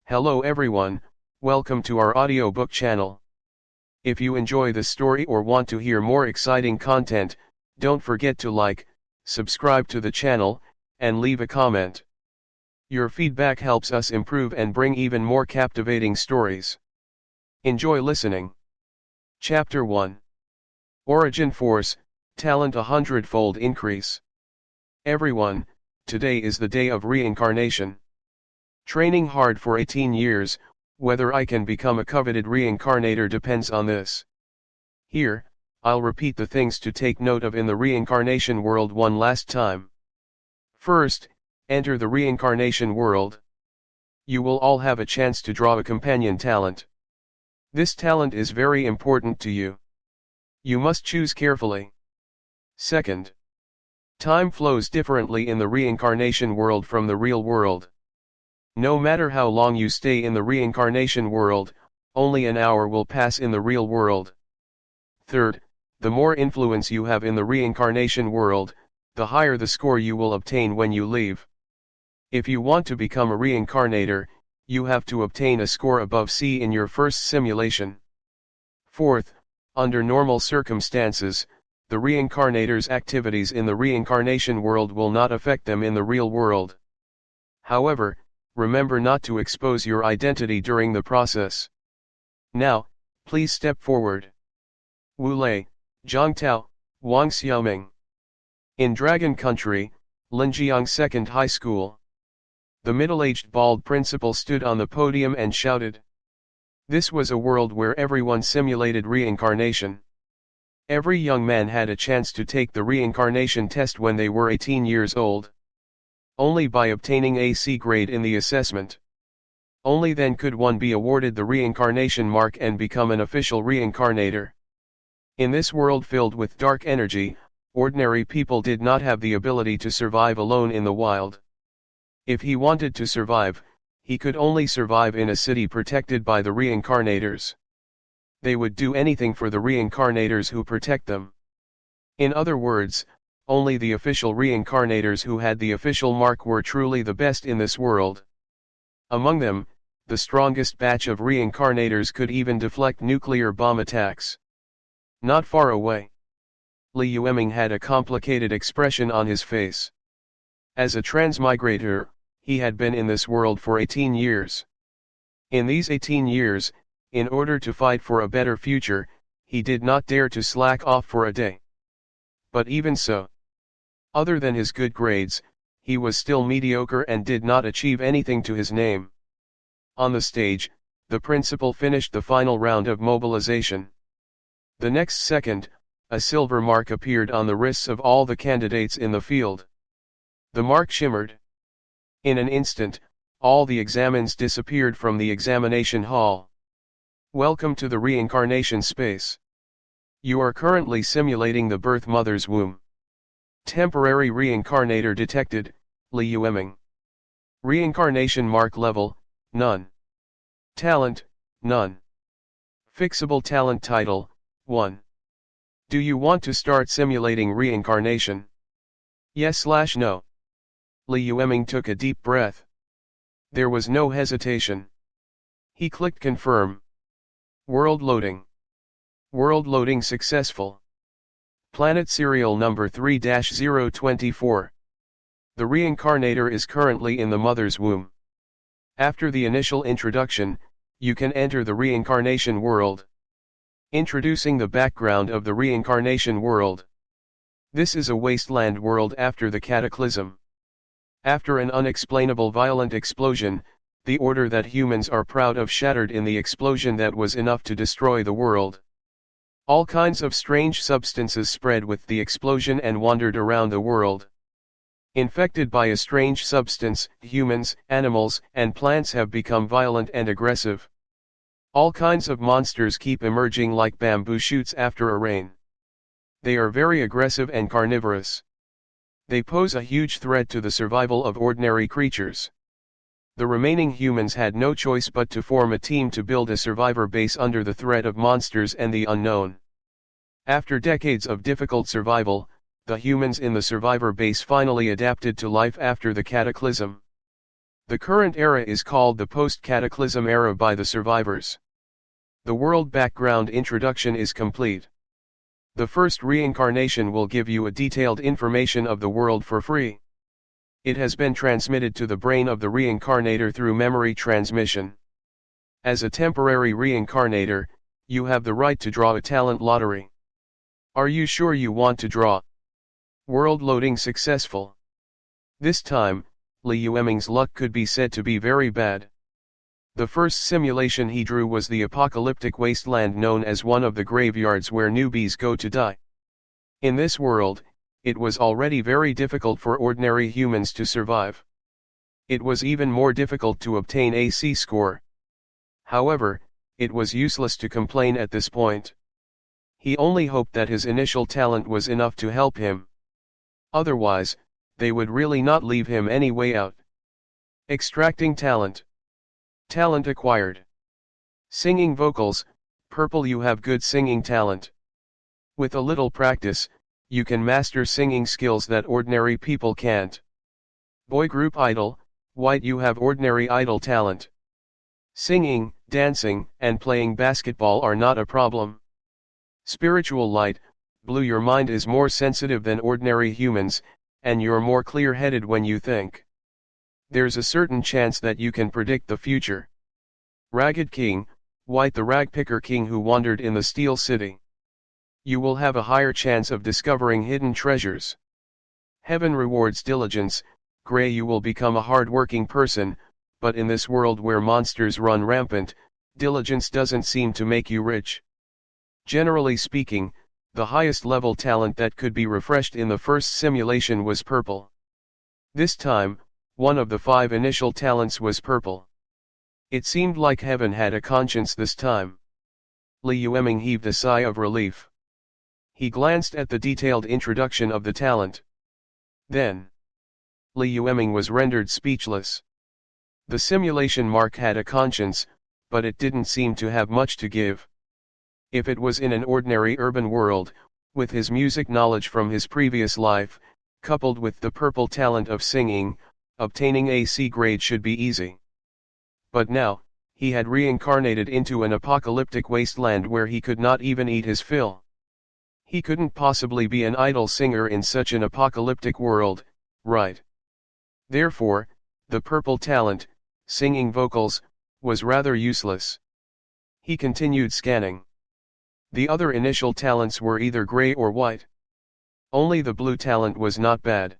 Hello everyone, welcome to our audiobook channel. If you enjoy this story or want to hear more exciting content, don't forget to like, subscribe to the channel, and leave a comment. Your feedback helps us improve and bring even more captivating stories. Enjoy listening. Chapter 1. Origin Force, Talent 100-fold Increase. Everyone, today is the day of reincarnation. Training hard for 18 years, whether I can become a coveted reincarnator depends on this. Here, I'll repeat the things to take note of in the reincarnation world one last time. First, enter the reincarnation world. You will all have a chance to draw a companion talent. This talent is very important to you. You must choose carefully. Second, time flows differently in the reincarnation world from the real world. No matter how long you stay in the reincarnation world, only an hour will pass in the real world. Third, the more influence you have in the reincarnation world, the higher the score you will obtain when you leave. If you want to become a reincarnator, you have to obtain a score above C in your first simulation. Fourth, under normal circumstances, the reincarnator's activities in the reincarnation world will not affect them in the real world. However, remember not to expose your identity during the process. Now, please step forward. Wu Lei, Zhangtao, Wang Xiaoming. In Dragon Country, Linjiang Second High School. The middle-aged bald principal stood on the podium and shouted. This was a world where everyone simulated reincarnation. Every young man had a chance to take the reincarnation test when they were 18 years old. Only by obtaining a C grade in the assessment. Only then could one be awarded the reincarnation mark and become an official reincarnator. In this world filled with dark energy, ordinary people did not have the ability to survive alone in the wild. If he wanted to survive, he could only survive in a city protected by the reincarnators. They would do anything for the reincarnators who protect them. In other words, only the official reincarnators who had the official mark were truly the best in this world. Among them, the strongest batch of reincarnators could even deflect nuclear bomb attacks. Not far away, Li Yueming had a complicated expression on his face. As a transmigrator, he had been in this world for 18 years. In these 18 years, in order to fight for a better future, he did not dare to slack off for a day. But even so, other than his good grades, he was still mediocre and did not achieve anything to his name. On the stage, the principal finished the final round of mobilization. The next second, a silver mark appeared on the wrists of all the candidates in the field. The mark shimmered. In an instant, all the examines disappeared from the examination hall. Welcome to the reincarnation space. You are currently simulating the birth mother's womb. Temporary reincarnator detected, Li Yueming. Reincarnation mark level, none. Talent, none. Fixable talent title, 1. Do you want to start simulating reincarnation? Yes/no. Li Yueming took a deep breath. There was no hesitation. He clicked confirm. World loading. World loading successful. Planet serial number 3-024. The reincarnator is currently in the mother's womb. After the initial introduction, you can enter the reincarnation world. Introducing the background of the reincarnation world. This is a wasteland world after the cataclysm. After an unexplainable violent explosion, the order that humans are proud of shattered in the explosion that was enough to destroy the world. All kinds of strange substances spread with the explosion and wandered around the world. Infected by a strange substance, humans, animals, and plants have become violent and aggressive. All kinds of monsters keep emerging like bamboo shoots after a rain. They are very aggressive and carnivorous. They pose a huge threat to the survival of ordinary creatures. The remaining humans had no choice but to form a team to build a survivor base under the threat of monsters and the unknown. After decades of difficult survival, the humans in the survivor base finally adapted to life after the cataclysm. The current era is called the post-cataclysm era by the survivors. The world background introduction is complete. The first reincarnation will give you a detailed information of the world for free. It has been transmitted to the brain of the reincarnator through memory transmission. As a temporary reincarnator, you have the right to draw a talent lottery. Are you sure you want to draw? World loading successful. This time, Li Yueming's luck could be said to be very bad. The first simulation he drew was the apocalyptic wasteland known as one of the graveyards where newbies go to die. In this world, it was already very difficult for ordinary humans to survive. It was even more difficult to obtain a C score. However, it was useless to complain at this point. He only hoped that his initial talent was enough to help him. Otherwise, they would really not leave him any way out. Extracting talent. Talent acquired. Singing vocals, purple. You have good singing talent. With a little practice, you can master singing skills that ordinary people can't. Boy group idol, white. You have ordinary idol talent. Singing, dancing, and playing basketball are not a problem. Spiritual light, blue. Your mind is more sensitive than ordinary humans, and you're more clear-headed when you think. There's a certain chance that you can predict the future. Ragged king, white. The rag picker king who wandered in the steel city. You will have a higher chance of discovering hidden treasures. Heaven rewards diligence, gray. You will become a hard-working person, but in this world where monsters run rampant, diligence doesn't seem to make you rich. Generally speaking, the highest level talent that could be refreshed in the first simulation was purple. This time, one of the 5 initial talents was purple. It seemed like heaven had a conscience this time. Li Yueming heaved a sigh of relief. He glanced at the detailed introduction of the talent. Then, Li Yueming was rendered speechless. The simulation mark had a conscience, but it didn't seem to have much to give. If it was in an ordinary urban world, with his music knowledge from his previous life, coupled with the purple talent of singing, obtaining a C grade should be easy. But now, he had reincarnated into an apocalyptic wasteland where he could not even eat his fill. He couldn't possibly be an idol singer in such an apocalyptic world, right? Therefore, the purple talent, singing vocals, was rather useless. He continued scanning. The other initial talents were either gray or white. Only the blue talent was not bad.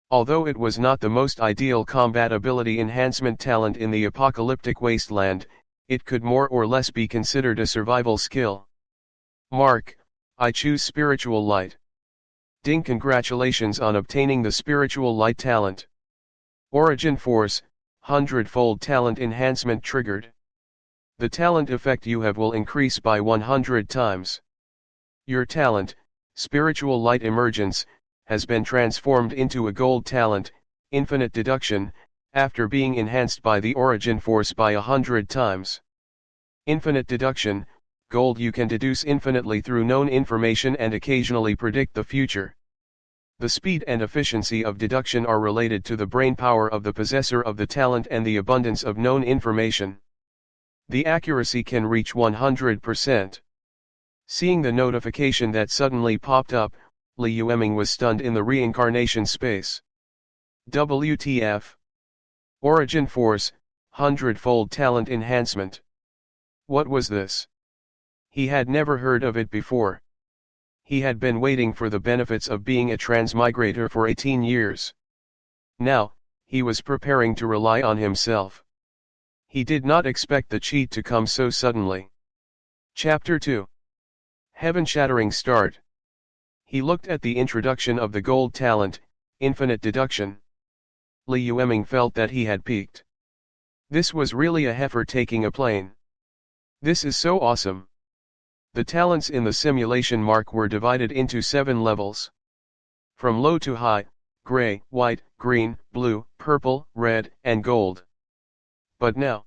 Although it was not the most ideal combat ability enhancement talent in the apocalyptic wasteland, it could more or less be considered a survival skill. Mark, I choose spiritual light. Ding, congratulations on obtaining the spiritual light talent. Origin force, 100-fold talent enhancement triggered. The talent effect you have will increase by 100 times. Your talent, spiritual light emergence, has been transformed into a gold talent, infinite deduction, after being enhanced by the origin force by 100 times. Infinite deduction, gold. You can deduce infinitely through known information and occasionally predict the future. The speed and efficiency of deduction are related to the brain power of the possessor of the talent and the abundance of known information. The accuracy can reach 100%. Seeing the notification that suddenly popped up, Li Yueming was stunned in the reincarnation space. WTF? Origin force, 100-fold talent enhancement. What was this? He had never heard of it before. He had been waiting for the benefits of being a transmigrator for 18 years. Now, he was preparing to rely on himself. He did not expect the cheat to come so suddenly. Chapter 2. Heaven-shattering start. He looked at the introduction of the gold talent, infinite deduction. Li Yueming felt that he had peaked. This was really a heifer taking a plane. This is so awesome. The talents in the simulation mark were divided into 7 levels. From low to high, gray, white, green, blue, purple, red, and gold. But now,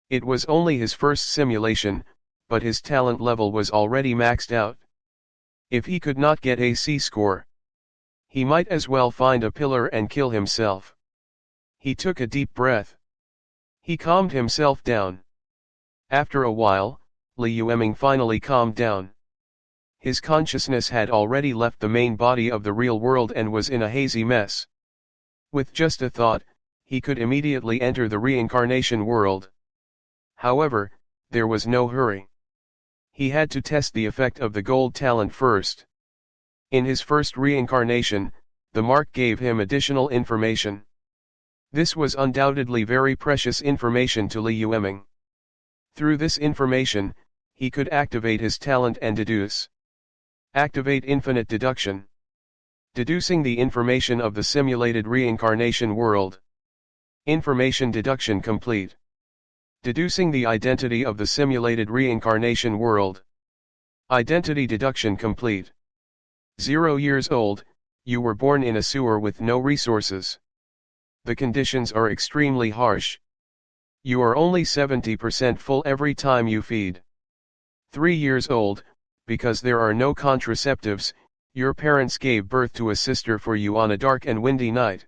it was only his first simulation, but his talent level was already maxed out. If he could not get a C score, he might as well find a pillar and kill himself. He took a deep breath. He calmed himself down. After a while, Li Yueming finally calmed down. His consciousness had already left the main body of the real world and was in a hazy mess. With just a thought, he could immediately enter the reincarnation world. However, there was no hurry. He had to test the effect of the gold talent first. In his first reincarnation, the mark gave him additional information. This was undoubtedly very precious information to Li Yueming. Through this information, he could activate his talent and deduce. Activate infinite deduction. Deducing the information of the simulated reincarnation world. Information deduction complete. Deducing the identity of the simulated reincarnation world. Identity deduction complete. 0 years old, you were born in a sewer with no resources. The conditions are extremely harsh. You are only 70% full every time you feed. 3 years old, because there are no contraceptives, your parents gave birth to a sister for you on a dark and windy night.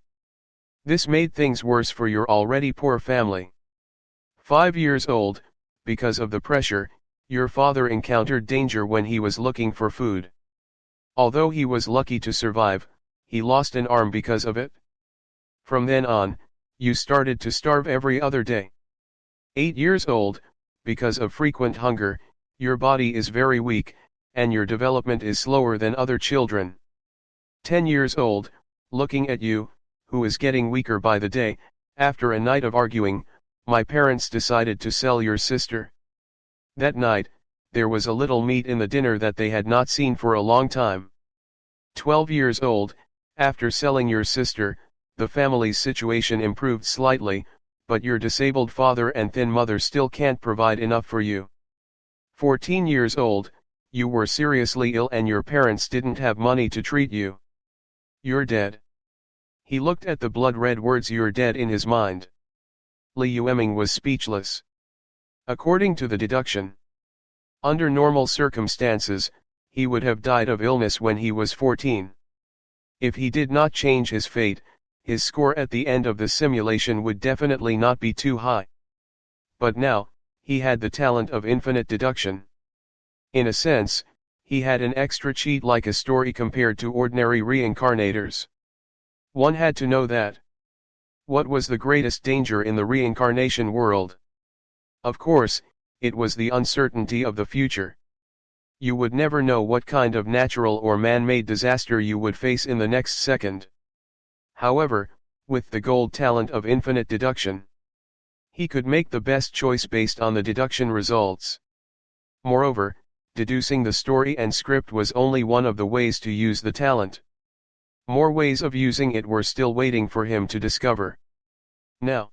This made things worse for your already poor family. 5 years old, because of the pressure, your father encountered danger when he was looking for food. Although he was lucky to survive, he lost an arm because of it. From then on, you started to starve every other day. 8 years old, because of frequent hunger, your body is very weak, and your development is slower than other children. 10 years old, looking at you, who is getting weaker by the day, after a night of arguing, my parents decided to sell your sister. That night, there was a little meat in the dinner that they had not seen for a long time. 12 years old, after selling your sister, the family's situation improved slightly, but your disabled father and thin mother still can't provide enough for you. 14 years old, you were seriously ill and your parents didn't have money to treat you. You're dead. He looked at the blood-red words "you're dead" in his mind. Li Yueming was speechless. According to the deduction, under normal circumstances, he would have died of illness when he was 14. If he did not change his fate, his score at the end of the simulation would definitely not be too high. But now, he had the talent of infinite deduction. In a sense, he had an extra cheat like a story compared to ordinary reincarnators. One had to know that. What was the greatest danger in the reincarnation world? Of course, it was the uncertainty of the future. You would never know what kind of natural or man-made disaster you would face in the next second. However, with the gold talent of infinite deduction, he could make the best choice based on the deduction results. Moreover, deducing the story and script was only one of the ways to use the talent. More ways of using it were still waiting for him to discover. Now,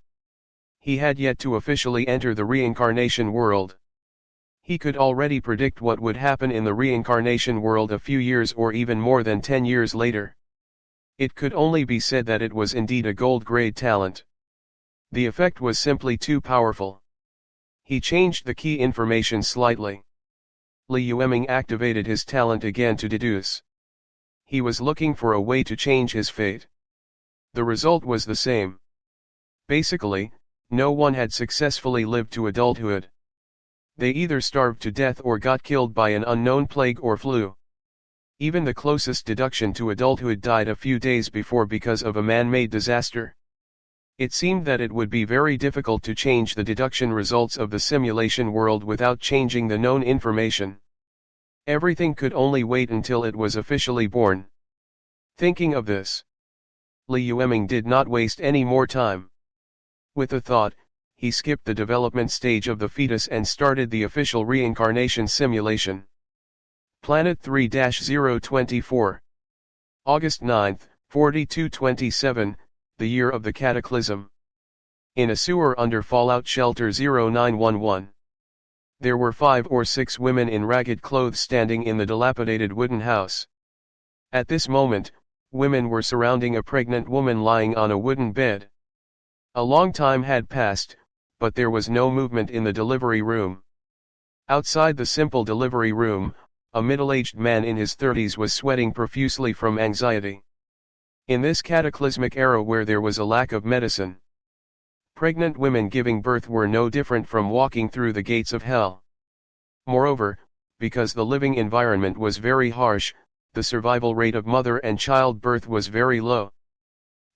he had yet to officially enter the reincarnation world. He could already predict what would happen in the reincarnation world a few years or even more than 10 years later. It could only be said that it was indeed a gold-grade talent. The effect was simply too powerful. He changed the key information slightly. Li Yueming activated his talent again to deduce. He was looking for a way to change his fate. The result was the same. Basically, no one had successfully lived to adulthood. They either starved to death or got killed by an unknown plague or flu. Even the closest deduction to adulthood died a few days before because of a man-made disaster. It seemed that it would be very difficult to change the deduction results of the simulation world without changing the known information. Everything could only wait until it was officially born. Thinking of this, Li Yueming did not waste any more time. With a thought, he skipped the development stage of the fetus and started the official reincarnation simulation. Planet 3-024. August 9, 4227, the year of the cataclysm. In a sewer under Fallout Shelter 0911. There were 5 or 6 women in ragged clothes standing in the dilapidated wooden house. At this moment, women were surrounding a pregnant woman lying on a wooden bed. A long time had passed, but there was no movement in the delivery room. Outside the simple delivery room, a middle-aged man in his 30s was sweating profusely from anxiety. In this cataclysmic era where there was a lack of medicine, Pregnant women giving birth were no different from walking through the gates of hell. Moreover, because the living environment was very harsh, the survival rate of mother and child birth was very low.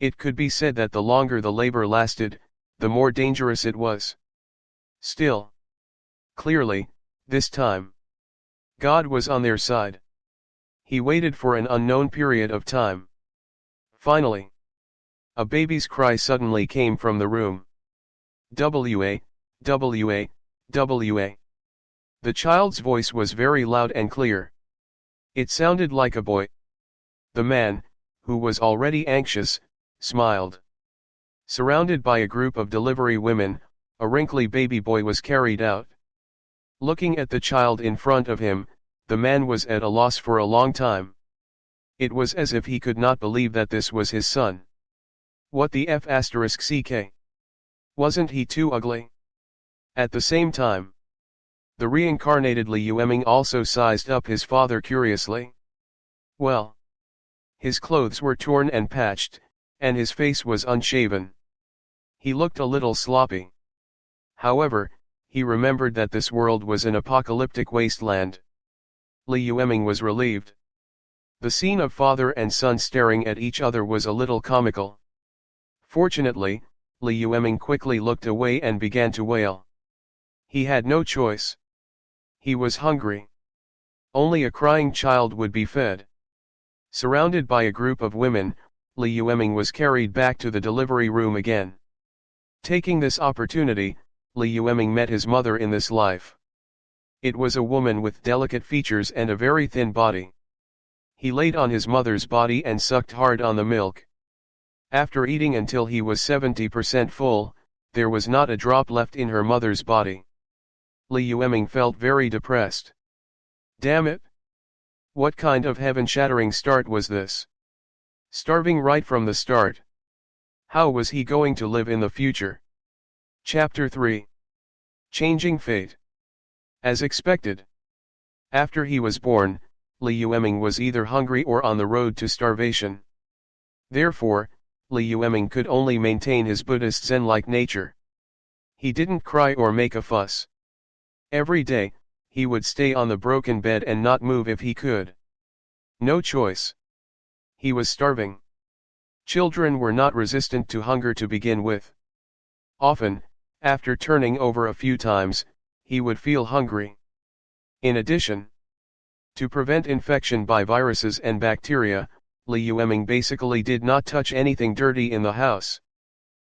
It could be said that the longer the labor lasted, the more dangerous it was. Still, clearly, this time, God was on their side. He waited for an unknown period of time. Finally, a baby's cry suddenly came from the room. "Wa, wa, wa." The child's voice was very loud and clear. It sounded like a boy. The man, who was already anxious, smiled. Surrounded by a group of delivery women, a wrinkly baby boy was carried out. Looking at the child in front of him, the man was at a loss for a long time. It was as if he could not believe that this was his son. What the f***ck? Wasn't he too ugly? At the same time, the reincarnated Li Qiao also sized up his father curiously. Well, his clothes were torn and patched, and his face was unshaven. He looked a little sloppy. However, he remembered that this world was an apocalyptic wasteland. Li Qiao was relieved. The scene of father and son staring at each other was a little comical. Fortunately, Li Qiao quickly looked away and began to wail. He had no choice. He was hungry. Only a crying child would be fed. Surrounded by a group of women, Li Qiao was carried back to the delivery room again. Taking this opportunity, Li Qiao met his mother in this life. It was a woman with delicate features and a very thin body. He laid on his mother's body and sucked hard on the milk. After eating until he was 70% full, there was not a drop left in her mother's body. Li Qiao felt very depressed. Damn it! What kind of heaven-shattering start was this? Starving right from the start. How was he going to live in the future? Chapter 3. Changing Fate. As expected. After he was born, Li Qiao was either hungry or on the road to starvation. Therefore, Li Qiao could only maintain his Buddhist Zen-like nature. He didn't cry or make a fuss. Every day, he would stay on the broken bed and not move if he could. No choice. He was starving. Children were not resistant to hunger to begin with. Often, after turning over a few times, he would feel hungry. In addition, to prevent infection by viruses and bacteria, Li Qiao basically did not touch anything dirty in the house.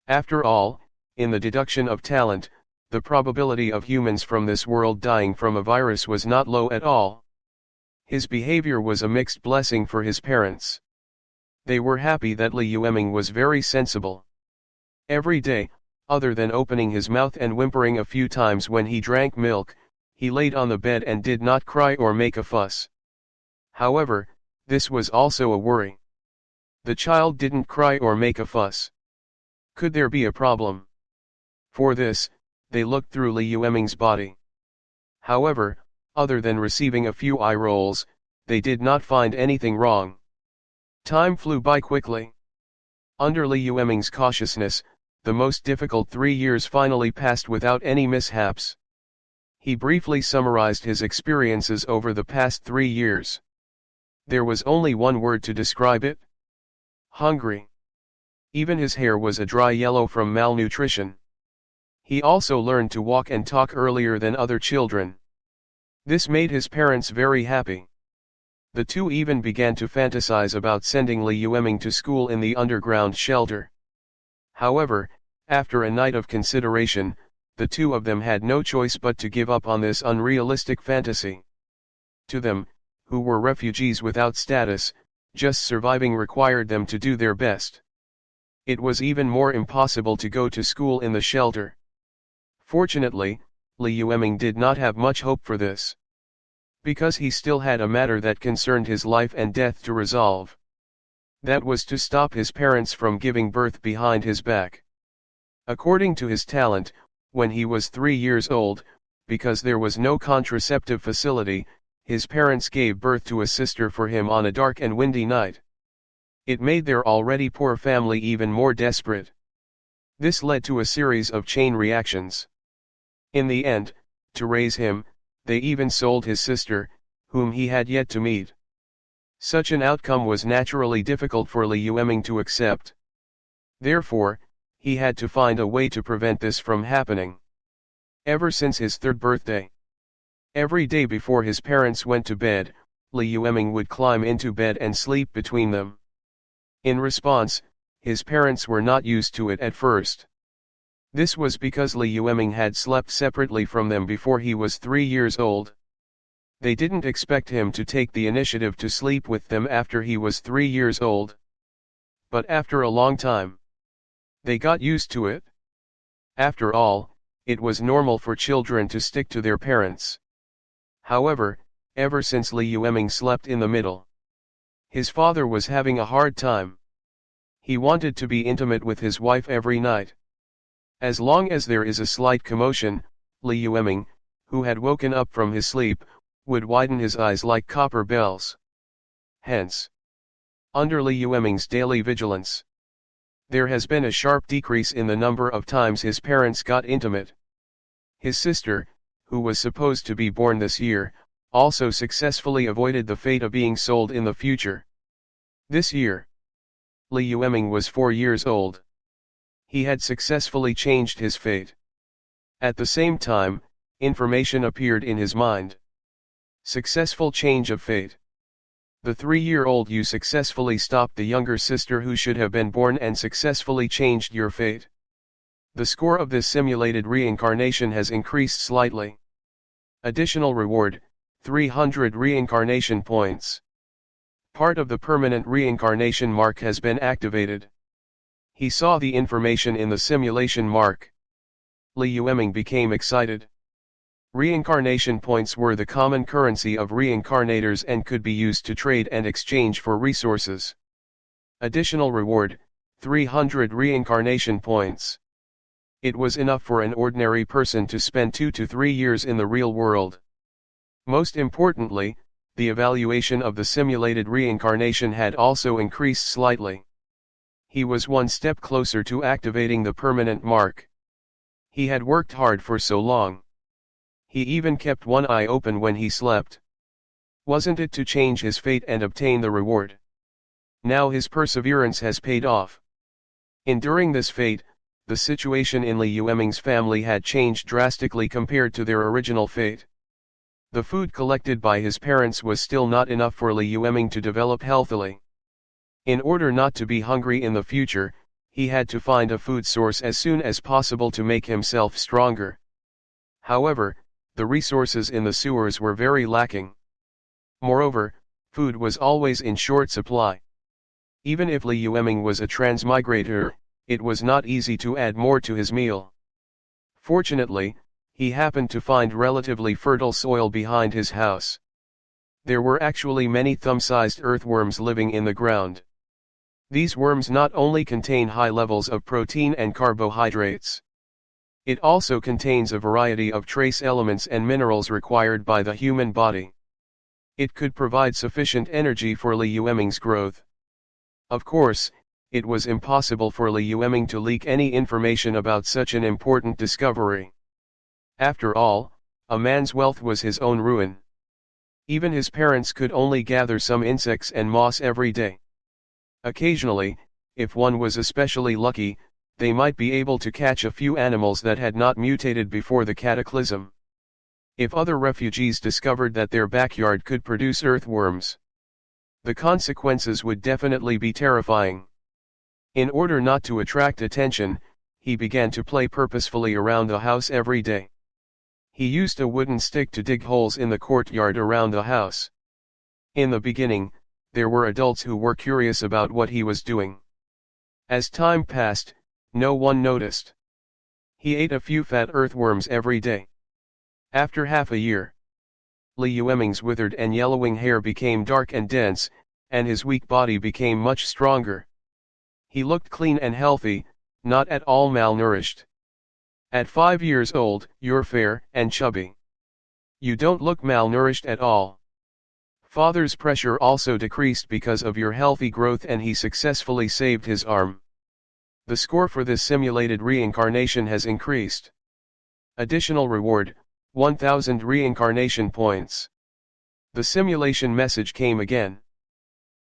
After all, in the deduction of talent, the probability of humans from this world dying from a virus was not low at all. His behavior was a mixed blessing for his parents. They were happy that Li Qiao was very sensible. Every day, other than opening his mouth and whimpering a few times when he drank milk, he laid on the bed and did not cry or make a fuss. However, this was also a worry. The child didn't cry or make a fuss. Could there be a problem? For this, they looked through Li Qiao's body. However, other than receiving a few eye rolls, they did not find anything wrong. Time flew by quickly. Under Li Qiao's cautiousness, the most difficult 3 years finally passed without any mishaps. He briefly summarized his experiences over the past 3 years. There was only one word to describe it: hungry. Even his hair was a dry yellow from malnutrition. He also learned to walk and talk earlier than other children. This made his parents very happy. The two even began to fantasize about sending Li Qiao to school in the underground shelter. However, after a night of consideration, the two of them had no choice but to give up on this unrealistic fantasy. To them, who were refugees without status, just surviving required them to do their best. It was even more impossible to go to school in the shelter. Fortunately, Li Qiao did not have much hope for this. Because he still had a matter that concerned his life and death to resolve. That was to stop his parents from giving birth behind his back. According to his talent, when he was 3 years old, because there was no contraceptive facility, his parents gave birth to a sister for him on a dark and windy night. It made their already poor family even more desperate. This led to a series of chain reactions. In the end, to raise him, they even sold his sister, whom he had yet to meet. Such an outcome was naturally difficult for Li Yueming to accept. Therefore, he had to find a way to prevent this from happening. Ever since his third birthday, every day before his parents went to bed, Li Yueming would climb into bed and sleep between them. In response, his parents were not used to it at first. This was because Li Yueming had slept separately from them before he was 3 years old. They didn't expect him to take the initiative to sleep with them after he was 3 years old. But after a long time, they got used to it. After all, it was normal for children to stick to their parents. However, ever since Li Yueming slept in the middle, his father was having a hard time. He wanted to be intimate with his wife every night. As long as there is a slight commotion, Li Yueming, who had woken up from his sleep, would widen his eyes like copper bells. Hence, under Li Yueming's daily vigilance, there has been a sharp decrease in the number of times his parents got intimate. His sister, who was supposed to be born this year, also successfully avoided the fate of being sold in the future. This year, Li Yueming was 4 years old. He had successfully changed his fate. At the same time, information appeared in his mind. Successful change of fate. The 3-year-old you successfully stopped the younger sister who should have been born and successfully changed your fate. The score of this simulated reincarnation has increased slightly. Additional reward, 300 reincarnation points. Part of the permanent reincarnation mark has been activated. He saw the information in the simulation mark. Li Yueming became excited. Reincarnation points were the common currency of reincarnators and could be used to trade and exchange for resources. Additional reward, 300 reincarnation points. It was enough for an ordinary person to spend 2 to 3 years in the real world. Most importantly, the evaluation of the simulated reincarnation had also increased slightly. He was one step closer to activating the permanent mark. He had worked hard for so long. He even kept one eye open when he slept. Wasn't it to change his fate and obtain the reward? Now his perseverance has paid off. Enduring this fate, the situation in Li Yueming's family had changed drastically compared to their original fate. The food collected by his parents was still not enough for Li Yueming to develop healthily. In order not to be hungry in the future, he had to find a food source as soon as possible to make himself stronger. However, the resources in the sewers were very lacking. Moreover, food was always in short supply. Even if Li Yueming was a transmigrator, it was not easy to add more to his meal. Fortunately, he happened to find relatively fertile soil behind his house. There were actually many thumb-sized earthworms living in the ground. These worms not only contain high levels of protein and carbohydrates. It also contains a variety of trace elements and minerals required by the human body. It could provide sufficient energy for Li Yueming's growth. Of course, it was impossible for Li Yueming to leak any information about such an important discovery. After all, a man's wealth was his own ruin. Even his parents could only gather some insects and moss every day. Occasionally, if one was especially lucky, they might be able to catch a few animals that had not mutated before the cataclysm. If other refugees discovered that their backyard could produce earthworms, the consequences would definitely be terrifying. In order not to attract attention, he began to play purposefully around the house every day. He used a wooden stick to dig holes in the courtyard around the house. In the beginning, there were adults who were curious about what he was doing. As time passed, no one noticed. He ate a few fat earthworms every day. After half a year, Li Yueming's withered and yellowing hair became dark and dense, and his weak body became much stronger. He looked clean and healthy, not at all malnourished. At 5 years old, you're fair and chubby. You don't look malnourished at all. Father's pressure also decreased because of your healthy growth and he successfully saved his arm. The score for this simulated reincarnation has increased. Additional reward, 1000 reincarnation points. The simulation message came again.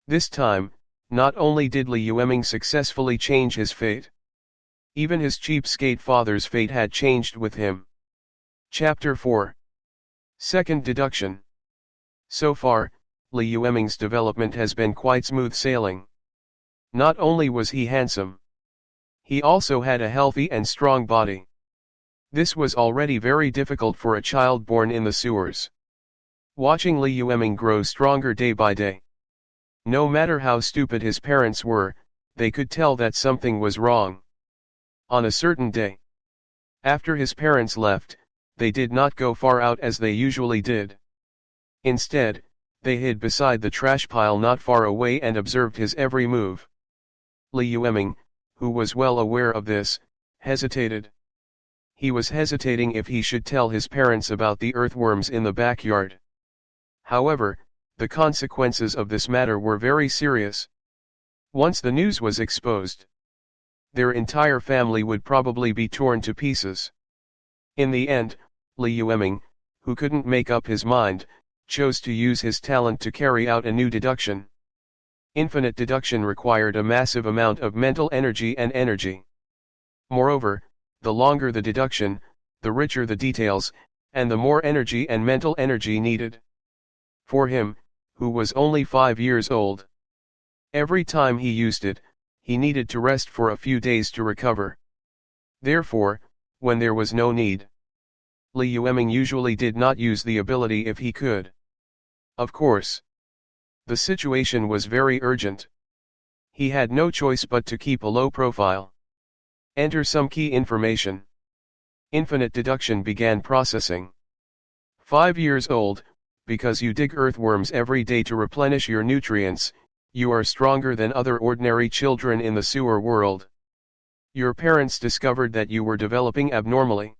This time, not only did Li Yueming successfully change his fate, even his cheapskate father's fate had changed with him. Chapter 4. Second deduction. So far, Li Yueming's development has been quite smooth sailing. Not only was he handsome, he also had a healthy and strong body. This was already very difficult for a child born in the sewers. Watching Li Yueming grow stronger day by day. No matter how stupid his parents were, they could tell that something was wrong. On a certain day, after his parents left, they did not go far out as they usually did. Instead, they hid beside the trash pile not far away and observed his every move. Li Yueming, who was well aware of this, hesitated. He was hesitating if he should tell his parents about the earthworms in the backyard. However, the consequences of this matter were very serious. Once the news was exposed, their entire family would probably be torn to pieces. In the end, Li Yueming, who couldn't make up his mind, chose to use his talent to carry out a new deduction. Infinite deduction required a massive amount of mental energy and energy. Moreover, the longer the deduction, the richer the details, and the more energy and mental energy needed. For him, who was only 5 years old, every time he used it, he needed to rest for a few days to recover. Therefore, when there was no need, Li Yueming usually did not use the ability if he could. Of course, the situation was very urgent. He had no choice but to keep a low profile. Enter some key information. Infinite deduction began processing. 5 years old, because you dig earthworms every day to replenish your nutrients, you are stronger than other ordinary children in the sewer world. Your parents discovered that you were developing abnormally.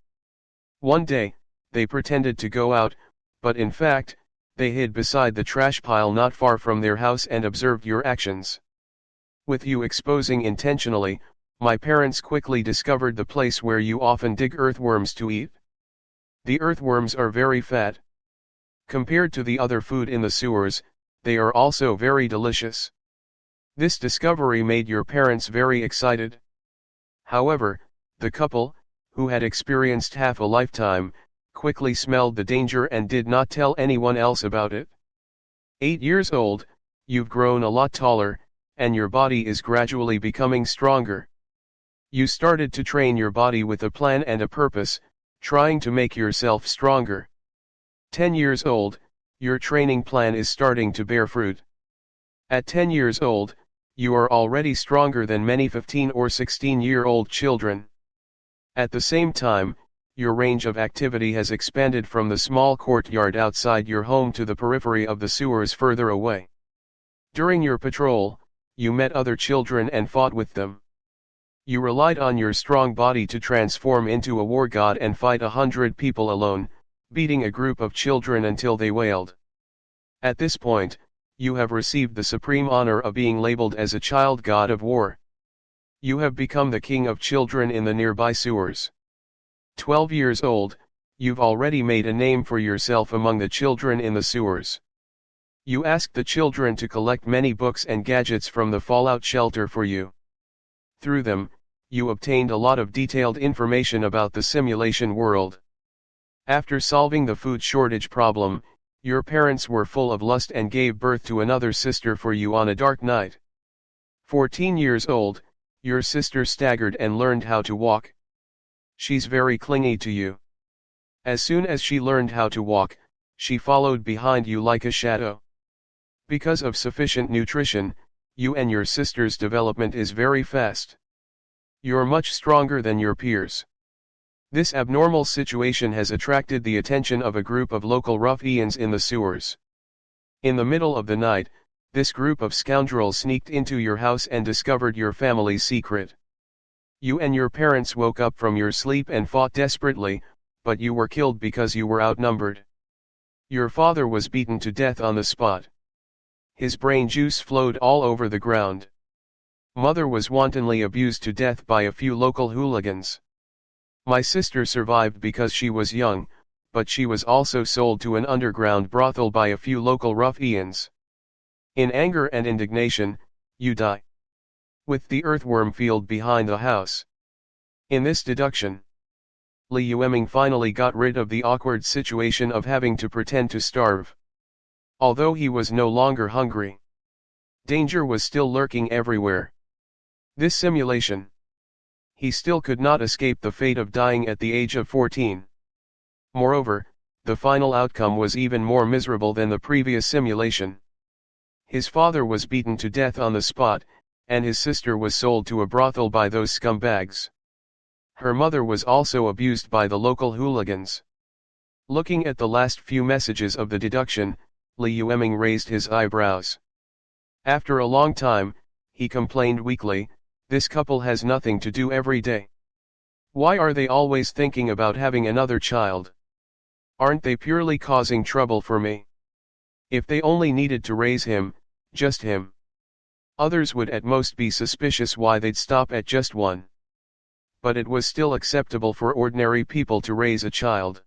One day, they pretended to go out, but in fact, they hid beside the trash pile not far from their house and observed your actions. With you exposing intentionally, my parents quickly discovered the place where you often dig earthworms to eat. The earthworms are very fat. Compared to the other food in the sewers, they are also very delicious. This discovery made your parents very excited. However, the couple, who had experienced half a lifetime, quickly smelled the danger and did not tell anyone else about it. 8 years old, you've grown a lot taller, and your body is gradually becoming stronger. You started to train your body with a plan and a purpose, trying to make yourself stronger. 10 years old, your training plan is starting to bear fruit. At 10 years old, you are already stronger than many 15 or 16-year-old children. At the same time, your range of activity has expanded from the small courtyard outside your home to the periphery of the sewers further away. During your patrol, you met other children and fought with them. You relied on your strong body to transform into a war god and fight 100 people alone, beating a group of children until they wailed. At this point, you have received the supreme honor of being labeled as a child god of war. You have become the king of children in the nearby sewers. 12 years old, you've already made a name for yourself among the children in the sewers. You asked the children to collect many books and gadgets from the fallout shelter for you. Through them, you obtained a lot of detailed information about the simulation world. After solving the food shortage problem, your parents were full of lust and gave birth to another sister for you on a dark night. 14 years old, your sister staggered and learned how to walk. She's very clingy to you. As soon as she learned how to walk, she followed behind you like a shadow. Because of sufficient nutrition, you and your sister's development is very fast. You're much stronger than your peers. This abnormal situation has attracted the attention of a group of local ruffians in the sewers. In the middle of the night, this group of scoundrels sneaked into your house and discovered your family's secret. You and your parents woke up from your sleep and fought desperately, but you were killed because you were outnumbered. Your father was beaten to death on the spot. His brain juice flowed all over the ground. Mother was wantonly abused to death by a few local hooligans. My sister survived because she was young, but she was also sold to an underground brothel by a few local ruffians. In anger and indignation, you die. With the earthworm field behind the house. In this deduction, Li Yueming finally got rid of the awkward situation of having to pretend to starve. Although he was no longer hungry, danger was still lurking everywhere. This simulation. He still could not escape the fate of dying at the age of 14. Moreover, the final outcome was even more miserable than the previous simulation. His father was beaten to death on the spot, and his sister was sold to a brothel by those scumbags. Her mother was also abused by the local hooligans. Looking at the last few messages of the deduction, Li Yueming raised his eyebrows. After a long time, he complained weakly, "This couple has nothing to do every day. Why are they always thinking about having another child? Aren't they purely causing trouble for me? If they only needed to raise him, just him. Others would at most be suspicious why they'd stop at just one. But it was still acceptable for ordinary people to raise a child.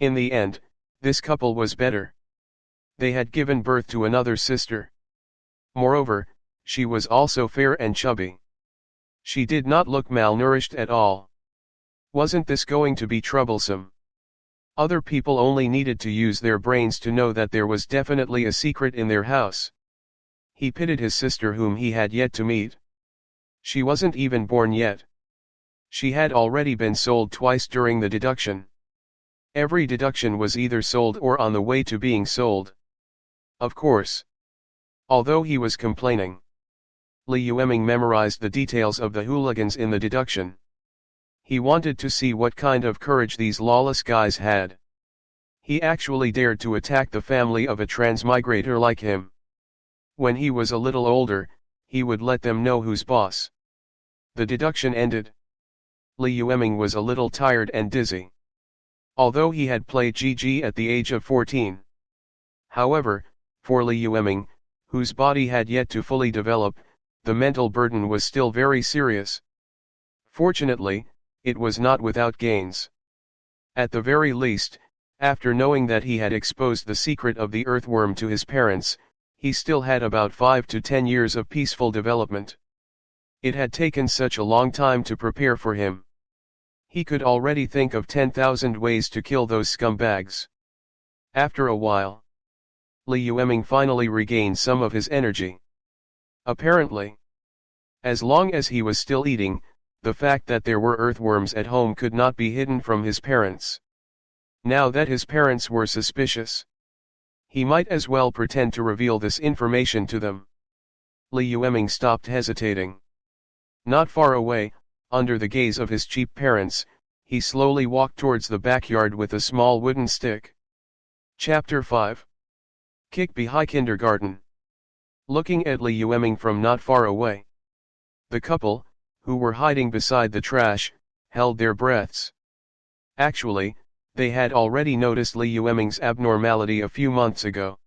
In the end, this couple was better. They had given birth to another sister. Moreover, she was also fair and chubby. She did not look malnourished at all. Wasn't this going to be troublesome? Other people only needed to use their brains to know that there was definitely a secret in their house. He pitied his sister whom he had yet to meet. She wasn't even born yet. She had already been sold twice during the deduction. Every deduction was either sold or on the way to being sold. Of course. Although he was complaining, Li Yueming memorized the details of the hooligans in the deduction. He wanted to see what kind of courage these lawless guys had. He actually dared to attack the family of a transmigrator like him. When he was a little older, he would let them know who's boss. The deduction ended. Li Yueming was a little tired and dizzy. Although he had played GG at the age of 14. However, for Li Yueming, whose body had yet to fully develop, the mental burden was still very serious. Fortunately, it was not without gains. At the very least, after knowing that he had exposed the secret of the earthworm to his parents, he still had about 5 to 10 years of peaceful development. It had taken such a long time to prepare for him. He could already think of 10,000 ways to kill those scumbags. After a while, Li Yueming finally regained some of his energy. Apparently, as long as he was still eating, the fact that there were earthworms at home could not be hidden from his parents. Now that his parents were suspicious, he might as well pretend to reveal this information to them. Li Yueming stopped hesitating. Not far away, under the gaze of his cheap parents, he slowly walked towards the backyard with a small wooden stick. Chapter 5. Kick Behind Kindergarten. Looking at Li Yueming from not far away, the couple, who were hiding beside the trash, held their breaths. Actually, they had already noticed Li Yueming's abnormality a few months ago.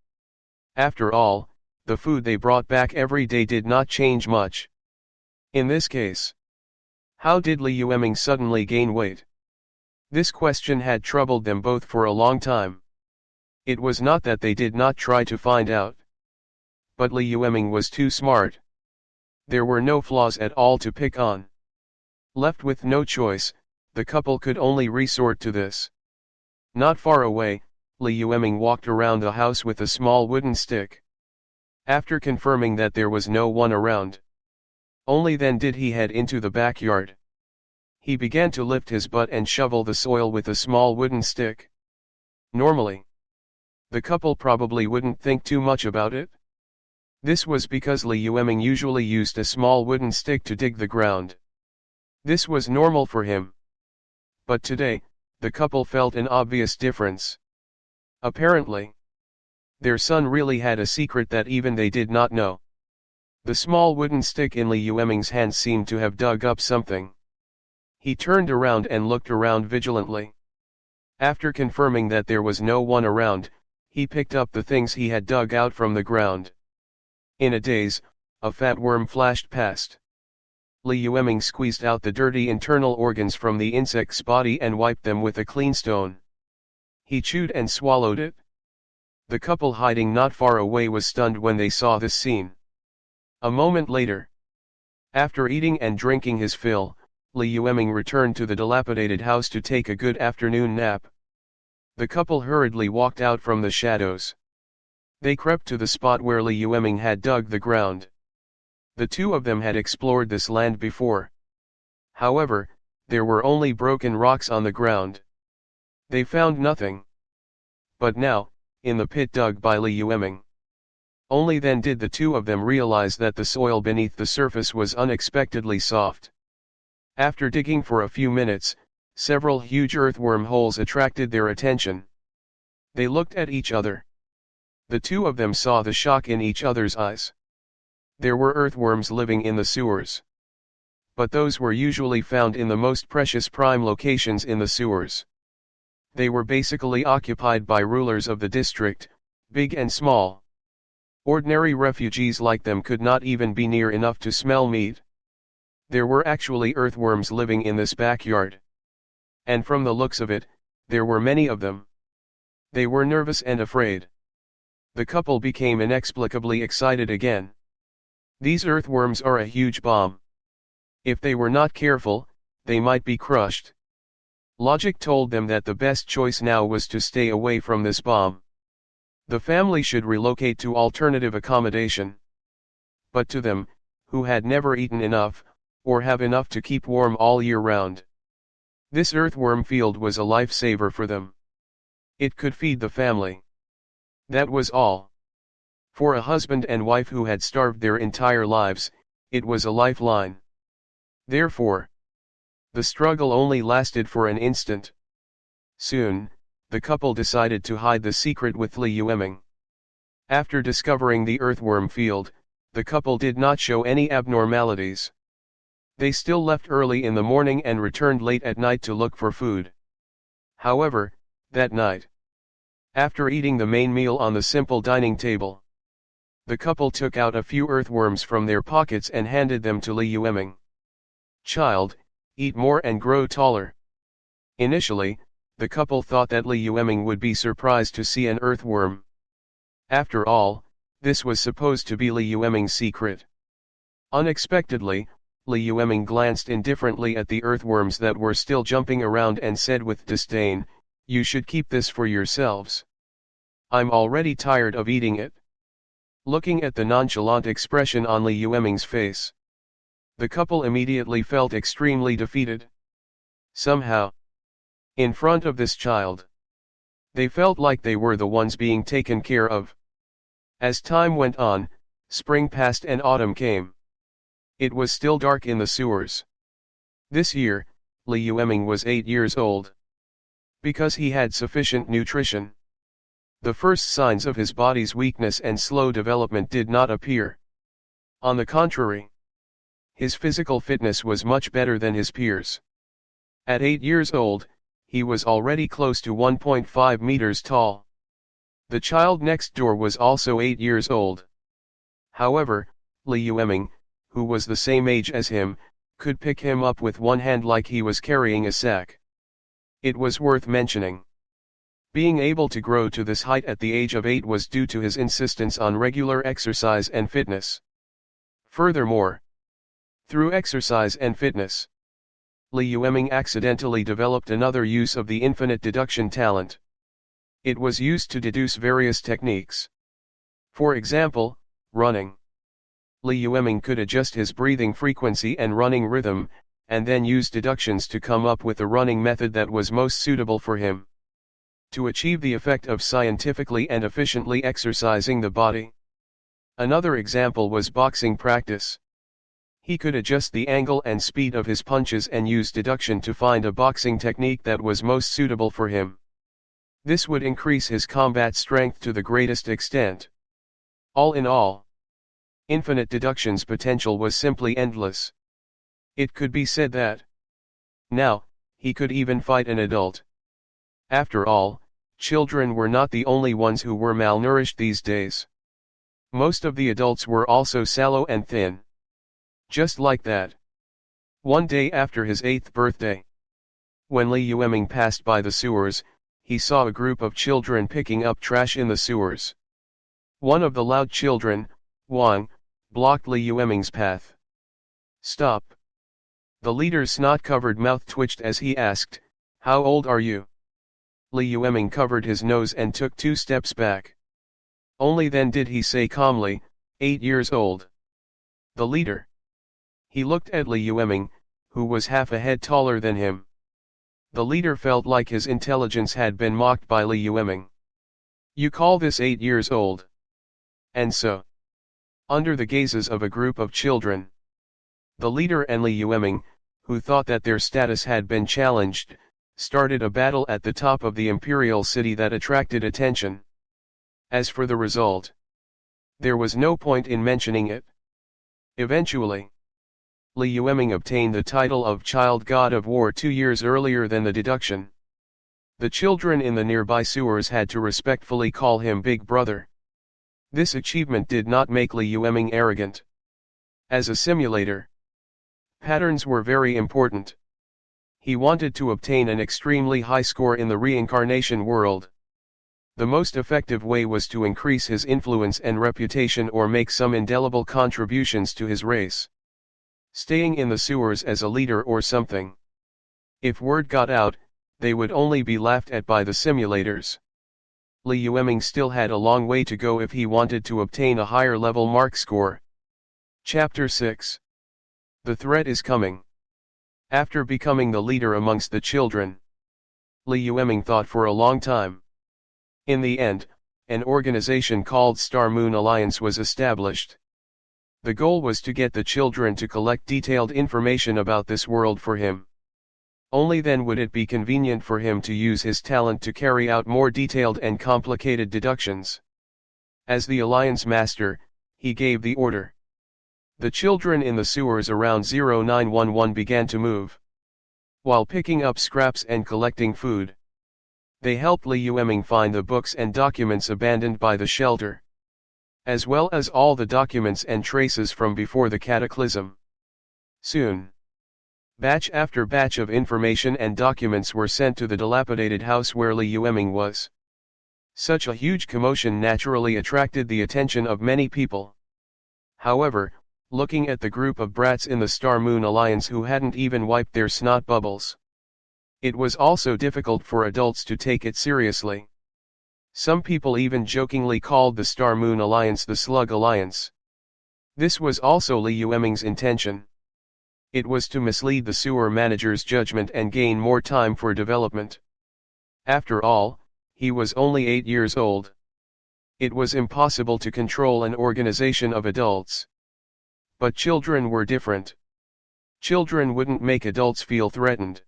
After all, the food they brought back every day did not change much. In this case, how did Li Yueming suddenly gain weight? This question had troubled them both for a long time. It was not that they did not try to find out. But Li Yueming was too smart. There were no flaws at all to pick on. Left with no choice, the couple could only resort to this. Not far away, Li Yueming walked around the house with a small wooden stick. After confirming that there was no one around, only then did he head into the backyard. He began to lift his butt and shovel the soil with a small wooden stick. Normally, the couple probably wouldn't think too much about it. This was because Li Yueming usually used a small wooden stick to dig the ground. This was normal for him. But today, the couple felt an obvious difference. Apparently, their son really had a secret that even they did not know. The small wooden stick in Li Yueming's hand seemed to have dug up something. He turned around and looked around vigilantly. After confirming that there was no one around, he picked up the things he had dug out from the ground. In a daze, A fat worm flashed past. Li Yueming squeezed out the dirty internal organs from the insect's body and wiped them with a clean stone. He chewed and swallowed it. The couple hiding not far away was stunned when they saw this scene. A moment later, after eating and drinking his fill, Li Yueming returned to the dilapidated house to take a good afternoon nap. The couple hurriedly walked out from the shadows. They crept to the spot where Li Yueming had dug the ground. The two of them had explored this land before. However, there were only broken rocks on the ground. They found nothing. But now, in the pit dug by Li Yueming, only then did the two of them realize that the soil beneath the surface was unexpectedly soft. After digging for a few minutes, several huge earthworm holes attracted their attention. They looked at each other. The two of them saw the shock in each other's eyes. There were earthworms living in the sewers. But those were usually found in the most precious prime locations in the sewers. They were basically occupied by rulers of the district, big and small. Ordinary refugees like them could not even be near enough to smell meat. There were actually earthworms living in this backyard. And from the looks of it, there were many of them. They were nervous and afraid. The couple became inexplicably excited again. These earthworms are a huge bomb. If they were not careful, they might be crushed. Logic told them that the best choice now was to stay away from this bomb. The family should relocate to alternative accommodation. But to them, who had never eaten enough, or have enough to keep warm all year round, this earthworm field was a lifesaver for them. It could feed the family. That was all. For a husband and wife who had starved their entire lives, it was a lifeline. Therefore, the struggle only lasted for an instant. Soon, the couple decided to hide the secret with Li Yueming. After discovering the earthworm field, the couple did not show any abnormalities. They still left early in the morning and returned late at night to look for food. However, that night, after eating the main meal on the simple dining table, the couple took out a few earthworms from their pockets and handed them to Li Yueming. "Child, eat more and grow taller." Initially, the couple thought that Li Yueming would be surprised to see an earthworm. After all, this was supposed to be Li Yueming's secret. Unexpectedly, Li Yueming glanced indifferently at the earthworms that were still jumping around and said with disdain, "You should keep this for yourselves. I'm already tired of eating it." Looking at the nonchalant expression on Li Yueming's face, the couple immediately felt extremely defeated. Somehow, in front of this child, they felt like they were the ones being taken care of. As time went on, spring passed and autumn came. It was still dark in the sewers. This year, Li Yueming was 8 years old. Because he had sufficient nutrition, the first signs of his body's weakness and slow development did not appear. On the contrary, his physical fitness was much better than his peers. At 8 years old, he was already close to 1.5 meters tall. The child next door was also 8 years old. However, Li Yueming, who was the same age as him, could pick him up with one hand like he was carrying a sack. It was worth mentioning. Being able to grow to this height at the age of 8 was due to his insistence on regular exercise and fitness. Furthermore, through exercise and fitness, Li Yueming accidentally developed another use of the infinite deduction talent. It was used to deduce various techniques. For example, running. Li Yueming could adjust his breathing frequency and running rhythm, and then use deductions to come up with a running method that was most suitable for him, to achieve the effect of scientifically and efficiently exercising the body. Another example was boxing practice. He could adjust the angle and speed of his punches and use deduction to find a boxing technique that was most suitable for him. This would increase his combat strength to the greatest extent. All in all, infinite deduction's potential was simply endless. It could be said that now, he could even fight an adult. After all, children were not the only ones who were malnourished these days. Most of the adults were also sallow and thin. Just like that. One day after his 8th birthday, when Li Yueming passed by the sewers, he saw a group of children picking up trash in the sewers. One of the loud children, Wang, blocked Li Yueming's path. "Stop!" The leader's snot-covered mouth twitched as he asked, "How old are you?" Li Yueming covered his nose and took 2 steps back. Only then did he say calmly, 8 years old. The leader. He looked at Li Yueming, who was half a head taller than him. The leader felt like his intelligence had been mocked by Li Yueming. "You call this 8 years old?" And so, under the gazes of a group of children, the leader and Li Yueming, who thought that their status had been challenged, started a battle at the top of the imperial city that attracted attention. As for the result, there was no point in mentioning it. Eventually, Li Yueming obtained the title of Child God of War 2 years earlier than the deduction. The children in the nearby sewers had to respectfully call him Big Brother. This achievement did not make Li Yueming arrogant. As a simulator, patterns were very important. He wanted to obtain an extremely high score in the reincarnation world. The most effective way was to increase his influence and reputation or make some indelible contributions to his race. Staying in the sewers as a leader or something. If word got out, they would only be laughed at by the simulators. Li Yueming still had a long way to go if he wanted to obtain a higher level mark score. Chapter 6. The threat is coming. After becoming the leader amongst the children, Li Yueming thought for a long time. In the end, an organization called Star Moon Alliance was established. The goal was to get the children to collect detailed information about this world for him. Only then would it be convenient for him to use his talent to carry out more detailed and complicated deductions. As the Alliance Master, he gave the order. The children in the sewers around 0911 began to move. While picking up scraps and collecting food, they helped Li Yueming find the books and documents abandoned by the shelter, as well as all the documents and traces from before the cataclysm. Soon, batch after batch of information and documents were sent to the dilapidated house where Li Yueming was. Such a huge commotion naturally attracted the attention of many people. However, looking at the group of brats in the Star Moon Alliance who hadn't even wiped their snot bubbles, it was also difficult for adults to take it seriously. Some people even jokingly called the Star Moon Alliance the Slug Alliance. This was also Li Yueming's intention. It was to mislead the sewer manager's judgment and gain more time for development. After all, he was only 8 years old. It was impossible to control an organization of adults. But children were different. Children wouldn't make adults feel threatened.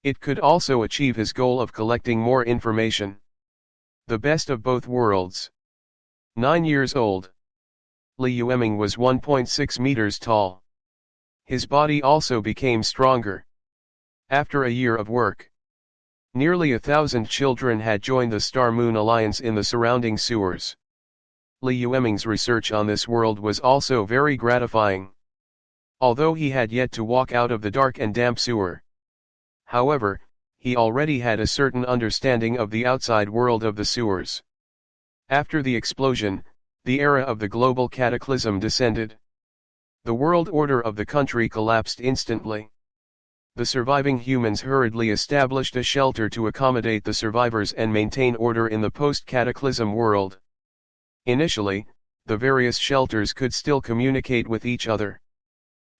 It could also achieve his goal of collecting more information. The best of both worlds. 9 years old. Li Yueming was 1.6 meters tall. His body also became stronger. After a year of work, nearly 1,000 children had joined the Star Moon Alliance in the surrounding sewers. Li Yueming's research on this world was also very gratifying. Although he had yet to walk out of the dark and damp sewer. However, he already had a certain understanding of the outside world of the sewers. After the explosion, the era of the global cataclysm descended. The world order of the country collapsed instantly. The surviving humans hurriedly established a shelter to accommodate the survivors and maintain order in the post-cataclysm world. Initially, the various shelters could still communicate with each other.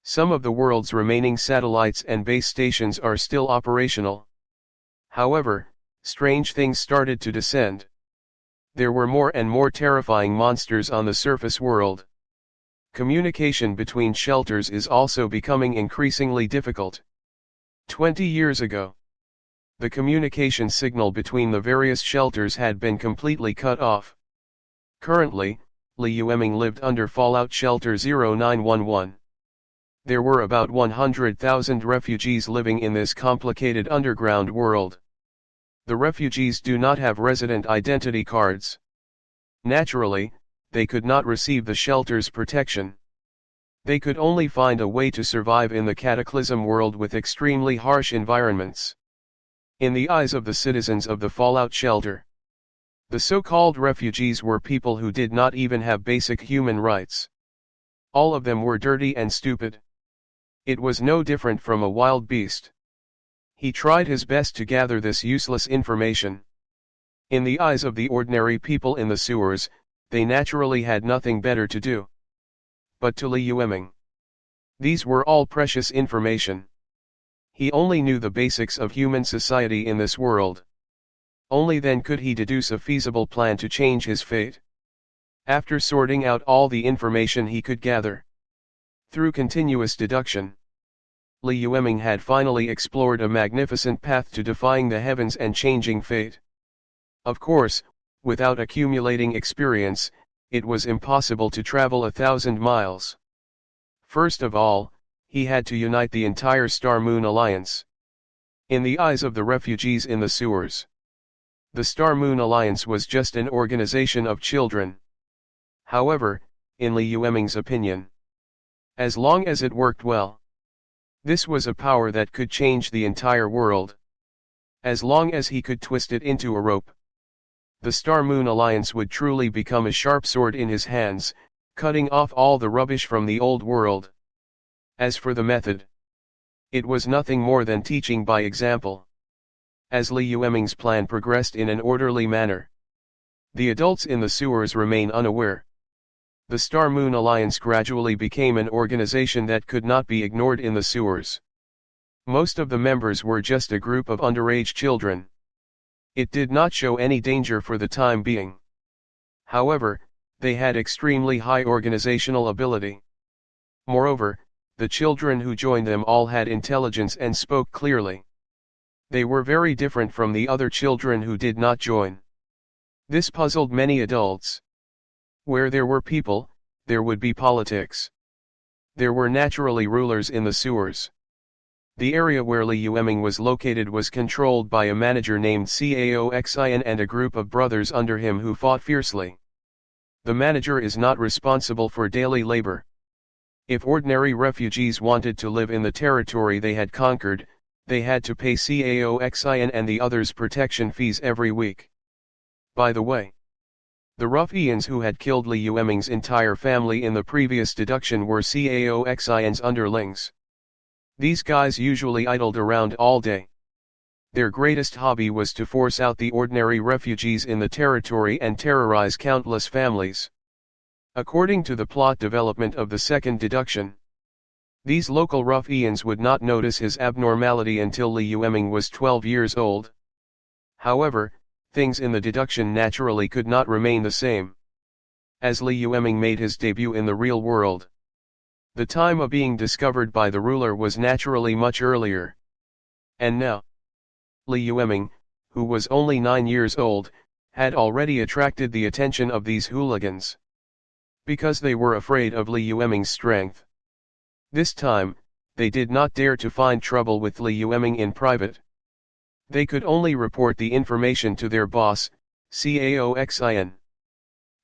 Some of the world's remaining satellites and base stations are still operational. However, strange things started to descend. There were more and more terrifying monsters on the surface world. Communication between shelters is also becoming increasingly difficult. 20 years ago, the communication signal between the various shelters had been completely cut off. Currently, Li Yueming lived under Fallout Shelter 0911. There were about 100,000 refugees living in this complicated underground world. The refugees do not have resident identity cards. Naturally, they could not receive the shelter's protection. They could only find a way to survive in the cataclysm world with extremely harsh environments. In the eyes of the citizens of the fallout shelter, the so-called refugees were people who did not even have basic human rights. All of them were dirty and stupid. It was no different from a wild beast. He tried his best to gather this useless information. In the eyes of the ordinary people in the sewers, they naturally had nothing better to do. But to Li Yueming, these were all precious information. He only knew the basics of human society in this world. Only then could he deduce a feasible plan to change his fate. After sorting out all the information he could gather, through continuous deduction, Li Yueming had finally explored a magnificent path to defying the heavens and changing fate. Of course, without accumulating experience, it was impossible to travel 1,000 miles. First of all, he had to unite the entire Star-Moon Alliance. In the eyes of the refugees in the sewers, the Star-Moon Alliance was just an organization of children. However, in Li Yueming's opinion, as long as it worked well, this was a power that could change the entire world. As long as he could twist it into a rope, the Star-Moon Alliance would truly become a sharp sword in his hands, cutting off all the rubbish from the old world. As for the method, it was nothing more than teaching by example. As Li Yueming's plan progressed in an orderly manner, the adults in the sewers remain unaware. The Star-Moon Alliance gradually became an organization that could not be ignored in the sewers. Most of the members were just a group of underage children. It did not show any danger for the time being. However, they had extremely high organizational ability. Moreover, the children who joined them all had intelligence and spoke clearly. They were very different from the other children who did not join. This puzzled many adults. Where there were people, there would be politics. There were naturally rulers in the sewers. The area where Li Yueming was located was controlled by a manager named Cao Xin and a group of brothers under him who fought fiercely. The manager is not responsible for daily labor. If ordinary refugees wanted to live in the territory they had conquered, they had to pay Cao Xin and the others protection fees every week. By the way, the ruffians who had killed Li Yueming's entire family in the previous deduction were Cao Xin's underlings. These guys usually idled around all day. Their greatest hobby was to force out the ordinary refugees in the territory and terrorize countless families. According to the plot development of the second deduction, these local ruffians would not notice his abnormality until Li Yueming was 12 years old. However, things in the deduction naturally could not remain the same. As Li Yueming made his debut in the real world, the time of being discovered by the ruler was naturally much earlier. And now, Li Yueming, who was only 9 years old, had already attracted the attention of these hooligans. Because they were afraid of Li Yueming's strength. This time, they did not dare to find trouble with Li Yueming in private. They could only report the information to their boss, Cao Xin.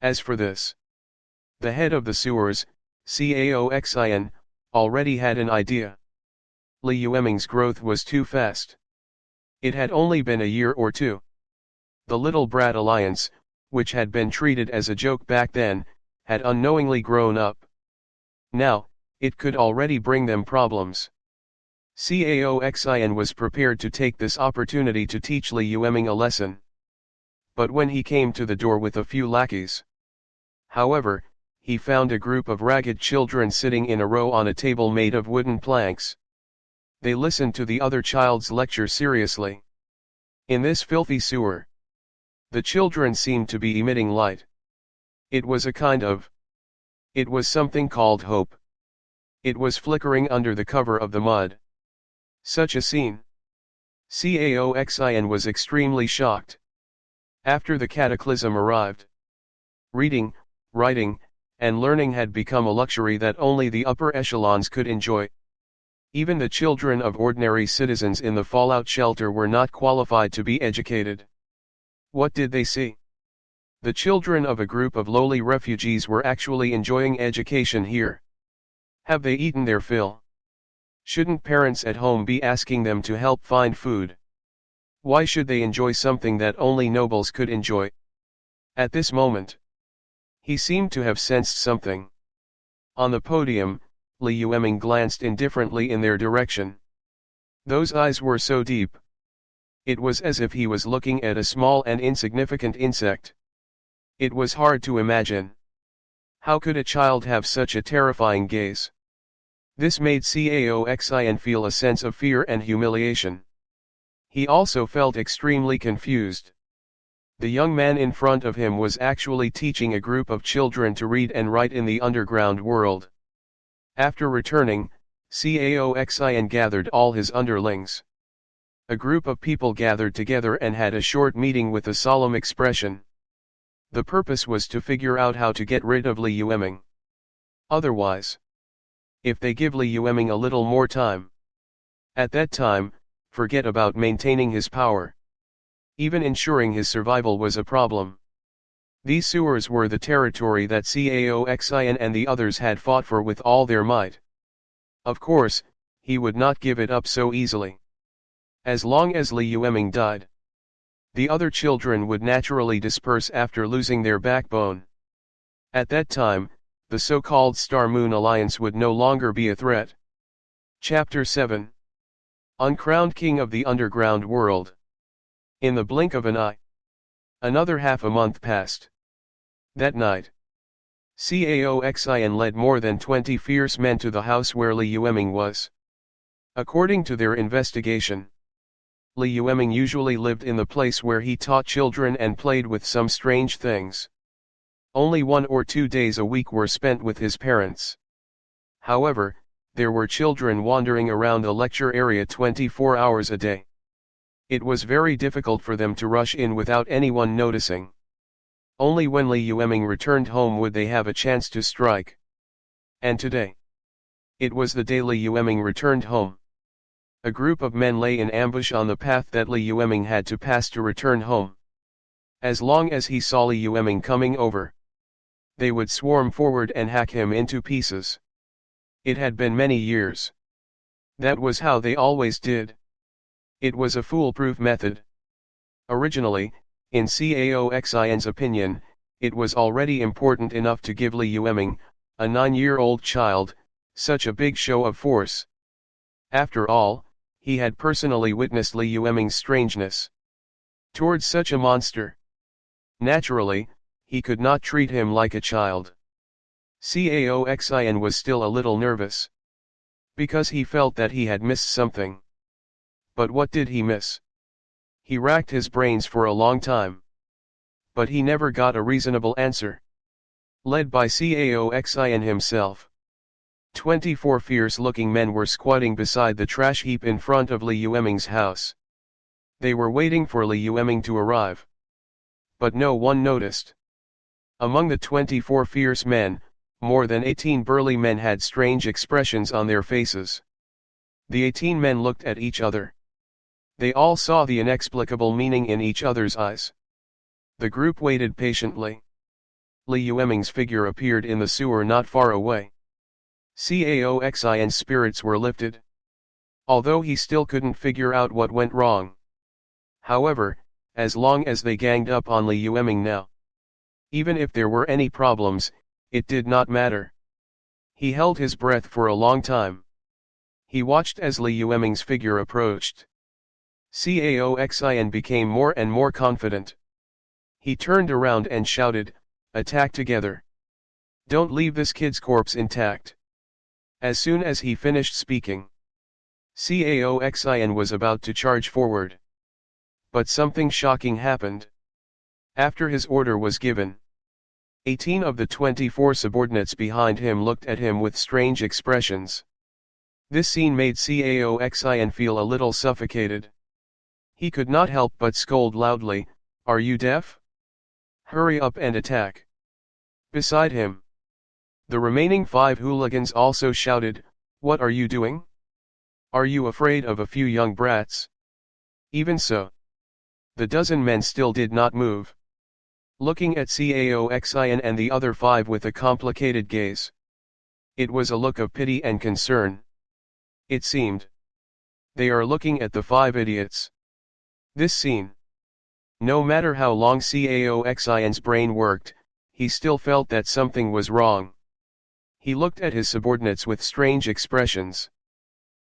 As for this, the head of the sewers, Cao Xin, already had an idea. Li Yueming's growth was too fast. It had only been a year or two. The Little Brat Alliance, which had been treated as a joke back then, had unknowingly grown up. Now, it could already bring them problems. Cao Xin was prepared to take this opportunity to teach Li Yueming a lesson. But when he came to the door with a few lackeys, however, he found a group of ragged children sitting in a row on a table made of wooden planks. They listened to the other child's lecture seriously. In this filthy sewer, the children seemed to be emitting light. It was a kind of. It was something called hope. It was flickering under the cover of the mud. Such a scene. Cao Xin was extremely shocked. After the cataclysm arrived, reading, writing, and learning had become a luxury that only the upper echelons could enjoy. Even the children of ordinary citizens in the fallout shelter were not qualified to be educated. What did they see? The children of a group of lowly refugees were actually enjoying education here. Have they eaten their fill? Shouldn't parents at home be asking them to help find food? Why should they enjoy something that only nobles could enjoy? At this moment, he seemed to have sensed something. On the podium, Li Yueming glanced indifferently in their direction. Those eyes were so deep. It was as if he was looking at a small and insignificant insect. It was hard to imagine. How could a child have such a terrifying gaze? This made Cao Xin feel a sense of fear and humiliation. He also felt extremely confused. The young man in front of him was actually teaching a group of children to read and write in the underground world. After returning, Cao Xin gathered all his underlings. A group of people gathered together and had a short meeting with a solemn expression. The purpose was to figure out how to get rid of Li Yueming. Otherwise, if they give Li Yueming a little more time, at that time, forget about maintaining his power. Even ensuring his survival was a problem. These sewers were the territory that Cao Xin and the others had fought for with all their might. Of course, he would not give it up so easily. As long as Li Yueming died, the other children would naturally disperse after losing their backbone. At that time, the so-called Star Moon Alliance would no longer be a threat. Chapter 7. Uncrowned King of the Underground World. In the blink of an eye, another half a month passed. That night, Cao Xin led more than 20 fierce men to the house where Li Yueming was. According to their investigation, Li Yueming usually lived in the place where he taught children and played with some strange things. Only 1 or 2 days a week were spent with his parents. However, there were children wandering around the lecture area 24 hours a day. It was very difficult for them to rush in without anyone noticing. Only when Li Yueming returned home would they have a chance to strike. And today, it was the day Li Yueming returned home. A group of men lay in ambush on the path that Li Yueming had to pass to return home. As long as he saw Li Yueming coming over, they would swarm forward and hack him into pieces. It had been many years. That was how they always did. It was a foolproof method. Originally, in Cao Xin's opinion, it was already important enough to give Li Yueming, a 9-year-old child, such a big show of force. After all, he had personally witnessed Li Yueming's strangeness towards such a monster. Naturally, he could not treat him like a child. Cao Xin was still a little nervous, because he felt that he had missed something. But what did he miss? He racked his brains for a long time, but he never got a reasonable answer. Led by Cao Xin himself, 24 fierce-looking men were squatting beside the trash heap in front of Li Yueming's house. They were waiting for Li Yueming to arrive. But no one noticed. Among the 24 fierce men, more than 18 burly men had strange expressions on their faces. The 18 men looked at each other. They all saw the inexplicable meaning in each other's eyes. The group waited patiently. Li Yueming's figure appeared in the sewer not far away. Cao Xin's spirits were lifted, although he still couldn't figure out what went wrong. However, as long as they ganged up on Li Yueming now, even if there were any problems, it did not matter. He held his breath for a long time. He watched as Li Yueming's figure approached. Cao Xin became more and more confident. He turned around and shouted, "Attack together! Don't leave this kid's corpse intact!" As soon as he finished speaking, Cao Xin was about to charge forward. But something shocking happened. After his order was given, 18 of the 24 subordinates behind him looked at him with strange expressions. This scene made Cao Xin feel a little suffocated. He could not help but scold loudly, "Are you deaf? Hurry up and attack!" Beside him, the remaining 5 hooligans also shouted, "What are you doing? Are you afraid of a few young brats?" Even so, the dozen men still did not move. looking at Caoxin and the other 5 with a complicated gaze. It was a look of pity and concern. It seemed. They are looking at the 5 idiots. This scene. No matter how long Caoxin's brain worked, he still felt that something was wrong. He looked at his subordinates with strange expressions.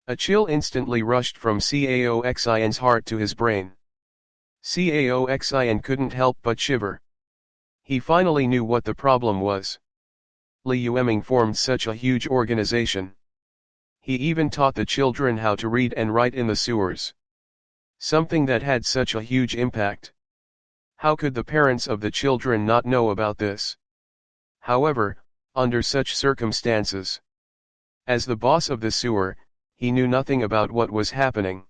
A chill instantly rushed from Caoxin's heart to his brain. Caoxin couldn't help but shiver. He finally knew what the problem was. Li Yueming formed such a huge organization. He even taught the children how to read and write in the sewers. Something that had such a huge impact. How could the parents of the children not know about this? However, under such circumstances, as the boss of the sewer, he knew nothing about what was happening.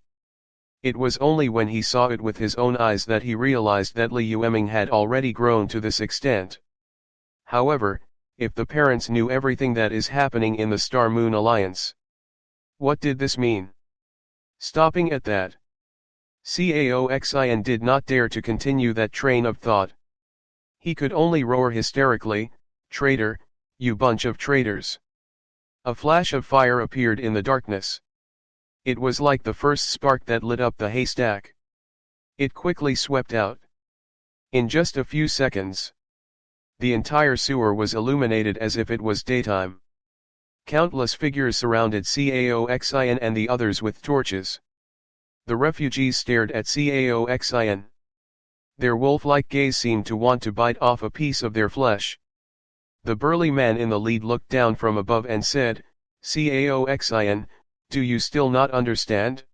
It was only when he saw it with his own eyes that he realized that Li Yueming had already grown to this extent. However, if the parents knew everything that is happening in the Star-Moon Alliance, what did this mean? Stopping at that, Caoxin did not dare to continue that train of thought. He could only roar hysterically, "Traitor, you bunch of traitors!" A flash of fire appeared in the darkness. It was like the first spark that lit up the haystack. It quickly swept out. In just a few seconds, the entire sewer was illuminated as if it was daytime. Countless figures surrounded Caoxin and the others with torches. The refugees stared at Caoxin. Their wolf-like gaze seemed to want to bite off a piece of their flesh. The burly man in the lead looked down from above and said, "Caoxin, do you still not understand?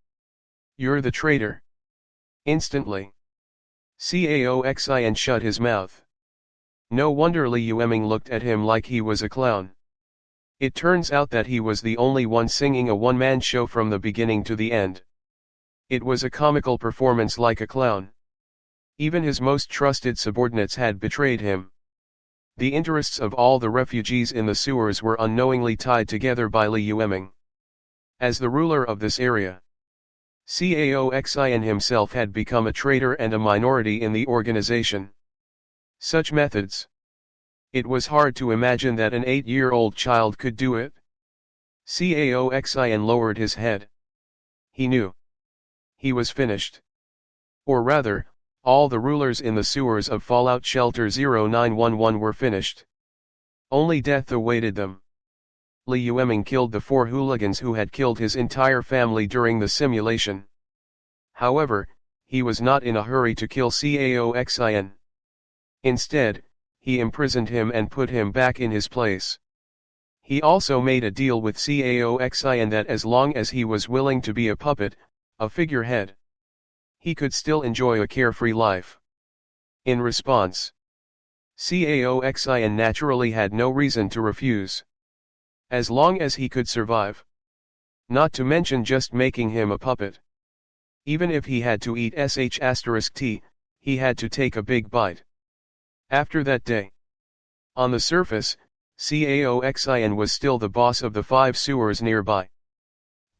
You're the traitor." Instantly, Caoxin shut his mouth. No wonder Li Yueming looked at him like he was a clown. It turns out that he was the only one singing a one-man show from the beginning to the end. It was a comical performance like a clown. Even his most trusted subordinates had betrayed him. The interests of all the refugees in the sewers were unknowingly tied together by Li Yueming. As the ruler of this area, Caoxin himself had become a traitor and a minority in the organization. Such methods. It was hard to imagine that an 8-year-old child could do it. Caoxin lowered his head. He knew. He was finished. Or rather, all the rulers in the sewers of Fallout Shelter 0911 were finished. Only death awaited them. Li Yueming killed the 4 hooligans who had killed his entire family during the simulation. However, he was not in a hurry to kill Caoxin. Instead, he imprisoned him and put him back in his place. He also made a deal with Caoxin that as long as he was willing to be a puppet, a figurehead, he could still enjoy a carefree life. In response, Caoxin naturally had no reason to refuse. As long as he could survive. Not to mention just making him a puppet. Even if he had to eat sh*t, he had to take a big bite. After that day, on the surface, Caoxin was still the boss of the 5 sewers nearby.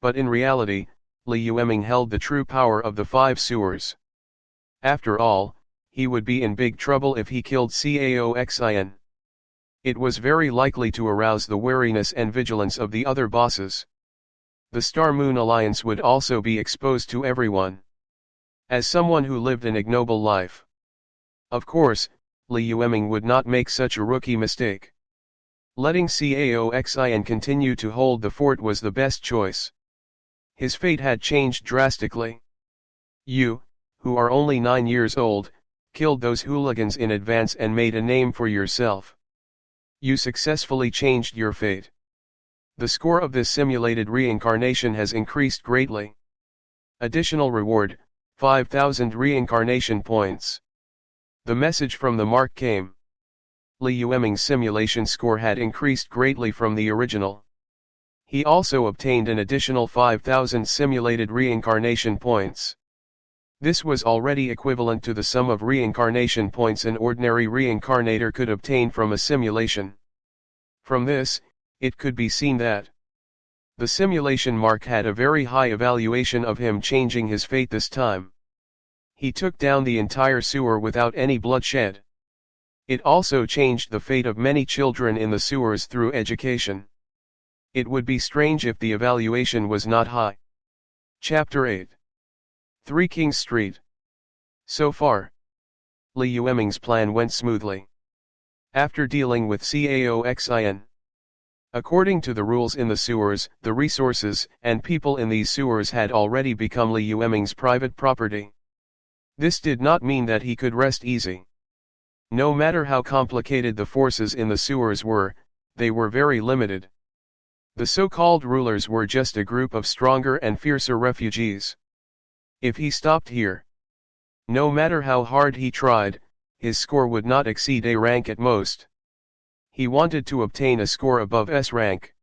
But in reality, Li Yueming held the true power of the 5 sewers. After all, he would be in big trouble if he killed Caoxin. It was very likely to arouse the wariness and vigilance of the other bosses. The Star-Moon Alliance would also be exposed to everyone. As someone who lived an ignoble life. Of course, Li Yueming would not make such a rookie mistake. Letting Caoxin continue to hold the fort was the best choice. His fate had changed drastically. You, who are only 9 years old, killed those hooligans in advance and made a name for yourself. You successfully changed your fate. The score of this simulated reincarnation has increased greatly. Additional reward, 5,000 reincarnation points. The message from the mark came. Li Yueming's simulation score had increased greatly from the original. He also obtained an additional 5,000 simulated reincarnation points. This was already equivalent to the sum of reincarnation points an ordinary reincarnator could obtain from a simulation. From this, it could be seen that the simulation mark had a very high evaluation of him changing his fate this time. He took down the entire sewer without any bloodshed. It also changed the fate of many children in the sewers through education. It would be strange if the evaluation was not high. Chapter 8. 3 King Street. So far, Li Yueming's plan went smoothly. After dealing with CAOXIN. According to the rules in the sewers, the resources and people in these sewers had already become Li Yueming's private property. This did not mean that he could rest easy. No matter how complicated the forces in the sewers were, they were very limited. The so-called rulers were just a group of stronger and fiercer refugees. If he stopped here, no matter how hard he tried, his score would not exceed A rank at most. He wanted to obtain a score above S rank.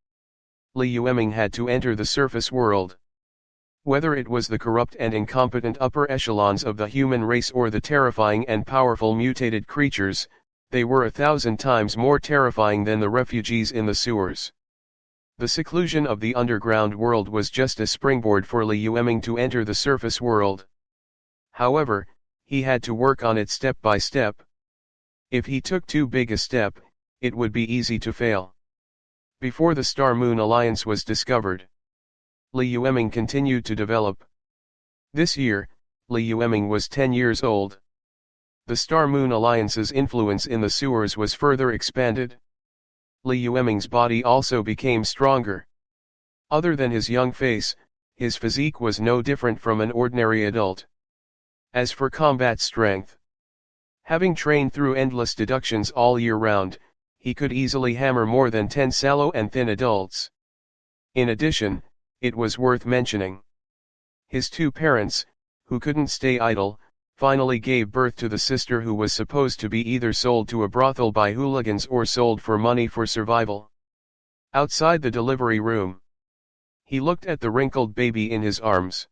Li Yueming had to enter the surface world. Whether it was the corrupt and incompetent upper echelons of the human race or the terrifying and powerful mutated creatures, they were 1,000 times more terrifying than the refugees in the sewers. The seclusion of the underground world was just a springboard for Li Yueming to enter the surface world. However, he had to work on it step by step. If he took too big a step, it would be easy to fail. Before the Star-Moon Alliance was discovered, Li Yueming continued to develop. This year, Li Yueming was 10 years old. The Star-Moon Alliance's influence in the sewers was further expanded. Li Yueming's body also became stronger. Other than his young face, his physique was no different from an ordinary adult. As for combat strength, having trained through endless deductions all year round, he could easily hammer more than 10 sallow and thin adults. In addition, it was worth mentioning, his 2 parents, who couldn't stay idle, finally gave birth to the sister who was supposed to be either sold to a brothel by hooligans or sold for money for survival. Outside the delivery room, he looked at the wrinkled baby in his arms.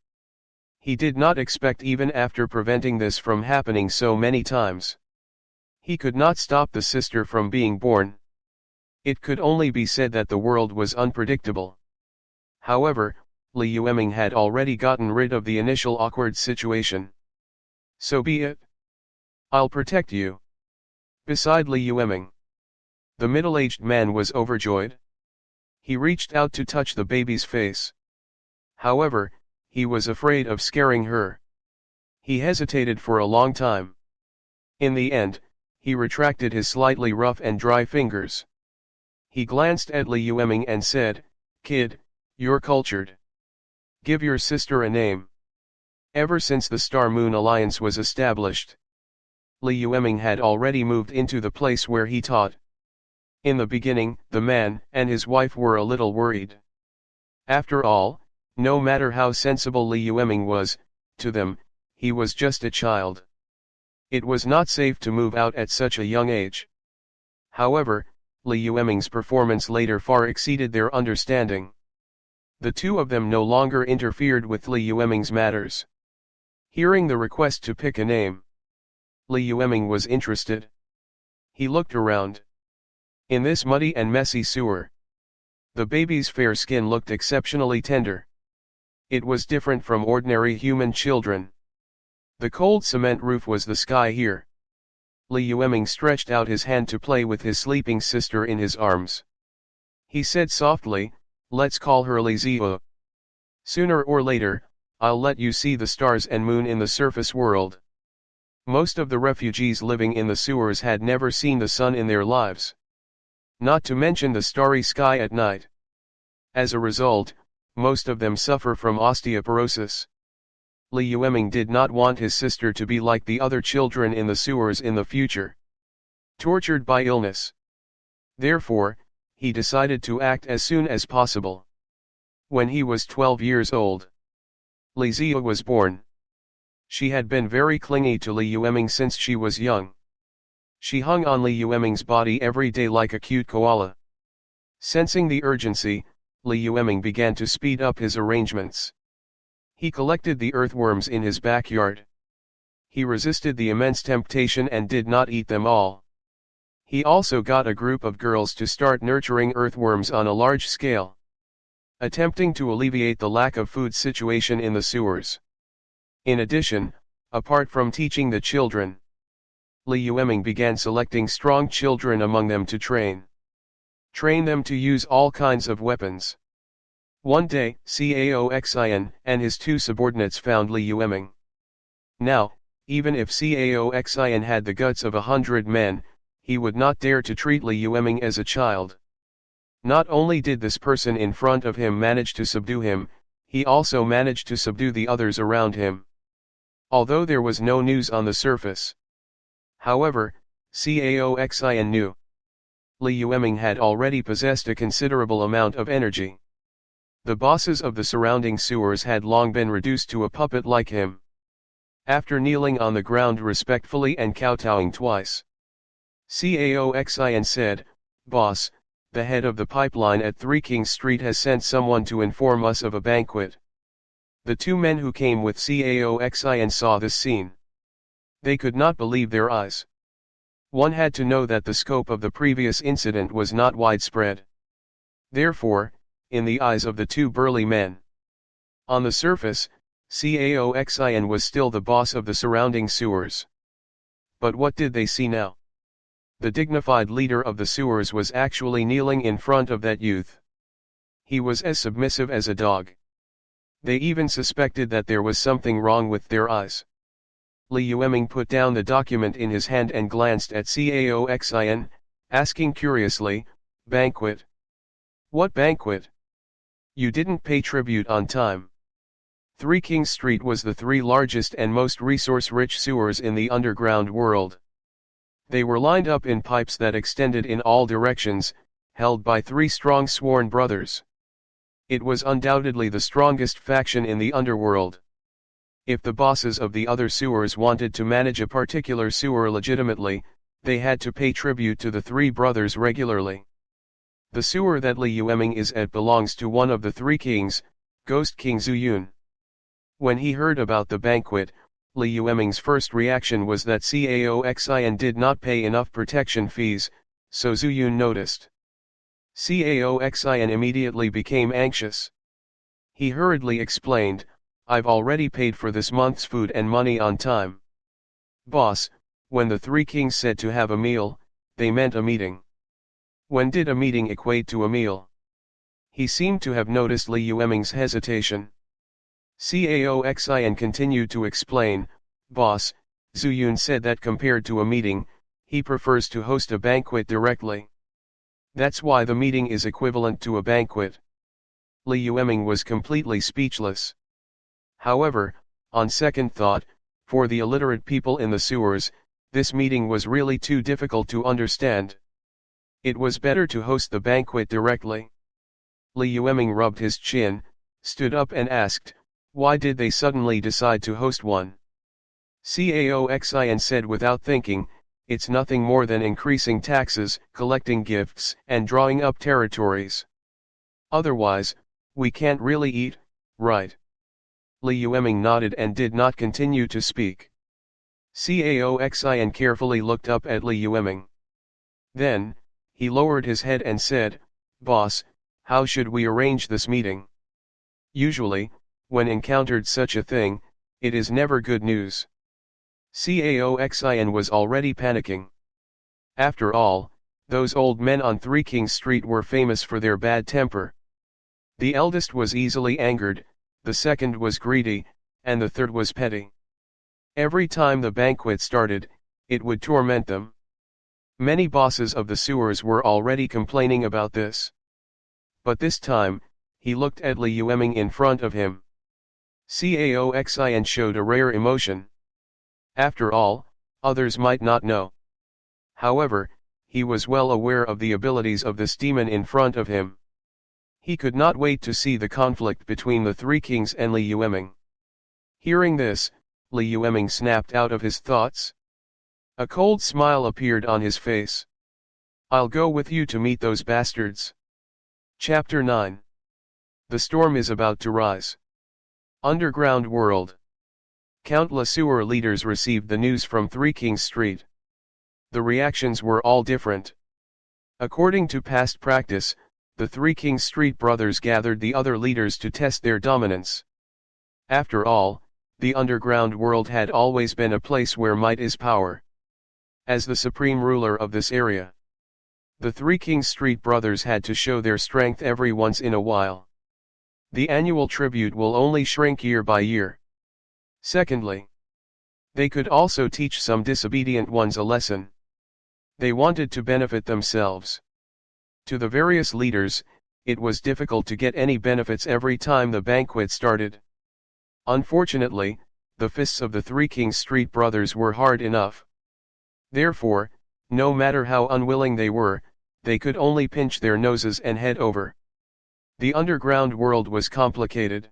He did not expect, even after preventing this from happening so many times. He could not stop the sister from being born. It could only be said that the world was unpredictable. However, Li Yueming had already gotten rid of the initial awkward situation. So be it. I'll protect you. Beside Li Yueming, the middle-aged man was overjoyed. He reached out to touch the baby's face. However, he was afraid of scaring her. He hesitated for a long time. In the end, he retracted his slightly rough and dry fingers. He glanced at Li Yueming and said, "Kid, you're cultured. Give your sister a name." Ever since the Star-Moon Alliance was established, Li Yueming had already moved into the place where he taught. In the beginning, the man and his wife were a little worried. After all, no matter how sensible Li Yueming was, to them, he was just a child. It was not safe to move out at such a young age. However, Li Yueming's performance later far exceeded their understanding. The 2 of them no longer interfered with Li Yueming's matters. Hearing the request to pick a name, Li Yueming was interested. He looked around. In this muddy and messy sewer, the baby's fair skin looked exceptionally tender. It was different from ordinary human children. The cold cement roof was the sky here. Li Yueming stretched out his hand to play with his sleeping sister in his arms. He said softly, "Let's call her Li Qiao. Sooner or later, I'll let you see the stars and moon in the surface world." Most of the refugees living in the sewers had never seen the sun in their lives. Not to mention the starry sky at night. As a result, most of them suffer from osteoporosis. Li Yueming did not want his sister to be like the other children in the sewers in the future, tortured by illness. Therefore, he decided to act as soon as possible. When he was 12 years old, Li Qiao was born. She had been very clingy to Li Yueming since she was young. She hung on Li Yueming's body every day like a cute koala. Sensing the urgency, Li Yueming began to speed up his arrangements. He collected the earthworms in his backyard. He resisted the immense temptation and did not eat them all. He also got a group of girls to start nurturing earthworms on a large scale, attempting to alleviate the lack of food situation in the sewers. In addition, apart from teaching the children, Li Yueming began selecting strong children among them to train them to use all kinds of weapons. One day, Cao Xian and his two subordinates found Li Yueming. Now, even if Cao Xian had the guts of 100 men, he would not dare to treat Li Yueming as a child. Not only did this person in front of him manage to subdue him, he also managed to subdue the others around him. Although there was no news on the surface. However, Cao Xian knew. Li Yueming had already possessed a considerable amount of energy. The bosses of the surrounding sewers had long been reduced to a puppet like him. After kneeling on the ground respectfully and kowtowing twice, Cao Xian said, "Boss, the head of the pipeline at 3 King Street has sent someone to inform us of a banquet." The two men who came with Cao Xian saw this scene. They could not believe their eyes. One had to know that the scope of the previous incident was not widespread. Therefore, in the eyes of the two burly men, on the surface, Cao Xian was still the boss of the surrounding sewers. But what did they see now? The dignified leader of the sewers was actually kneeling in front of that youth. He was as submissive as a dog. They even suspected that there was something wrong with their eyes. Li Yueming put down the document in his hand and glanced at Cao Xian, asking curiously, "Banquet? What banquet? You didn't pay tribute on time." 3 King Street was the three largest and most resource-rich sewers in the underground world. They were lined up in pipes that extended in all directions, held by three strong sworn brothers. It was undoubtedly the strongest faction in the underworld. If the bosses of the other sewers wanted to manage a particular sewer legitimately, they had to pay tribute to the three brothers regularly. The sewer that Li Yueming is at belongs to one of the three kings, Ghost King Zuyun. When he heard about the banquet, Li Yueming's first reaction was that Cao Xian did not pay enough protection fees, so Zuyun noticed. Cao Xian immediately became anxious. He hurriedly explained, "I've already paid for this month's food and money on time." "Boss, when the three kings said to have a meal, they meant a meeting. When did a meeting equate to a meal?" He seemed to have noticed Li Yueming's hesitation. Cao Xian continued to explain, "Boss, Zuyun said that compared to a meeting, he prefers to host a banquet directly. That's why the meeting is equivalent to a banquet." Li Yueming was completely speechless. However, on second thought, for the illiterate people in the sewers, this meeting was really too difficult to understand. It was better to host the banquet directly. Li Yueming rubbed his chin, stood up and asked, "Why did they suddenly decide to host one?" Cao Xian said without thinking, "It's nothing more than increasing taxes, collecting gifts, and drawing up territories. Otherwise, we can't really eat, right?" Li Yueming nodded and did not continue to speak. Cao Xian carefully looked up at Li Yueming. Then, he lowered his head and said, "Boss, how should we arrange this meeting? Usually, when encountered such a thing, it is never good news." Cao Xian was already panicking. After all, those old men on 3 King Street were famous for their bad temper. The eldest was easily angered, the second was greedy, and the third was petty. Every time the banquet started, it would torment them. Many bosses of the sewers were already complaining about this. But this time, he looked at Li Yueming in front of him. Cao Xian showed a rare emotion. After all, others might not know. However, he was well aware of the abilities of this demon in front of him. He could not wait to see the conflict between the three kings and Li Yueming. Hearing this, Li Yueming snapped out of his thoughts. A cold smile appeared on his face. "I'll go with you to meet those bastards." Chapter 9. The storm is about to rise. Underground world. Countless sewer leaders received the news from 3 King Street. The reactions were all different. According to past practice, the 3 King Street brothers gathered the other leaders to test their dominance. After all, the underground world had always been a place where might is power. as the supreme ruler of this area. The three Kings Street brothers had to show their strength every once in a while. The annual tribute will only shrink year by year. Secondly, they could also teach some disobedient ones a lesson. They wanted to benefit themselves. To the various leaders, it was difficult to get any benefits every time the banquet started. Unfortunately, the fists of the three Kings Street brothers were hard enough. Therefore, no matter how unwilling they were, they could only pinch their noses and head over. The underground world was complicated.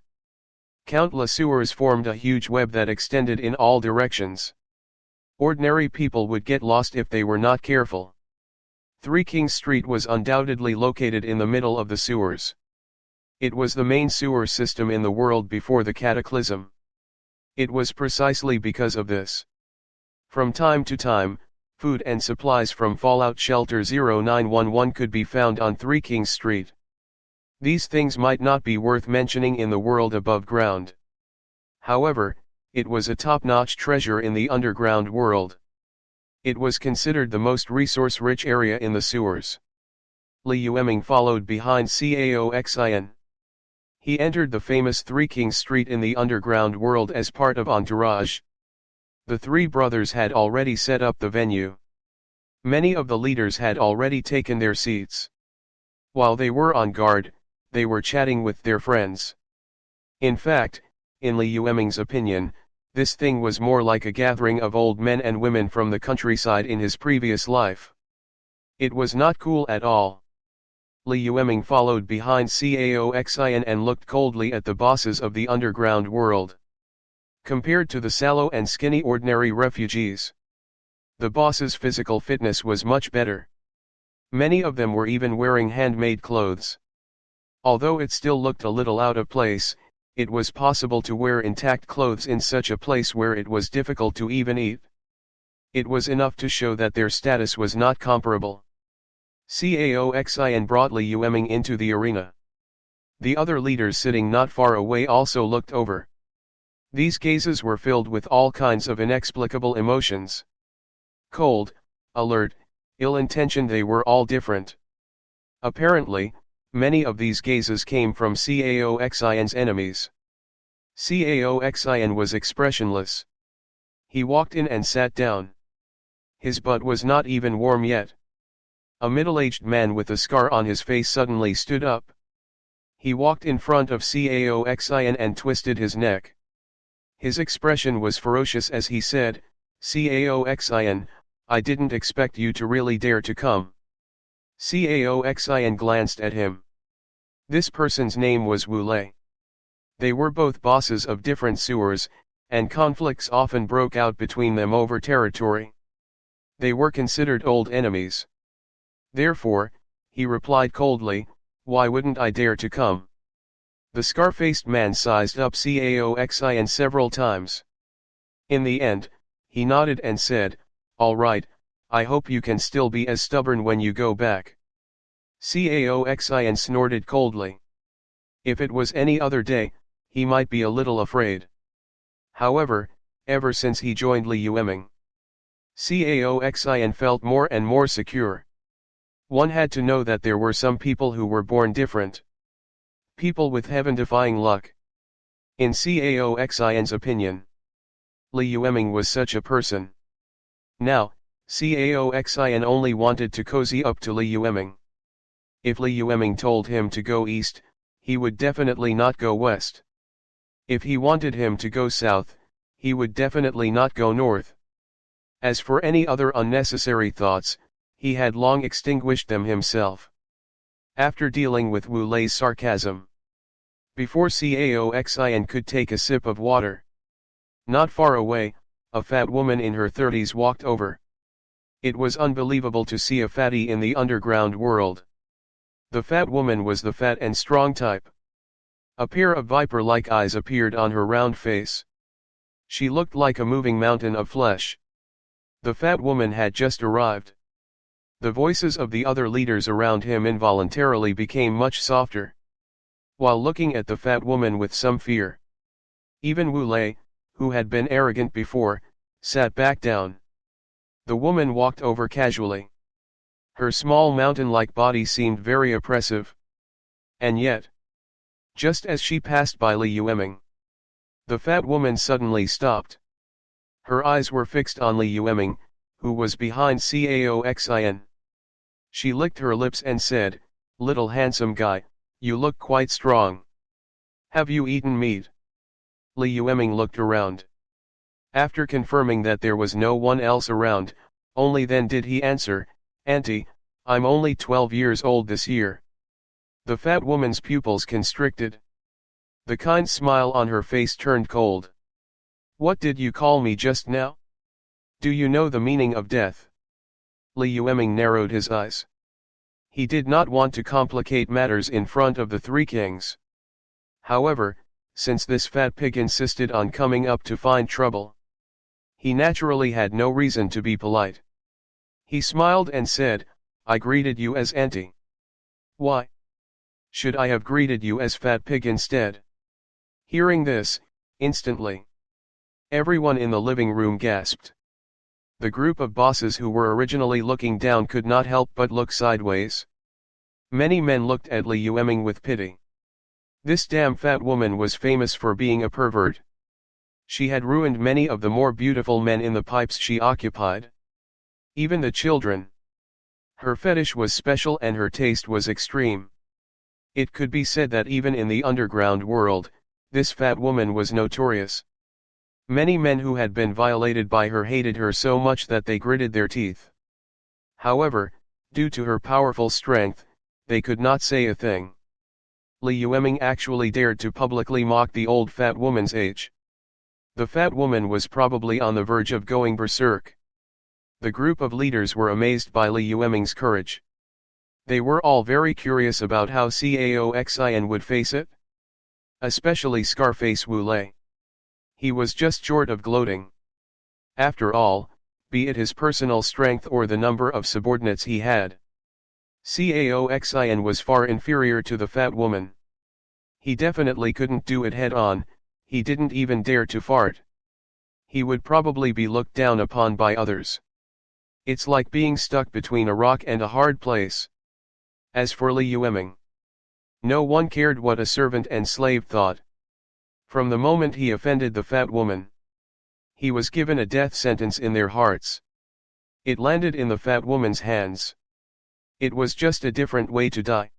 Countless sewers formed a huge web that extended in all directions. Ordinary people would get lost if they were not careful. Three Kings Street was undoubtedly located in the middle of the sewers. It was the main sewer system in the world before the cataclysm. It was precisely because of this. From time to time, food and supplies from Fallout Shelter 0911 could be found on Three Kings Street. These things might not be worth mentioning in the world above ground. However, it was a top-notch treasure in the underground world. It was considered the most resource-rich area in the sewers. Li Yueming followed behind Caoxin. He entered the famous Three Kings Street in the underground world as part of entourage. The three brothers had already set up the venue. Many of the leaders had already taken their seats. While they were on guard, they were chatting with their friends. In fact, in Li Yueming's opinion, this thing was more like a gathering of old men and women from the countryside in his previous life. It was not cool at all. Li Yueming followed behind Caoxin and looked coldly at the bosses of the underground world. Compared to the sallow and skinny ordinary refugees, the boss's physical fitness was much better. Many of them were even wearing handmade clothes. Although it still looked a little out of place, it was possible to wear intact clothes in such a place where it was difficult to even eat. It was enough to show that their status was not comparable. Caoxin brought Li Yueming into the arena. The other leaders sitting not far away also looked over. These gazes were filled with all kinds of inexplicable emotions. Cold, alert, ill-intentioned, they were all different. Apparently, many of these gazes came from Caoxin's enemies. Caoxin was expressionless. He walked in and sat down. His butt was not even warm yet. A middle-aged man with a scar on his face suddenly stood up. He walked in front of Caoxin and twisted his neck. His expression was ferocious as he said, "Caoxin, I didn't expect you to really dare to come." Caoxin glanced at him. This person's name was Wu Lei. They were both bosses of different sewers, and conflicts often broke out between them over territory. They were considered old enemies. Therefore, he replied coldly, "Why wouldn't I dare to come?" The scar-faced man sized up Caoxin several times. In the end, he nodded and said, "All right, I hope you can still be as stubborn when you go back." Caoxin snorted coldly. If it was any other day, he might be a little afraid. However, ever since he joined Li Yueming, Caoxin felt more and more secure. One had to know that there were some people who were born different. People with heaven-defying luck. In Caoxin's opinion, Li Yueming was such a person. Now, Caoxin only wanted to cozy up to Li Yueming. If Li Yueming told him to go east, he would definitely not go west. If he wanted him to go south, he would definitely not go north. As for any other unnecessary thoughts, he had long extinguished them himself. After dealing with Wu Lei's sarcasm, before Caoxin could take a sip of water, not far away, a fat woman in her 30s walked over. It was unbelievable to see a fatty in the underground world. The fat woman was the fat and strong type. A pair of viper-like eyes appeared on her round face. She looked like a moving mountain of flesh. The fat woman had just arrived. The voices of the other leaders around him involuntarily became much softer, while looking at the fat woman with some fear. Even Wu Lei, who had been arrogant before, sat back down. The woman walked over casually. Her small mountain-like body seemed very oppressive. And yet, just as she passed by Li Yueming, the fat woman suddenly stopped. Her eyes were fixed on Li Yueming, who was behind Caoxin. She licked her lips and said, "Little handsome guy, you look quite strong. Have you eaten meat?" Li Yueming looked around. After confirming that there was no one else around, only then did he answer, "Auntie, I'm only 12 years old this year." The fat woman's pupils constricted. The kind smile on her face turned cold. "What did you call me just now? Do you know the meaning of death?" Li Yueming narrowed his eyes. He did not want to complicate matters in front of the three kings. However, since this fat pig insisted on coming up to find trouble, he naturally had no reason to be polite. He smiled and said, "I greeted you as auntie. Why should I have greeted you as fat pig instead?" Hearing this, instantly, everyone in the living room gasped. The group of bosses who were originally looking down could not help but look sideways. Many men looked at Li Yueming with pity. This damn fat woman was famous for being a pervert. She had ruined many of the more beautiful men in the pipes she occupied. Even the children. Her fetish was special and her taste was extreme. It could be said that even in the underground world, this fat woman was notorious. Many men who had been violated by her hated her so much that they gritted their teeth. However, due to her powerful strength, they could not say a thing. Li Yueming actually dared to publicly mock the old fat woman's age. The fat woman was probably on the verge of going berserk. The group of leaders were amazed by Li Yueming's courage. They were all very curious about how Caoxin would face it. Especially Scarface Wu Lei. He was just short of gloating. After all, be it his personal strength or the number of subordinates he had, Caoxin was far inferior to the fat woman. He definitely couldn't do it head-on, he didn't even dare to fart. He would probably be looked down upon by others. It's like being stuck between a rock and a hard place. As for Li Yueming, no one cared what a servant and slave thought. From the moment he offended the fat woman, he was given a death sentence in their hearts. It landed in the fat woman's hands. It was just a different way to die.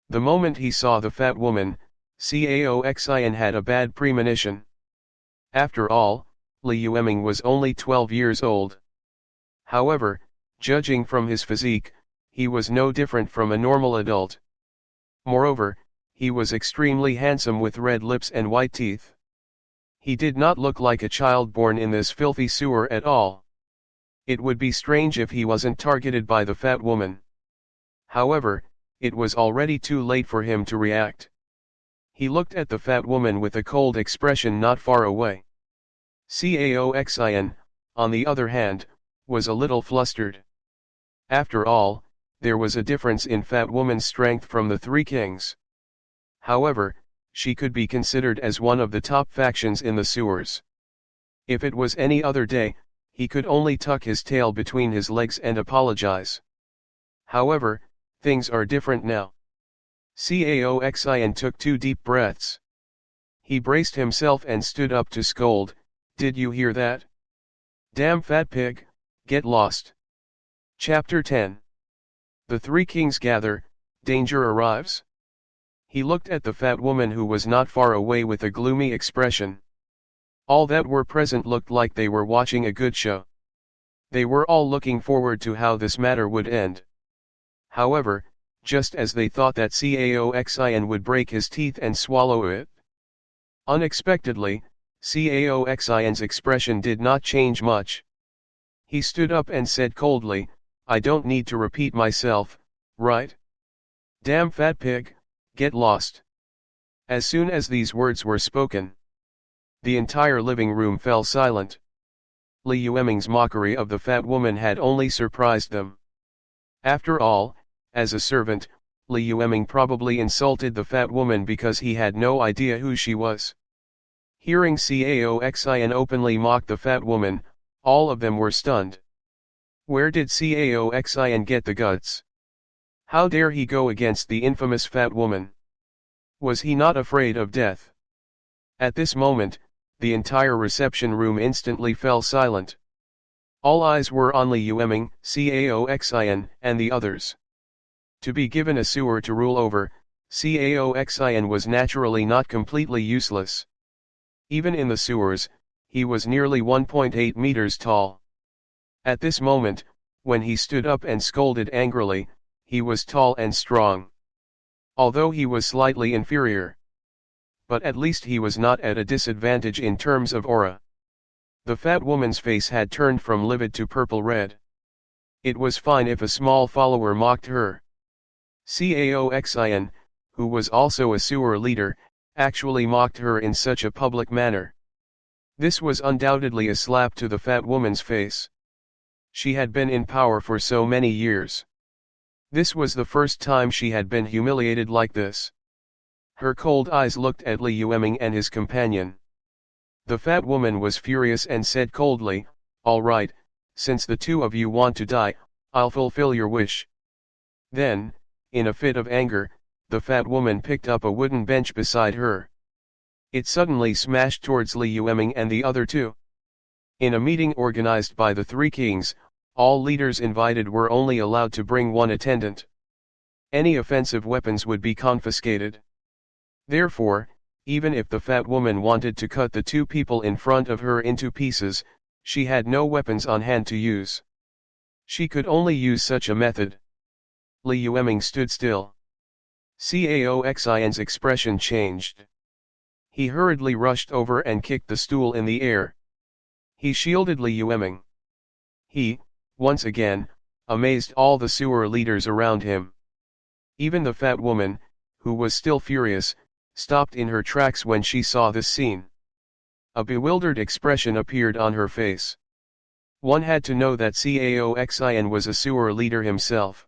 The moment he saw the fat woman, Caoxin had a bad premonition. After all, Li Yueming was only 12 years old. However, judging from his physique, he was no different from a normal adult. Moreover, he was extremely handsome with red lips and white teeth. He did not look like a child born in this filthy sewer at all. It would be strange if he wasn't targeted by the fat woman. However, it was already too late for him to react. He looked at the fat woman with a cold expression not far away. Caoxin, on the other hand, was a little flustered. After all, there was a difference in fat woman's strength from the three kings. However, she could be considered as one of the top factions in the sewers. If it was any other day, he could only tuck his tail between his legs and apologize. However, things are different now. Caoxin took 2 deep breaths. He braced himself and stood up to scold, "Did you hear that? Damn fat pig, get lost." Chapter 10. The three kings gather, danger arrives. He looked at the fat woman who was not far away with a gloomy expression. All that were present looked like they were watching a good show. They were all looking forward to how this matter would end. However, just as they thought that Caoxin would break his teeth and swallow it, unexpectedly, Caoxin's expression did not change much. He stood up and said coldly, "I don't need to repeat myself, right? Damn fat pig, get lost." As soon as these words were spoken, the entire living room fell silent. Li Yueming's mockery of the fat woman had only surprised them. After all, as a servant, Li Yueming probably insulted the fat woman because he had no idea who she was. Hearing Caoxin openly mock the fat woman, all of them were stunned. Where did Caoxian get the guts? How dare he go against the infamous fat woman? Was he not afraid of death? At this moment, the entire reception room instantly fell silent. All eyes were on Li Yueming, Caoxian, and the others. To be given a sewer to rule over, Caoxian was naturally not completely useless. Even in the sewers, he was nearly 1.8 meters tall. At this moment, when he stood up and scolded angrily, he was tall and strong. Although he was slightly inferior. But at least he was not at a disadvantage in terms of aura. The fat woman's face had turned from livid to purple-red. It was fine if a small follower mocked her. Caoxian, who was also a sewer leader, actually mocked her in such a public manner. This was undoubtedly a slap to the fat woman's face. She had been in power for so many years. This was the first time she had been humiliated like this. Her cold eyes looked at Li Yueming and his companion. The fat woman was furious and said coldly, "All right, since the two of you want to die, I'll fulfill your wish." Then, in a fit of anger, the fat woman picked up a wooden bench beside her. It suddenly smashed towards Li Yueming and the other two. In a meeting organized by the three kings, all leaders invited were only allowed to bring one attendant. Any offensive weapons would be confiscated. Therefore, even if the fat woman wanted to cut the two people in front of her into pieces, she had no weapons on hand to use. She could only use such a method. Li Yueming stood still. Caoxian's expression changed. He hurriedly rushed over and kicked the stool in the air. He shielded Li Yueming. He, once again, amazed all the sewer leaders around him. Even the fat woman, who was still furious, stopped in her tracks when she saw this scene. A bewildered expression appeared on her face. One had to know that Caoxian was a sewer leader himself.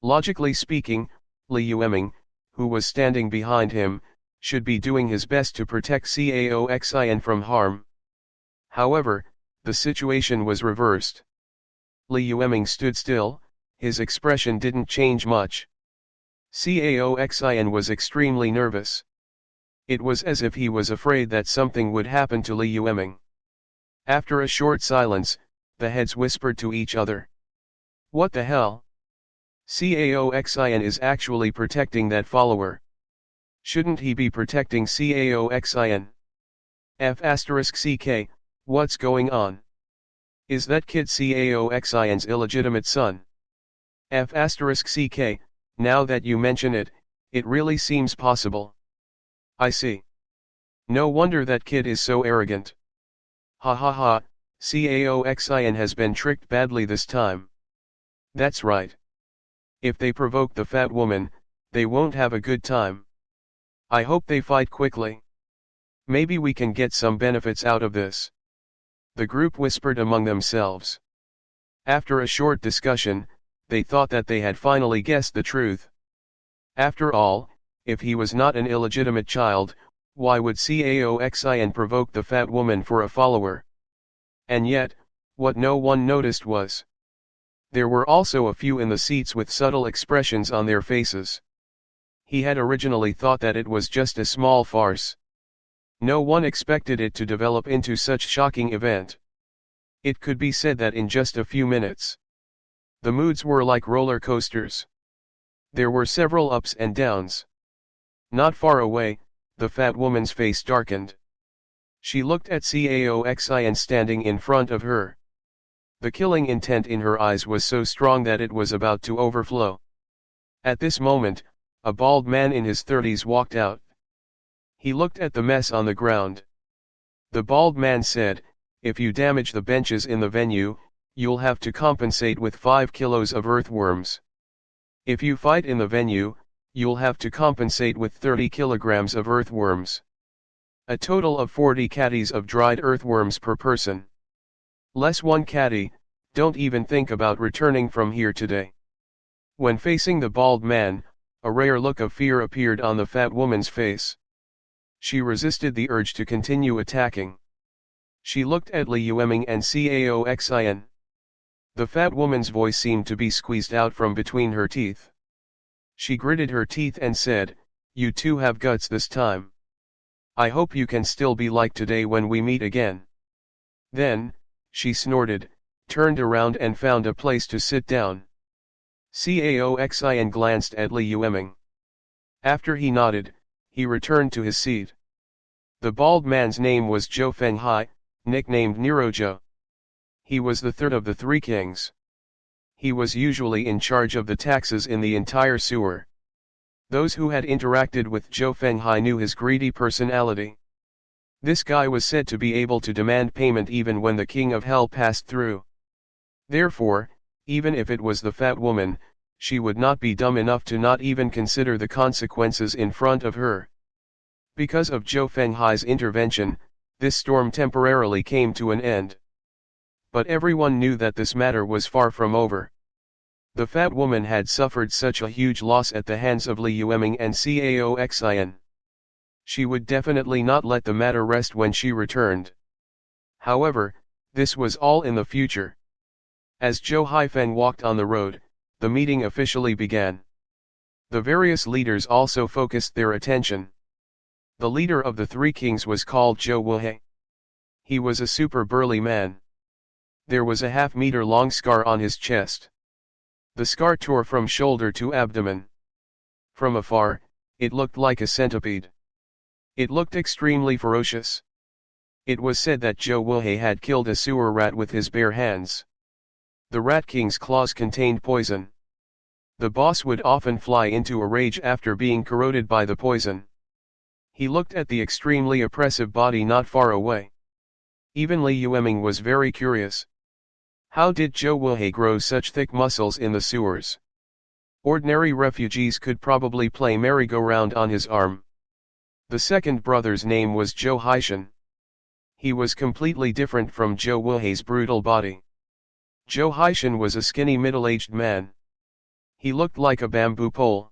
Logically speaking, Li Yueming, who was standing behind him, should be doing his best to protect Caoxian from harm. However, the situation was reversed. Li Yueming stood still, his expression didn't change much. Caoxian was extremely nervous. It was as if he was afraid that something would happen to Li Yueming. After a short silence, the heads whispered to each other. "What the hell? Caoxian is actually protecting that follower. Shouldn't he be protecting Caoxian? F***ck, what's going on? Is that kid Caoxian's illegitimate son? F***ck, now that you mention it, it really seems possible. I see. No wonder that kid is so arrogant. Ha ha ha, Caoxian has been tricked badly this time. That's right. If they provoke the fat woman, they won't have a good time. I hope they fight quickly. Maybe we can get some benefits out of this." The group whispered among themselves. After a short discussion, they thought that they had finally guessed the truth. After all, if he was not an illegitimate child, why would Caoxian provoke the fat woman for a follower? And yet, what no one noticed was, there were also a few in the seats with subtle expressions on their faces. He had originally thought that it was just a small farce. No one expected it to develop into such shocking event. It could be said that in just a few minutes, the moods were like roller coasters. There were several ups and downs. Not far away, the fat woman's face darkened. She looked at Caoxian standing in front of her. The killing intent in her eyes was so strong that it was about to overflow. At this moment, a bald man in his 30s walked out. He looked at the mess on the ground. The bald man said, "If you damage the benches in the venue, you'll have to compensate with 5 kilos of earthworms. If you fight in the venue, you'll have to compensate with 30 kilograms of earthworms. A total of 40 caddies of dried earthworms per person. Less 1 caddy, don't even think about returning from here today." When facing the bald man, a rare look of fear appeared on the fat woman's face. She resisted the urge to continue attacking. She looked at Li Yueming and Caoxian. The fat woman's voice seemed to be squeezed out from between her teeth. She gritted her teeth and said, "You two have guts this time. I hope you can still be like today when we meet again." Then, she snorted, turned around and found a place to sit down. Caoxin glanced at Li Yueming. After he nodded, he returned to his seat. The bald man's name was Zhou Fenghai, nicknamed Niroja. He was the third of the three kings. He was usually in charge of the taxes in the entire sewer. Those who had interacted with Zhou Fenghai knew his greedy personality. This guy was said to be able to demand payment even when the king of hell passed through. Therefore, even if it was the fat woman, she would not be dumb enough to not even consider the consequences in front of her. Because of Zhou Fenghai's intervention, this storm temporarily came to an end. But everyone knew that this matter was far from over. The fat woman had suffered such a huge loss at the hands of Li Yueming and Caoxin. She would definitely not let the matter rest when she returned. However, this was all in the future. As Zhou Haifeng walked on the road, the meeting officially began. The various leaders also focused their attention. The leader of the three kings was called Zhou Wuhei. He was a super burly man. There was a half-meter long scar on his chest. The scar tore from shoulder to abdomen. From afar, it looked like a centipede. It looked extremely ferocious. It was said that Zhou Wuhei had killed a sewer rat with his bare hands. The rat king's claws contained poison. The boss would often fly into a rage after being corroded by the poison. He looked at the extremely oppressive body not far away. Even Li Yueming was very curious. How did Zhou Wuhei grow such thick muscles in the sewers? Ordinary refugees could probably play merry-go-round on his arm. The second brother's name was Zhou Haishan. He was completely different from Zhou Wuhei's brutal body. Zhou Haishan was a skinny middle-aged man. He looked like a bamboo pole.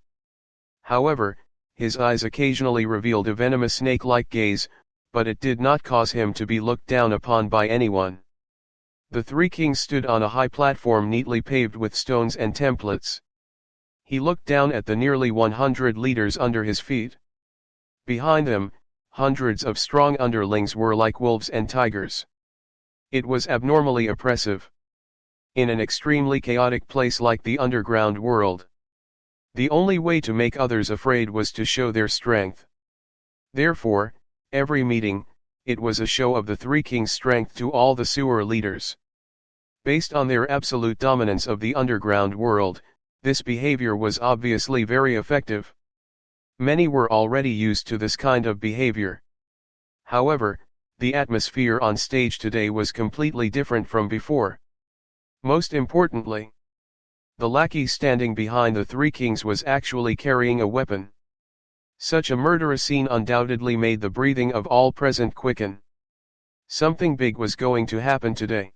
However, his eyes occasionally revealed a venomous snake-like gaze, but it did not cause him to be looked down upon by anyone. The three kings stood on a high platform neatly paved with stones and templates. He looked down at the nearly 100 leaders under his feet. Behind them, hundreds of strong underlings were like wolves and tigers. It was abnormally oppressive. In an extremely chaotic place like the underground world, the only way to make others afraid was to show their strength. Therefore, every meeting, it was a show of the three kings' strength to all the sewer leaders. Based on their absolute dominance of the underground world, this behavior was obviously very effective. Many were already used to this kind of behavior. However, the atmosphere on stage today was completely different from before. Most importantly, the lackey standing behind the three kings was actually carrying a weapon. Such a murderous scene undoubtedly made the breathing of all present quicken. Something big was going to happen today.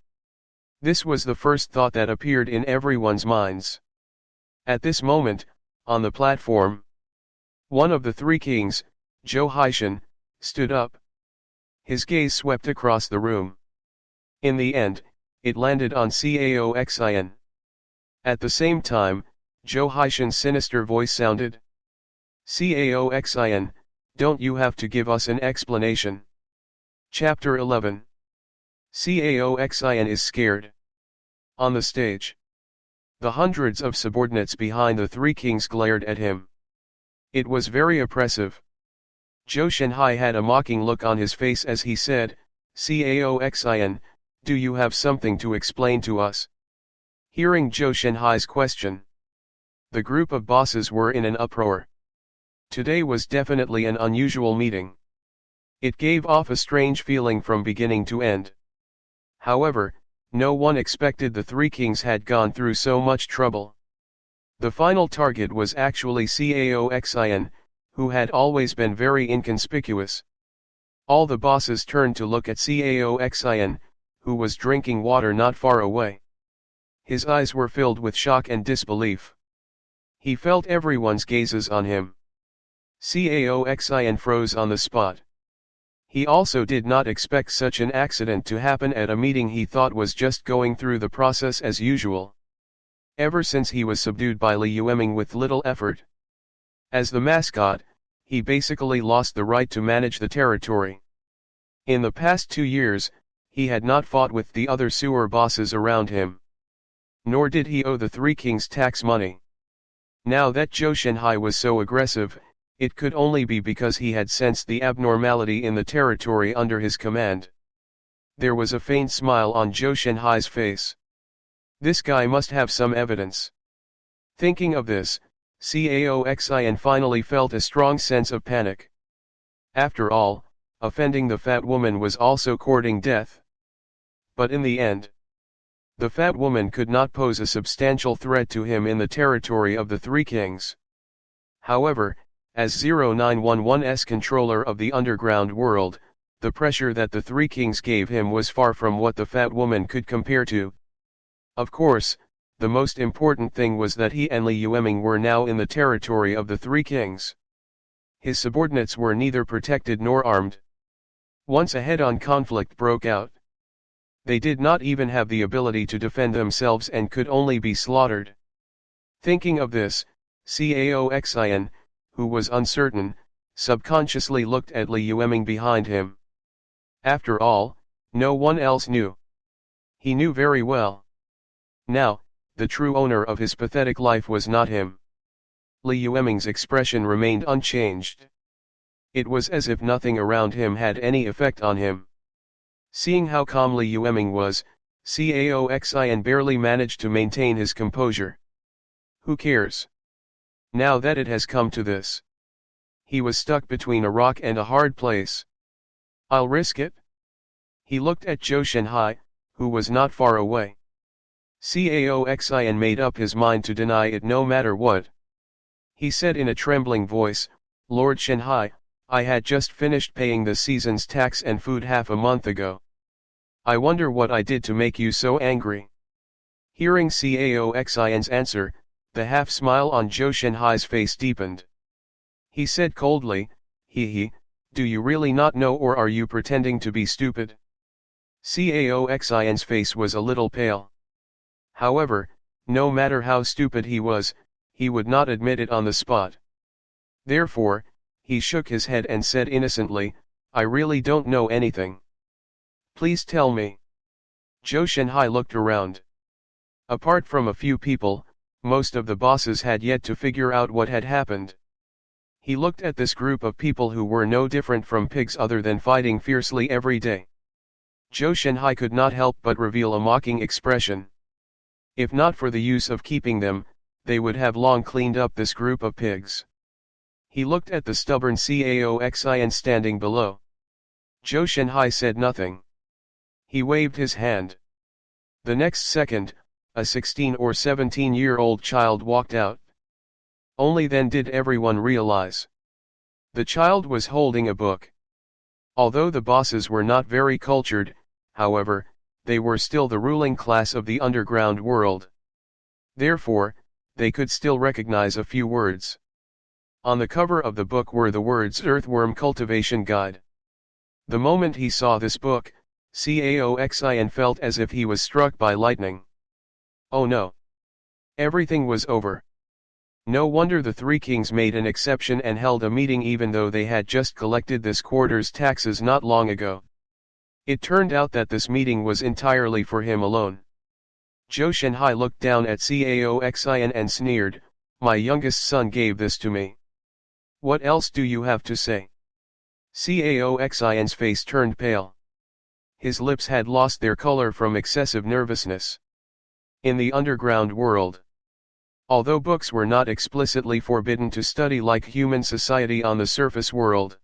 This was the first thought that appeared in everyone's minds. At this moment, on the platform, one of the three kings, Zhou Haishan, stood up. His gaze swept across the room. In the end, it landed on Caoxin. At the same time, Zhou Haishan's sinister voice sounded. "Caoxin, don't you have to give us an explanation?" Chapter 11. Caoxin is scared. On the stage, the hundreds of subordinates behind the three kings glared at him. It was very oppressive. Zhou Shenhai had a mocking look on his face as he said, "Caoxin, do you have something to explain to us?" Hearing Zhou Shenhai's question, the group of bosses were in an uproar. Today was definitely an unusual meeting. It gave off a strange feeling from beginning to end. However, no one expected the three kings had gone through so much trouble. The final target was actually Caoxin, who had always been very inconspicuous. All the bosses turned to look at Caoxin, who was drinking water not far away. His eyes were filled with shock and disbelief. He felt everyone's gazes on him. Caoxin froze on the spot. He also did not expect such an accident to happen at a meeting he thought was just going through the process as usual. Ever since he was subdued by Li Yueming with little effort. As the mascot, he basically lost the right to manage the territory. In the past 2 years, he had not fought with the other sewer bosses around him. Nor did he owe the Three Kings tax money. Now that Zhou Shenhai was so aggressive, it could only be because he had sensed the abnormality in the territory under his command. There was a faint smile on Zhou Shenhai's face. This guy must have some evidence. Thinking of this, Cao Xin finally felt a strong sense of panic. After all, offending the fat woman was also courting death. But in the end, the fat woman could not pose a substantial threat to him in the territory of the Three Kings. However, as 0911's controller of the underground world, the pressure that the Three Kings gave him was far from what the fat woman could compare to. Of course, the most important thing was that he and Li Yueming were now in the territory of the Three Kings. His subordinates were neither protected nor armed. Once a head-on conflict broke out, they did not even have the ability to defend themselves and could only be slaughtered. Thinking of this, Cao Xin, who was uncertain, subconsciously looked at Li Yueming behind him. After all, no one else knew. He knew very well. Now, the true owner of his pathetic life was not him. Li Yueming's expression remained unchanged. It was as if nothing around him had any effect on him. Seeing how calm Li Yueming was, Cao Xin barely managed to maintain his composure. Who cares? Now that it has come to this. He was stuck between a rock and a hard place. I'll risk it. He looked at Zhou Shenhai, who was not far away. Cao Xin made up his mind to deny it no matter what. He said in a trembling voice, Lord Shenhai, I had just finished paying the season's tax and food half a month ago. I wonder what I did to make you so angry. Hearing Cao Xin's answer, the half-smile on Zhou Shenhai's face deepened. He said coldly, he, do you really not know or are you pretending to be stupid? Cao Xin's face was a little pale. However, no matter how stupid he was, he would not admit it on the spot. Therefore, he shook his head and said innocently, I really don't know anything. Please tell me. Zhou Shenhai looked around. Apart from a few people, most of the bosses had yet to figure out what had happened. He looked at this group of people who were no different from pigs other than fighting fiercely every day. Zhou Shenhai could not help but reveal a mocking expression. If not for the use of keeping them, they would have long cleaned up this group of pigs. He looked at the stubborn Cao Xin standing below. Zhou Shenhai said nothing. He waved his hand. The next second, a 16 or 17-year-old child walked out. Only then did everyone realize. The child was holding a book. Although the bosses were not very cultured, however, they were still the ruling class of the underground world. Therefore, they could still recognize a few words. On the cover of the book were the words Earthworm Cultivation Guide. The moment he saw this book, Cao Xin felt as if he was struck by lightning. Oh no! Everything was over. No wonder the Three Kings made an exception and held a meeting even though they had just collected this quarter's taxes not long ago. It turned out that this meeting was entirely for him alone. Zhou Shenhai looked down at Cao Xin and sneered, my youngest son gave this to me. What else do you have to say? Cao Xin's face turned pale. His lips had lost their color from excessive nervousness. In the underground world, although books were not explicitly forbidden to study like human society on the surface world,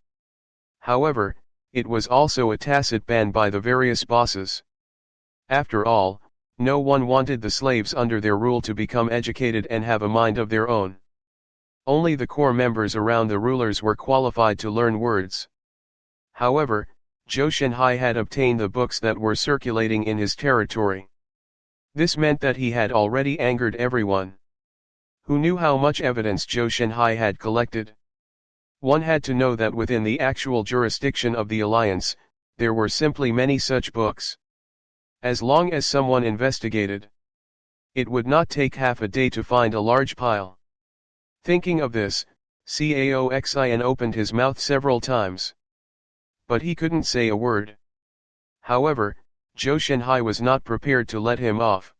however, it was also a tacit ban by the various bosses. After all, no one wanted the slaves under their rule to become educated and have a mind of their own. Only the core members around the rulers were qualified to learn words. However, Zhou Shenhai had obtained the books that were circulating in his territory. This meant that he had already angered everyone. Who knew how much evidence Zhou Shenhai had collected? One had to know that within the actual jurisdiction of the alliance, there were simply many such books. As long as someone investigated, it would not take half a day to find a large pile. Thinking of this, Caoxin opened his mouth several times. But he couldn't say a word. However, Zhou Shenhai was not prepared to let him off.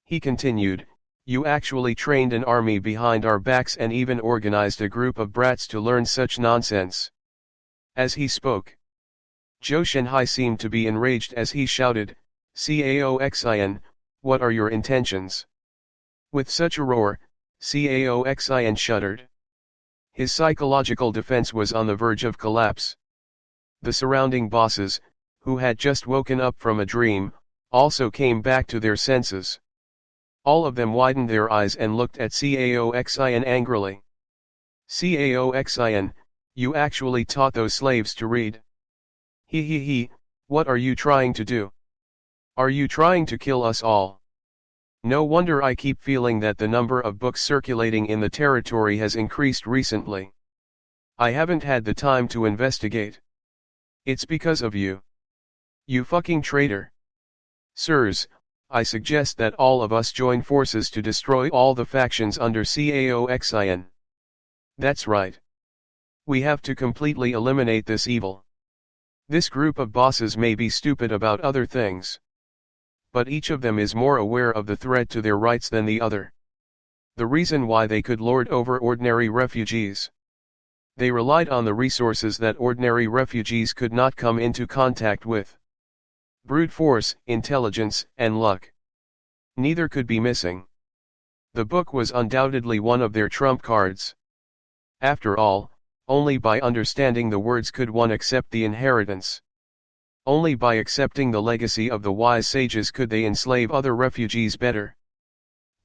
He continued, "You actually trained an army behind our backs and even organized a group of brats to learn such nonsense." As he spoke, Zhou Shenhai seemed to be enraged as he shouted, "Caoxin, what are your intentions?" With such a roar, Caoxin shuddered. His psychological defense was on the verge of collapse. The surrounding bosses, who had just woken up from a dream, also came back to their senses. All of them widened their eyes and looked at Caoxin angrily. "Caoxin, you actually taught those slaves to read? He, what are you trying to do? Are you trying to kill us all? No wonder I keep feeling that the number of books circulating in the territory has increased recently. I haven't had the time to investigate. It's because of you. You fucking traitor. Sirs, I suggest that all of us join forces to destroy all the factions under Caoxin. That's right. We have to completely eliminate this evil. This group of bosses may be stupid about other things, but each of them is more aware of the threat to their rights than the other. The reason why they could lord over ordinary refugees. They relied on the resources that ordinary refugees could not come into contact with. Brute force, intelligence, and luck. Neither could be missing. The book was undoubtedly one of their trump cards. After all, only by understanding the words could one accept the inheritance. Only by accepting the legacy of the wise sages could they enslave other refugees better.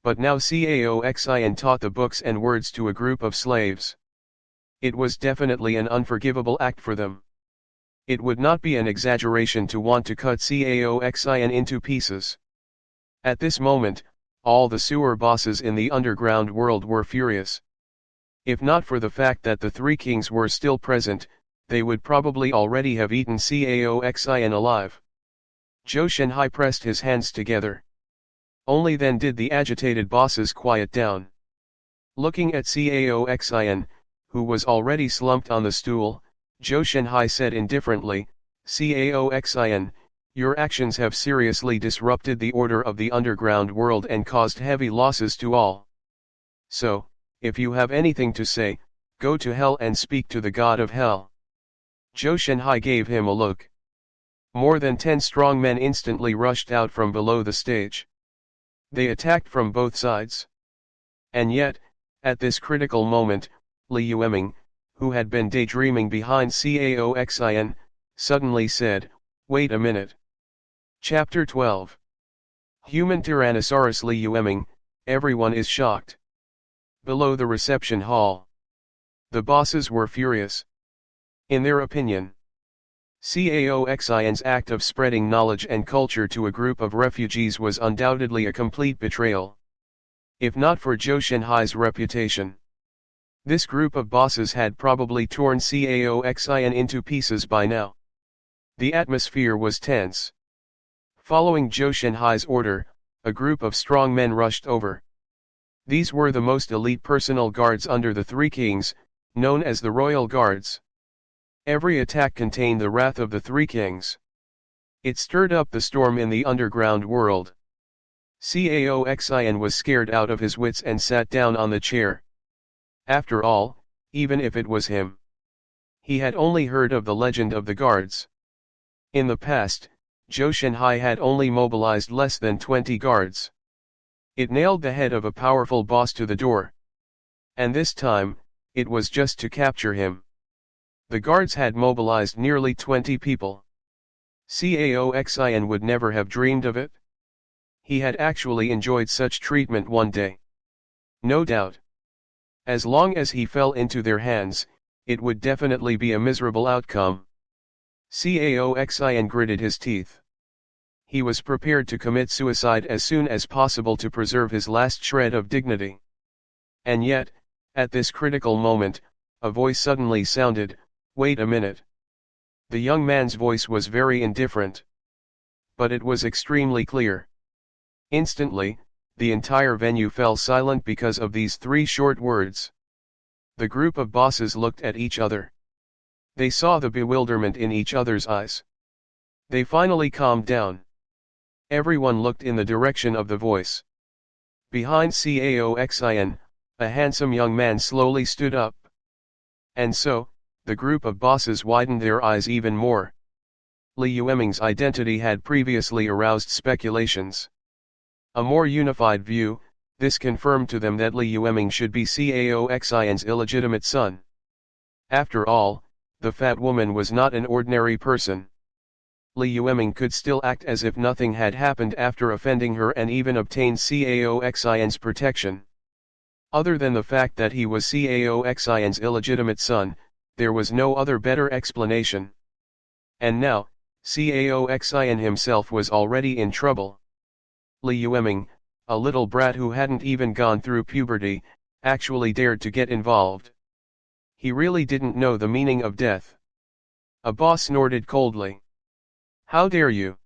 But now Caoxin taught the books and words to a group of slaves. It was definitely an unforgivable act for them. It would not be an exaggeration to want to cut Caoxin into pieces. At this moment, all the sewer bosses in the underground world were furious. If not for the fact that the three kings were still present, they would probably already have eaten Caoxin alive. Zhou Shenhai pressed his hands together. Only then did the agitated bosses quiet down. Looking at Caoxin, who was already slumped on the stool, Zhou Shenhai said indifferently, "Caoxin, your actions have seriously disrupted the order of the underground world and caused heavy losses to all. So, if you have anything to say, go to hell and speak to the god of hell." Zhou Shenhai gave him a look. More than 10 strong men instantly rushed out from below the stage. They attacked from both sides. And yet, at this critical moment, Li Yueming, who had been daydreaming behind Caoxin, suddenly said, "Wait a minute." Chapter 12. Human Tyrannosaurus Li Yueming, everyone is shocked. Below the reception hall, the bosses were furious. In their opinion, Caoxin's act of spreading knowledge and culture to a group of refugees was undoubtedly a complete betrayal. If not for Zhou Shenhai's reputation, this group of bosses had probably torn Caoxin into pieces by now. The atmosphere was tense. Following Zhou Shenhai's order, a group of strong men rushed over. These were the most elite personal guards under the three kings, known as the Royal Guards. Every attack contained the wrath of the three kings. It stirred up the storm in the underground world. Caoxin was scared out of his wits and sat down on the chair. After all, even if it was him, he had only heard of the legend of the guards. In the past, Zhou Shenhai had only mobilized less than 20 guards. It nailed the head of a powerful boss to the door. And this time, it was just to capture him. The guards had mobilized nearly 20 people. Caoxin would never have dreamed of it. He had actually enjoyed such treatment one day. No doubt. As long as he fell into their hands, it would definitely be a miserable outcome. Caoxin gritted his teeth. He was prepared to commit suicide as soon as possible to preserve his last shred of dignity. And yet, at this critical moment, a voice suddenly sounded, "Wait a minute." The young man's voice was very indifferent. But it was extremely clear. Instantly, the entire venue fell silent because of these three short words. The group of bosses looked at each other. They saw the bewilderment in each other's eyes. They finally calmed down. Everyone looked in the direction of the voice. Behind Caoxin, a handsome young man slowly stood up. And so, the group of bosses widened their eyes even more. Li Yueming's identity had previously aroused speculations. A more unified view, this confirmed to them that Li Yueming should be Caoxin's illegitimate son. After all, the fat woman was not an ordinary person. Li Yueming could still act as if nothing had happened after offending her and even obtain Caoxin's protection. Other than the fact that he was Caoxin's illegitimate son, there was no other better explanation. And now, Caoxin himself was already in trouble. Li Yueming, a little brat who hadn't even gone through puberty, actually dared to get involved. He really didn't know the meaning of death. A boss snorted coldly. "How dare you?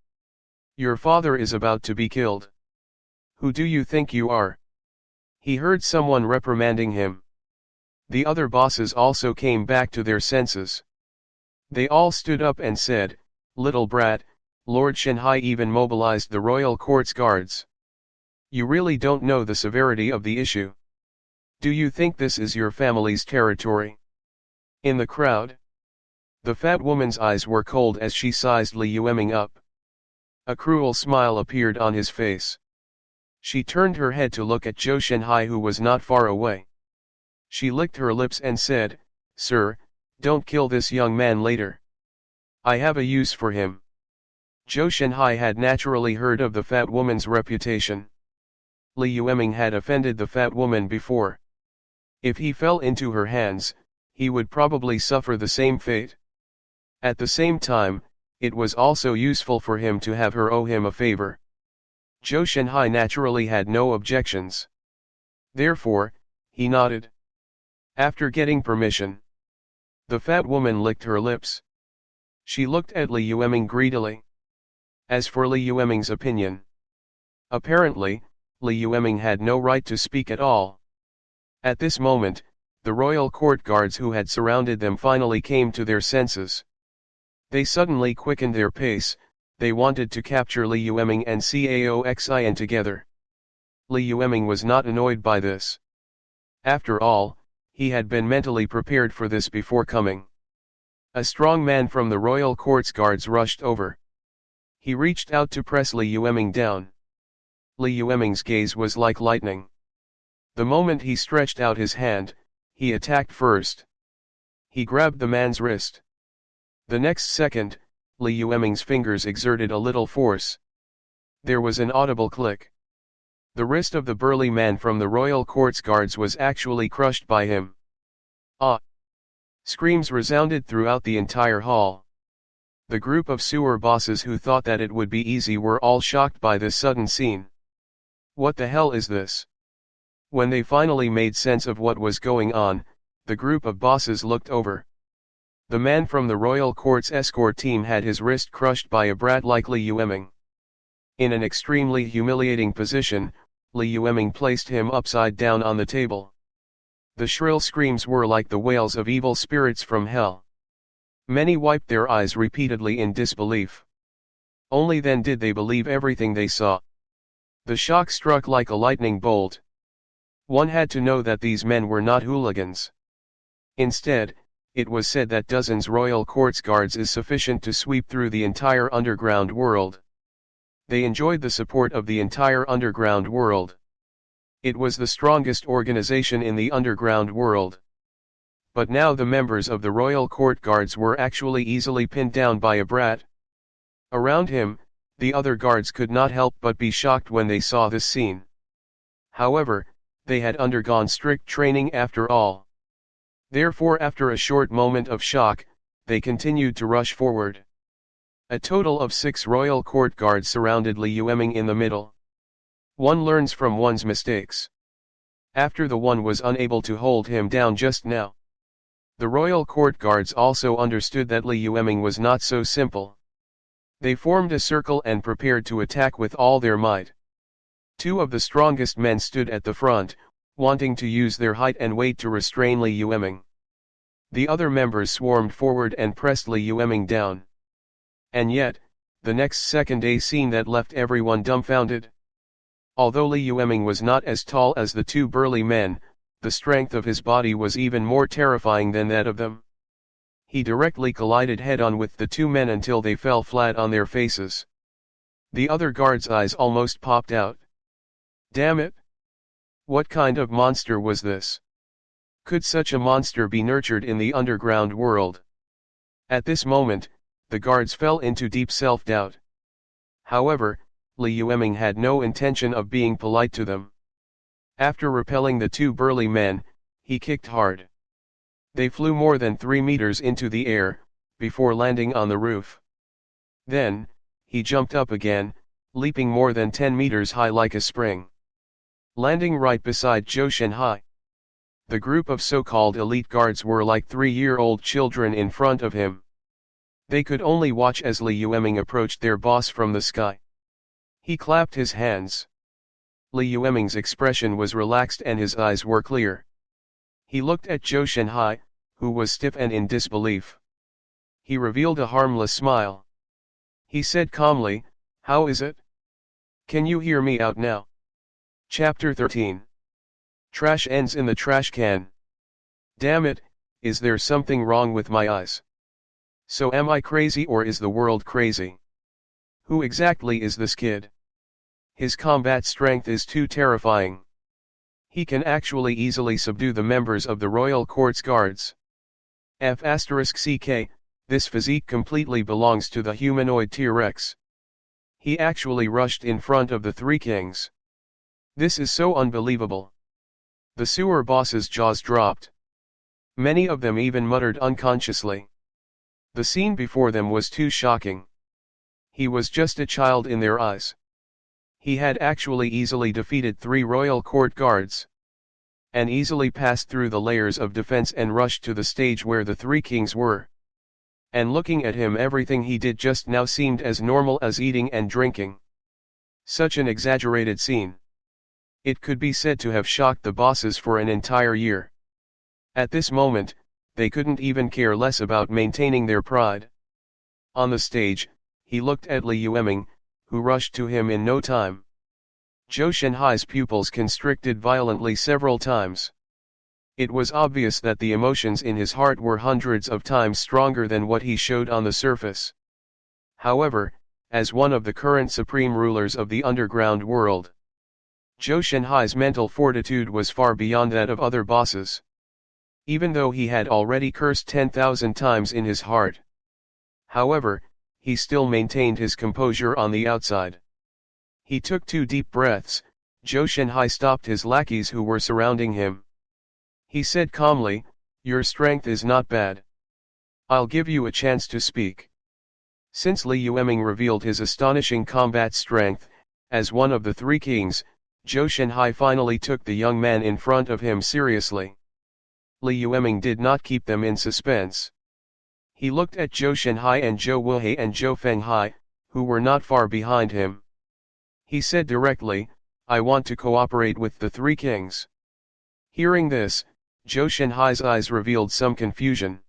Your father is about to be killed. Who do you think you are?" He heard someone reprimanding him. The other bosses also came back to their senses. They all stood up and said, "Little brat." Lord Shenhai even mobilized the royal court's guards. "You really don't know the severity of the issue. Do you think this is your family's territory?" In the crowd, the fat woman's eyes were cold as she sized Li Yueming up. A cruel smile appeared on his face. She turned her head to look at Zhou Shenhai, who was not far away. She licked her lips and said, "Sir, don't kill this young man later. I have a use for him." Zhou Shenhai had naturally heard of the fat woman's reputation. Li Yueming had offended the fat woman before. If he fell into her hands, he would probably suffer the same fate. At the same time, it was also useful for him to have her owe him a favor. Zhou Shenhai naturally had no objections. Therefore, he nodded. After getting permission, the fat woman licked her lips. She looked at Li Yueming greedily. As for Li Yueming's opinion, apparently, Li Yueming had no right to speak at all. At this moment, the royal court guards who had surrounded them finally came to their senses. They suddenly quickened their pace. They wanted to capture Li Yueming and Caoxin together. Li Yueming was not annoyed by this. After all, he had been mentally prepared for this before coming. A strong man from the royal court's guards rushed over. He reached out to press Li Yueming down. Li Yueming's gaze was like lightning. The moment he stretched out his hand, he attacked first. He grabbed the man's wrist. The next second, Li Yueming's fingers exerted a little force. There was an audible click. The wrist of the burly man from the royal court's guards was actually crushed by him. "Ah!" Screams resounded throughout the entire hall. The group of sewer bosses who thought that it would be easy were all shocked by this sudden scene. What the hell is this? When they finally made sense of what was going on, the group of bosses looked over. The man from the royal court's escort team had his wrist crushed by a brat like Li Yueming. In an extremely humiliating position, Li Yueming placed him upside down on the table. The shrill screams were like the wails of evil spirits from hell. Many wiped their eyes repeatedly in disbelief. Only then did they believe everything they saw. The shock struck like a lightning bolt. One had to know that these men were not hooligans. Instead, it was said that dozens royal court's guards is sufficient to sweep through the entire underground world. They enjoyed the support of the entire underground world. It was the strongest organization in the underground world. But now the members of the royal court guards were actually easily pinned down by a brat. Around him, the other guards could not help but be shocked when they saw this scene. However, they had undergone strict training after all. Therefore, after a short moment of shock, they continued to rush forward. A total of 6 royal court guards surrounded Li Yueming in the middle. One learns from one's mistakes. After the one was unable to hold him down just now, The royal court guards also understood that Li Yueming was not so simple. They formed a circle and prepared to attack with all their might. Two of the strongest men stood at the front, wanting to use their height and weight to restrain Li Yueming. The other members swarmed forward and pressed Li Yueming down. And yet, the next second a scene that left everyone dumbfounded. Although Li Yueming was not as tall as the two burly men, the strength of his body was even more terrifying than that of them. He directly collided head-on with the two men until they fell flat on their faces. The other guard's eyes almost popped out. Damn it! What kind of monster was this? Could such a monster be nurtured in the underground world? At this moment, the guards fell into deep self-doubt. However, Li Yueming had no intention of being polite to them. After repelling the two burly men, he kicked hard. They flew more than 3 meters into the air, before landing on the roof. Then, he jumped up again, leaping more than 10 meters high like a spring, landing right beside Zhou Shenhai. The group of so-called elite guards were like 3-year-old children in front of him. They could only watch as Li Yueming approached their boss from the sky. He clapped his hands. Li Yueming's expression was relaxed and his eyes were clear. He looked at Zhou Shenhai, who was stiff and in disbelief. He revealed a harmless smile. He said calmly, "How is it? Can you hear me out now?" Chapter 13. Trash ends in the trash can. Damn it, is there something wrong with my eyes? So am I crazy or is the world crazy? Who exactly is this kid? His combat strength is too terrifying. He can actually easily subdue the members of the royal court's guards. F***ck, this physique completely belongs to the humanoid T-Rex. He actually rushed in front of the three kings. This is so unbelievable. The sewer boss's jaws dropped. Many of them even muttered unconsciously. The scene before them was too shocking. He was just a child in their eyes. He had actually easily defeated 3 royal court guards, and easily passed through the layers of defense and rushed to the stage where the 3 kings were. And looking at him, everything he did just now seemed as normal as eating and drinking. Such an exaggerated scene. It could be said to have shocked the bosses for an entire year. At this moment, they couldn't even care less about maintaining their pride. On the stage, he looked at Li Yueming, who rushed to him in no time. Zhou Shenhai's pupils constricted violently several times. It was obvious that the emotions in his heart were hundreds of times stronger than what he showed on the surface. However, as one of the current supreme rulers of the underground world, Zhou Shenhai's mental fortitude was far beyond that of other bosses. Even though he had already cursed 10,000 times in his heart. However, he still maintained his composure on the outside. He took 2 deep breaths. Zhou Shenhai stopped his lackeys who were surrounding him. He said calmly, "Your strength is not bad. I'll give you a chance to speak." Since Li Yueming revealed his astonishing combat strength, as one of the 3 kings, Zhou Shenhai finally took the young man in front of him seriously. Li Yueming did not keep them in suspense. He looked at Zhou Shenhai and Zhou Wuhei and Zhou Fenghai, who were not far behind him. He said directly, "I want to cooperate with the 3 kings." Hearing this, Zhou Shenhai's eyes revealed some confusion.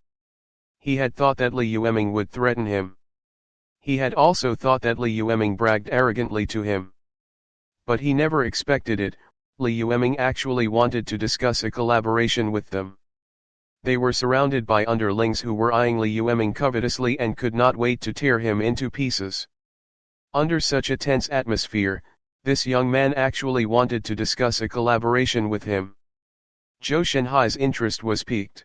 He had thought that Li Yueming would threaten him. He had also thought that Li Yueming bragged arrogantly to him. But he never expected it. Li Yueming actually wanted to discuss a collaboration with them. They were surrounded by underlings who were eyeing Li Yueming covetously and could not wait to tear him into pieces. Under such a tense atmosphere, this young man actually wanted to discuss a collaboration with him. Zhou Shenhai's interest was piqued.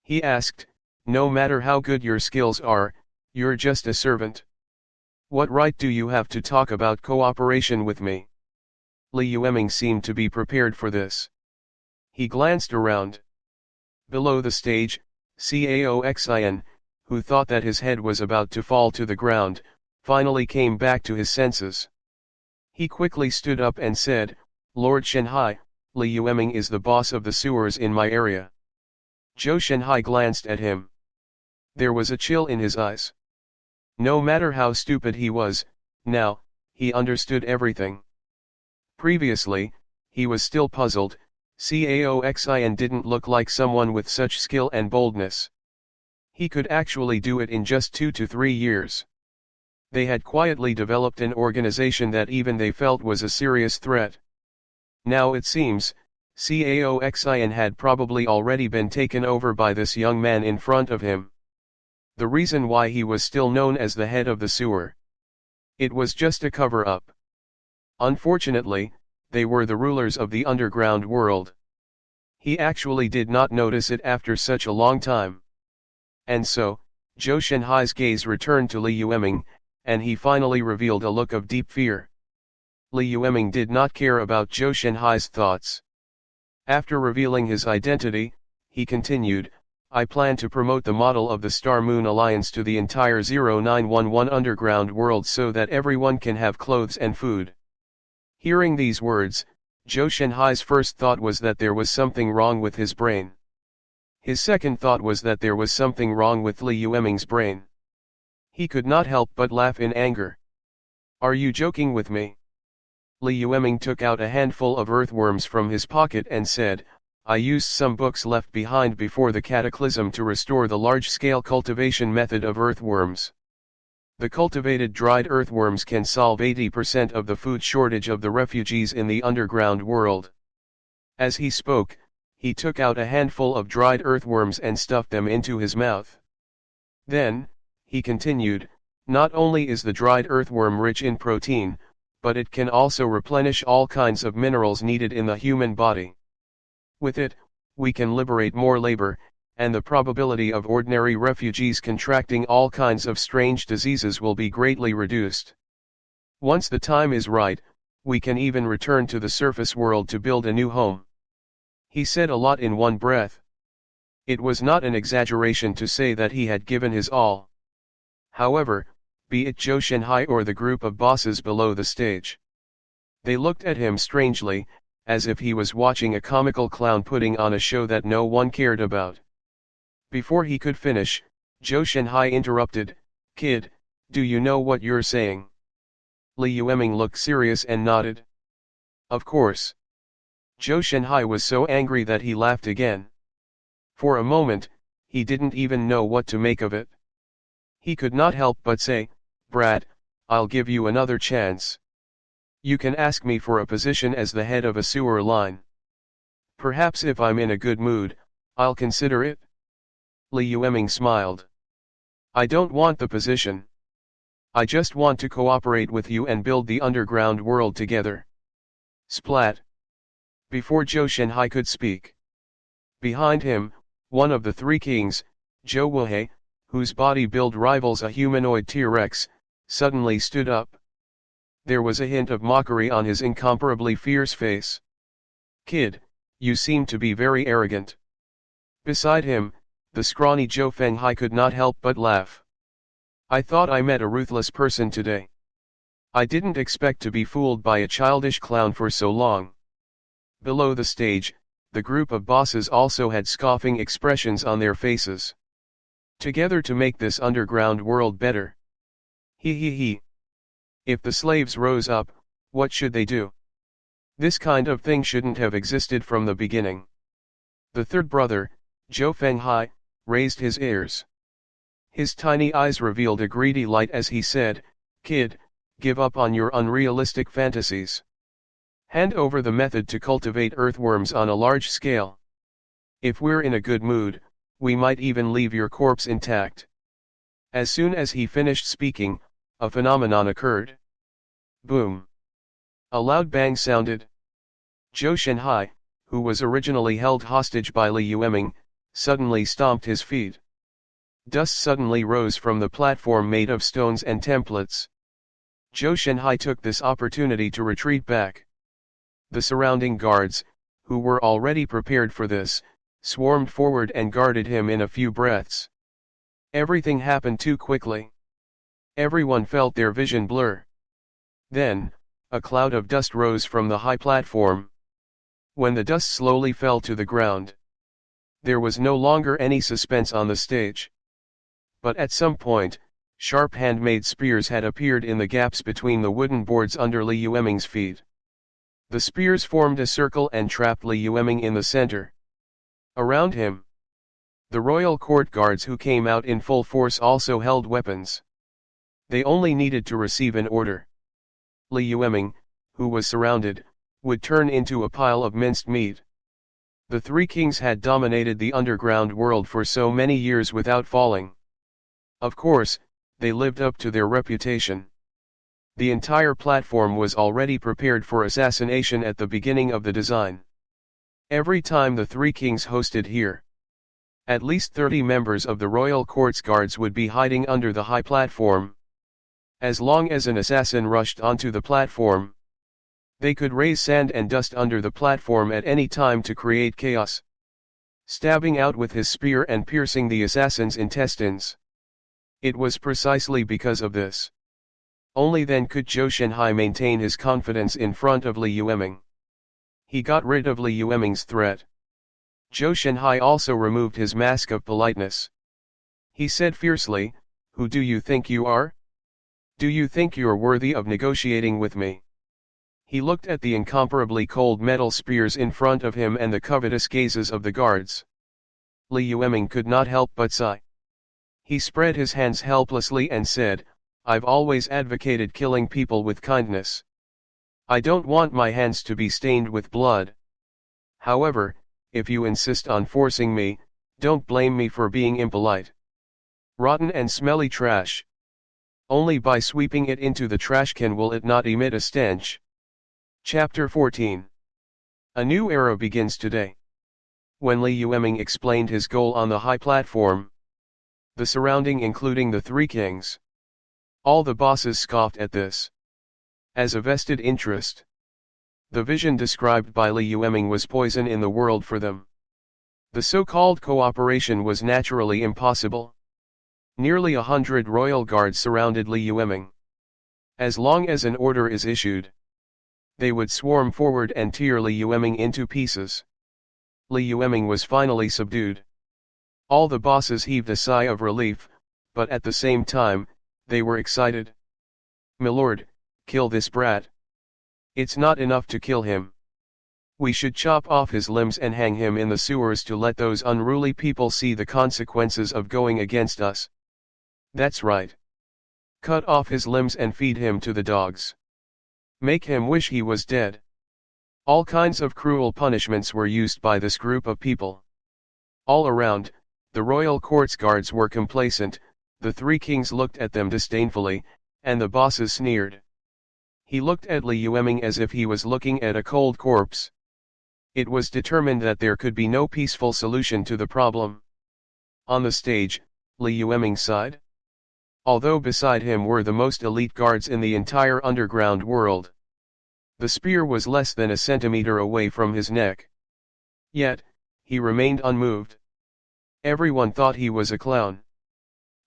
He asked, "No matter how good your skills are, you're just a servant. What right do you have to talk about cooperation with me?" Li Yueming seemed to be prepared for this. He glanced around. Below the stage, Cao Xin, who thought that his head was about to fall to the ground, finally came back to his senses. He quickly stood up and said, "Lord Shenhai, Li Yueming is the boss of the sewers in my area." Zhou Shenhai glanced at him. There was a chill in his eyes. No matter how stupid he was, now, he understood everything. Previously, he was still puzzled. Caoxin didn't look like someone with such skill and boldness. He could actually do it in just 2 to 3 years. They had quietly developed an organization that even they felt was a serious threat. Now it seems, Caoxin had probably already been taken over by this young man in front of him. The reason why he was still known as the head of the sewer. It was just a cover-up. Unfortunately, they were the rulers of the underground world. He actually did not notice it after such a long time. And so, Zhou Shenhai's gaze returned to Li Yueming, and he finally revealed a look of deep fear. Li Yueming did not care about Zhou Shenhai's thoughts. After revealing his identity, he continued, I plan to promote the model of the Star Moon Alliance to the entire 0911 underground world so that everyone can have clothes and food. Hearing these words, Zhou Shenhai's first thought was that there was something wrong with his brain. His second thought was that there was something wrong with Li Yueming's brain. He could not help but laugh in anger. Are you joking with me? Li Yueming took out a handful of earthworms from his pocket and said, I used some books left behind before the cataclysm to restore the large-scale cultivation method of earthworms. The cultivated dried earthworms can solve 80% of the food shortage of the refugees in the underground world. As he spoke, he took out a handful of dried earthworms and stuffed them into his mouth. Then, he continued, not only is the dried earthworm rich in protein, but it can also replenish all kinds of minerals needed in the human body. With it, we can liberate more labor, and the probability of ordinary refugees contracting all kinds of strange diseases will be greatly reduced. Once the time is right, we can even return to the surface world to build a new home. He said a lot in one breath. It was not an exaggeration to say that he had given his all. However, be it Zhou Shenhai or the group of bosses below the stage, they looked at him strangely, as if he was watching a comical clown putting on a show that no one cared about. Before he could finish, Zhou Shenhai interrupted, Kid, do you know what you're saying? Li Yueming looked serious and nodded. Of course. Zhou Shenhai was so angry that he laughed again. For a moment, he didn't even know what to make of it. He could not help but say, Brat, I'll give you another chance. You can ask me for a position as the head of a sewer line. Perhaps if I'm in a good mood, I'll consider it. Li Yueming smiled. I don't want the position. I just want to cooperate with you and build the underground world together. Splat. Before Zhou Shenhai could speak. Behind him, one of the three kings, Zhou Wuhei, whose body build rivals a humanoid T-Rex, suddenly stood up. There was a hint of mockery on his incomparably fierce face. Kid, you seem to be very arrogant. Beside him, the scrawny Zhou Fenghai could not help but laugh. I thought I met a ruthless person today. I didn't expect to be fooled by a childish clown for so long. Below the stage, the group of bosses also had scoffing expressions on their faces. Together to make this underground world better. He. If the slaves rose up, what should they do? This kind of thing shouldn't have existed from the beginning. The third brother, Zhou Fenghai, raised his ears. His tiny eyes revealed a greedy light as he said, Kid, give up on your unrealistic fantasies. Hand over the method to cultivate earthworms on a large scale. If we're in a good mood, we might even leave your corpse intact. As soon as he finished speaking, a phenomenon occurred. Boom. A loud bang sounded. Zhou Shenhai, who was originally held hostage by Li Yueming, suddenly stomped his feet. Dust suddenly rose from the platform made of stones and templates. Zhou Shenhai took this opportunity to retreat back. The surrounding guards, who were already prepared for this, swarmed forward and guarded him in a few breaths. Everything happened too quickly. Everyone felt their vision blur. Then, a cloud of dust rose from the high platform. When the dust slowly fell to the ground, There was no longer any suspense on the stage. But at some point, sharp handmade spears had appeared in the gaps between the wooden boards under Li Yueming's feet. The spears formed a circle and trapped Li Yueming in the center. Around him, the royal court guards who came out in full force also held weapons. They only needed to receive an order. Li Yueming, who was surrounded, would turn into a pile of minced meat. The three kings had dominated the underground world for so many years without falling. Of course, they lived up to their reputation. The entire platform was already prepared for assassination at the beginning of the design. Every time the three kings hosted here, at least 30 members of the royal court's guards would be hiding under the high platform. As long as an assassin rushed onto the platform, they could raise sand and dust under the platform at any time to create chaos, stabbing out with his spear and piercing the assassin's intestines. It was precisely because of this. Only then could Zhou Shenhai maintain his confidence in front of Li Yueming. He got rid of Li Yueming's threat. Zhou Shenhai also removed his mask of politeness. He said fiercely, "Who do you think you are? Do you think you're worthy of negotiating with me?" He looked at the incomparably cold metal spears in front of him and the covetous gazes of the guards. Li Yueming could not help but sigh. He spread his hands helplessly and said, "I've always advocated killing people with kindness. I don't want my hands to be stained with blood. However, if you insist on forcing me, don't blame me for being impolite. Rotten and smelly trash. Only by sweeping it into the trash can will it not emit a stench." Chapter 14. A new era begins today. When Li Yueming explained his goal on the high platform, the surrounding including the three kings, all the bosses scoffed at this. As a vested interest, the vision described by Li Yueming was poison in the world for them. The so-called cooperation was naturally impossible. Nearly 100 royal guards surrounded Li Yueming. As long as an order is issued, they would swarm forward and tear Li Yueming into pieces. Li Yueming was finally subdued. All the bosses heaved a sigh of relief, but at the same time, they were excited. "Milord, kill this brat. It's not enough to kill him. We should chop off his limbs and hang him in the sewers to let those unruly people see the consequences of going against us. That's right. Cut off his limbs and feed him to the dogs. Make him wish he was dead." All kinds of cruel punishments were used by this group of people. All around, the royal court's guards were complacent, the three kings looked at them disdainfully, and the bosses sneered. He looked at Li Yueming as if he was looking at a cold corpse. It was determined that there could be no peaceful solution to the problem. On the stage, Li Yueming sighed. Although beside him were the most elite guards in the entire underground world, the spear was less than a centimeter away from his neck. Yet, he remained unmoved. Everyone thought he was a clown.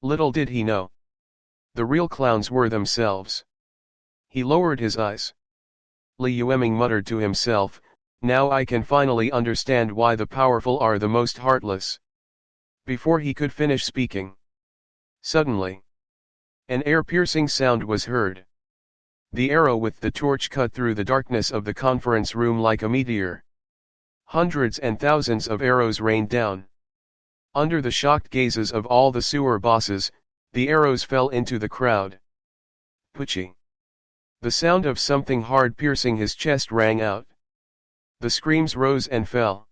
Little did he know. The real clowns were themselves. He lowered his eyes. Li Yueming muttered to himself, "Now I can finally understand why the powerful are the most heartless." Before he could finish speaking, suddenly, an ear-piercing sound was heard. The arrow with the torch cut through the darkness of the conference room like a meteor. Hundreds and thousands of arrows rained down. Under the shocked gazes of all the sewer bosses, the arrows fell into the crowd. Pucci. The sound of something hard piercing his chest rang out. The screams rose and fell.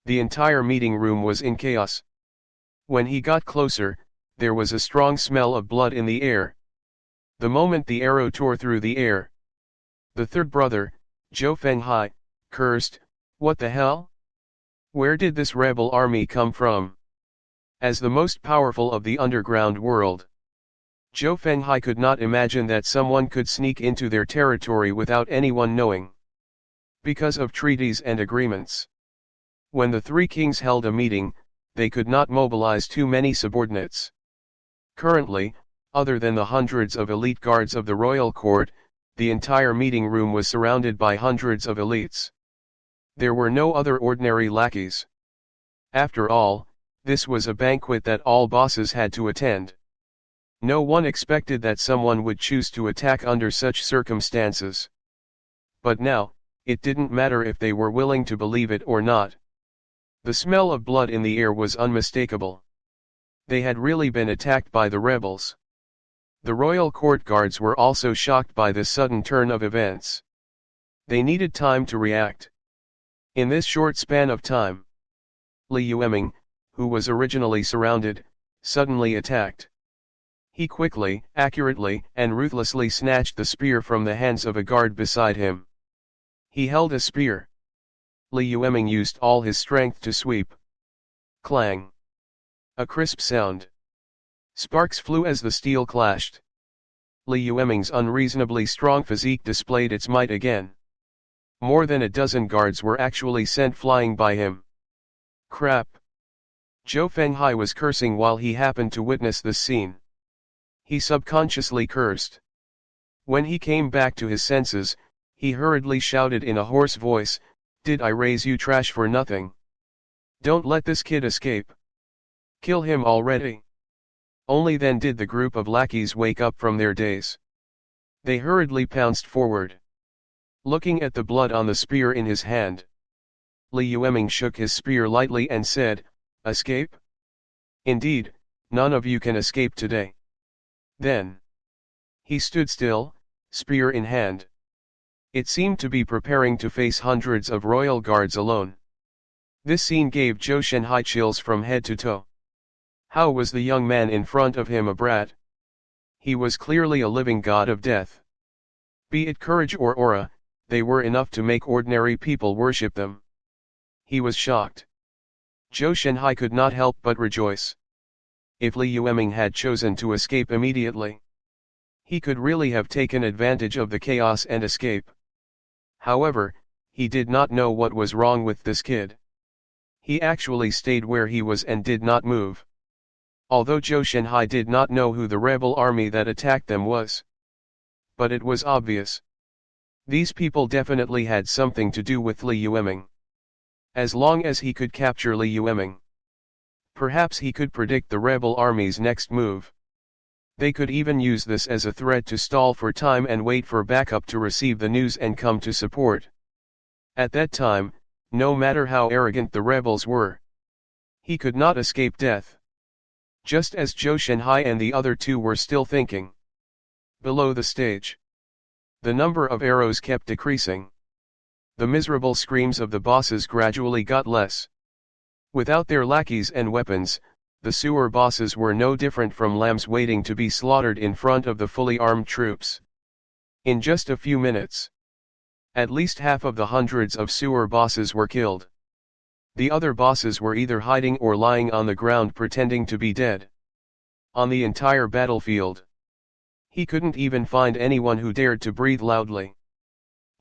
The entire meeting room was in chaos. When he got closer, there was a strong smell of blood in the air. The moment the arrow tore through the air, the third brother, Zhou Fenghai, cursed, "What the hell? Where did this rebel army come from?" As the most powerful of the underground world, Zhou Fenghai could not imagine that someone could sneak into their territory without anyone knowing. Because of treaties and agreements, when the three kings held a meeting, they could not mobilize too many subordinates. Currently, other than the hundreds of elite guards of the royal court, the entire meeting room was surrounded by hundreds of elites. There were no other ordinary lackeys. After all, this was a banquet that all bosses had to attend. No one expected that someone would choose to attack under such circumstances. But now, it didn't matter if they were willing to believe it or not. The smell of blood in the air was unmistakable. They had really been attacked by the rebels. The royal court guards were also shocked by this sudden turn of events. They needed time to react. In this short span of time, Li Yueming, who was originally surrounded, suddenly attacked. He quickly, accurately, and ruthlessly snatched the spear from the hands of a guard beside him. He held a spear. Li Yueming used all his strength to sweep. Clang! A crisp sound. Sparks flew as the steel clashed. Li Yueming's unreasonably strong physique displayed its might again. More than a dozen guards were actually sent flying by him. Crap! Zhou Fenghai was cursing while he happened to witness this scene. He subconsciously cursed. When he came back to his senses, he hurriedly shouted in a hoarse voice, "Did I raise you trash for nothing? Don't let this kid escape. Kill him already." Only then did the group of lackeys wake up from their daze. They hurriedly pounced forward. Looking at the blood on the spear in his hand, Li Yueming shook his spear lightly and said, "Escape? Indeed, none of you can escape today." Then he stood still, spear in hand. It seemed to be preparing to face hundreds of royal guards alone. This scene gave Zhou Shenhai chills from head to toe. How was the young man in front of him a brat? He was clearly a living god of death. Be it courage or aura, they were enough to make ordinary people worship them. He was shocked. Zhou Shenhai could not help but rejoice. If Li Yueming had chosen to escape immediately, he could really have taken advantage of the chaos and escape. However, he did not know what was wrong with this kid. He actually stayed where he was and did not move. Although Zhou Shenhai did not know who the rebel army that attacked them was. But it was obvious. These people definitely had something to do with Li Yueming. As long as he could capture Li Yueming, perhaps he could predict the rebel army's next move. They could even use this as a threat to stall for time and wait for backup to receive the news and come to support. At that time, no matter how arrogant the rebels were, he could not escape death. Just as Zhou Shenhai and the other two were still thinking. Below the stage, the number of arrows kept decreasing. The miserable screams of the bosses gradually got less. Without their lackeys and weapons, the sewer bosses were no different from lambs waiting to be slaughtered in front of the fully armed troops. In just a few minutes, at least half of the hundreds of sewer bosses were killed. The other bosses were either hiding or lying on the ground pretending to be dead. On the entire battlefield, he couldn't even find anyone who dared to breathe loudly.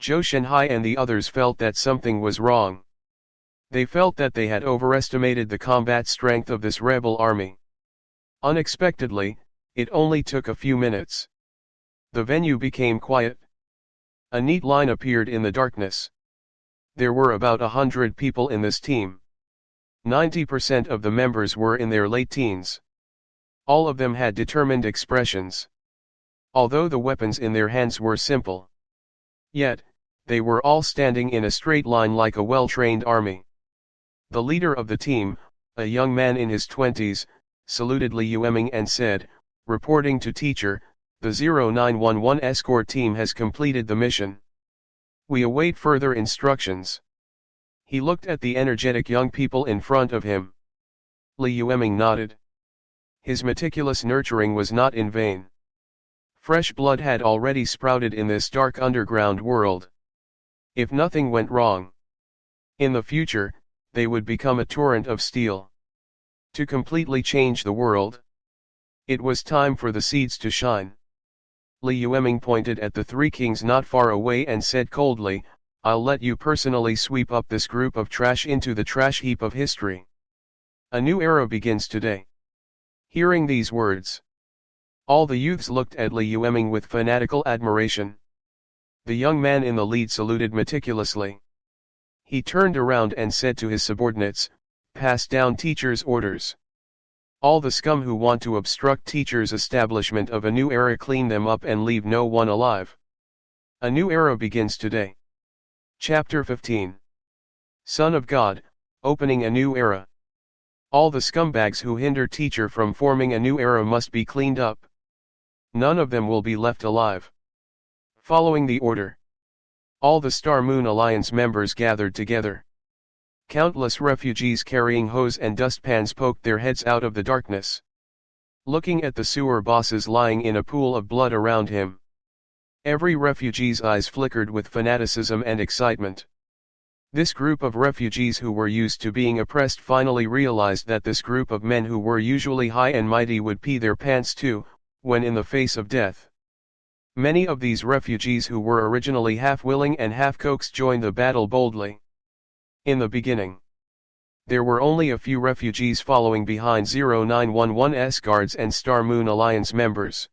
Zhou Shenhai and the others felt that something was wrong. They felt that they had overestimated the combat strength of this rebel army. Unexpectedly, it only took a few minutes. The venue became quiet. A neat line appeared in the darkness. There were about 100 people in this team. 90% of the members were in their late teens. All of them had determined expressions. Although the weapons in their hands were simple, yet, they were all standing in a straight line like a well-trained army. The leader of the team, a young man in his 20s, saluted Li Yueming and said, "Reporting to teacher, the 0911 escort team has completed the mission. We await further instructions." He looked at the energetic young people in front of him. Li Yueming nodded. His meticulous nurturing was not in vain. Fresh blood had already sprouted in this dark underground world. If nothing went wrong, in the future, they would become a torrent of steel. To completely change the world, it was time for the seeds to shine. Li Yueming pointed at the three kings not far away and said coldly, "I'll let you personally sweep up this group of trash into the trash heap of history. A new era begins today." Hearing these words, all the youths looked at Li Yueming with fanatical admiration. The young man in the lead saluted meticulously. He turned around and said to his subordinates, pass down teachers' orders. All the scum who want to obstruct teachers' establishment of a new era, clean them up and leave no one alive. A new era begins today. Chapter 15. Son of God, opening a new era. All the scumbags who hinder teacher from forming a new era must be cleaned up. None of them will be left alive. Following the order, all the Star Moon Alliance members gathered together. Countless refugees carrying hose and dustpans poked their heads out of the darkness, looking at the sewer bosses lying in a pool of blood around him. Every refugee's eyes flickered with fanaticism and excitement. This group of refugees who were used to being oppressed finally realized that this group of men who were usually high and mighty would pee their pants too, when in the face of death. Many of these refugees who were originally half willing and half coaxed joined the battle boldly. In the beginning, there were only a few refugees following behind 0911's guards and Star Moon Alliance members.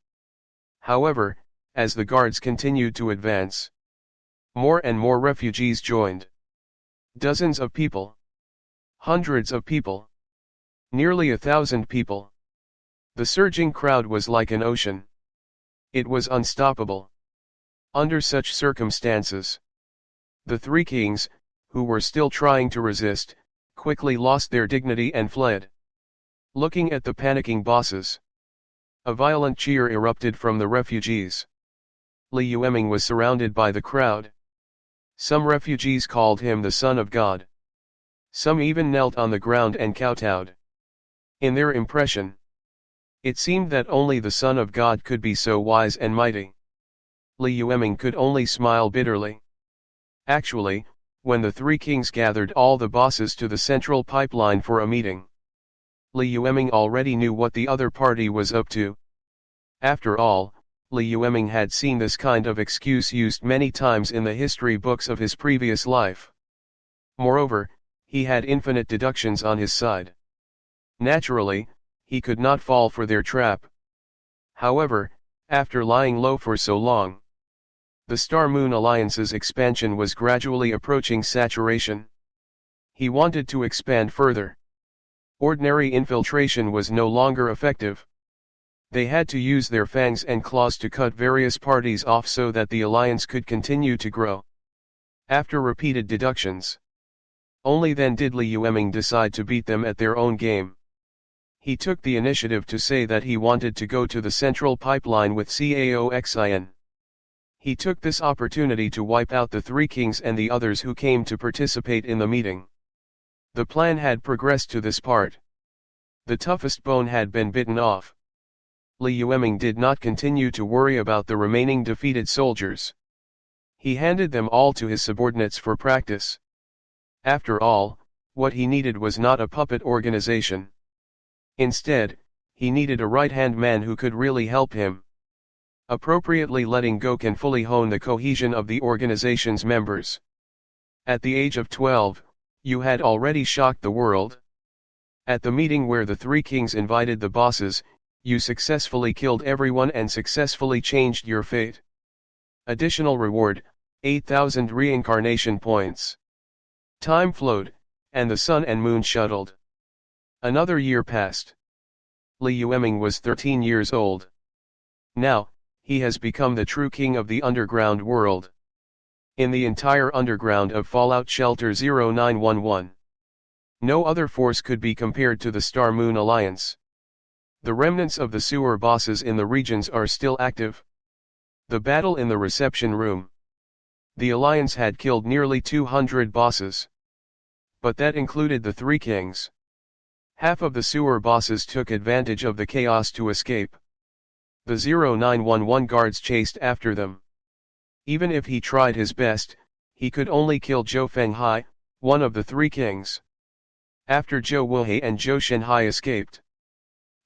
However, as the guards continued to advance, more and more refugees joined. Dozens of people. Hundreds of people. Nearly 1,000 people. The surging crowd was like an ocean. It was unstoppable. Under such circumstances, the three kings, who were still trying to resist, quickly lost their dignity and fled. Looking at the panicking bosses, a violent cheer erupted from the refugees. Li Yueming was surrounded by the crowd. Some refugees called him the Son of God. Some even knelt on the ground and kowtowed. In their impression, it seemed that only the Son of God could be so wise and mighty. Li Yueming could only smile bitterly. Actually, when the three kings gathered all the bosses to the central pipeline for a meeting, Li Yueming already knew what the other party was up to. After all, Li Yueming had seen this kind of excuse used many times in the history books of his previous life. Moreover, he had infinite deductions on his side. Naturally, he could not fall for their trap. However, after lying low for so long, the Star Moon Alliance's expansion was gradually approaching saturation. He wanted to expand further. Ordinary infiltration was no longer effective. They had to use their fangs and claws to cut various parties off so that the alliance could continue to grow. After repeated deductions, only then did Li Yueming decide to beat them at their own game. He took the initiative to say that he wanted to go to the central pipeline with Caoxin. He took this opportunity to wipe out the three kings and the others who came to participate in the meeting. The plan had progressed to this part. The toughest bone had been bitten off. Li Yueming did not continue to worry about the remaining defeated soldiers. He handed them all to his subordinates for practice. After all, what he needed was not a puppet organization. Instead, he needed a right-hand man who could really help him. Appropriately letting go can fully hone the cohesion of the organization's members. At the age of 12, you had already shocked the world. At the meeting where the three kings invited the bosses, you successfully killed everyone and successfully changed your fate. Additional reward, 8,000 reincarnation points. Time flowed, and the sun and moon shuttled. Another year passed. Li Yueming was 13 years old. Now, he has become the true king of the underground world. In the entire underground of Fallout Shelter 0911, no other force could be compared to the Star Moon Alliance. The remnants of the sewer bosses in the regions are still active. The battle in the reception room. The Alliance had killed nearly 200 bosses. But that included the three kings. Half of the sewer bosses took advantage of the chaos to escape. The 0911 guards chased after them. Even if he tried his best, he could only kill Zhou Fenghai, one of the three kings. After Zhou Wuhei and Zhou Shenhai escaped,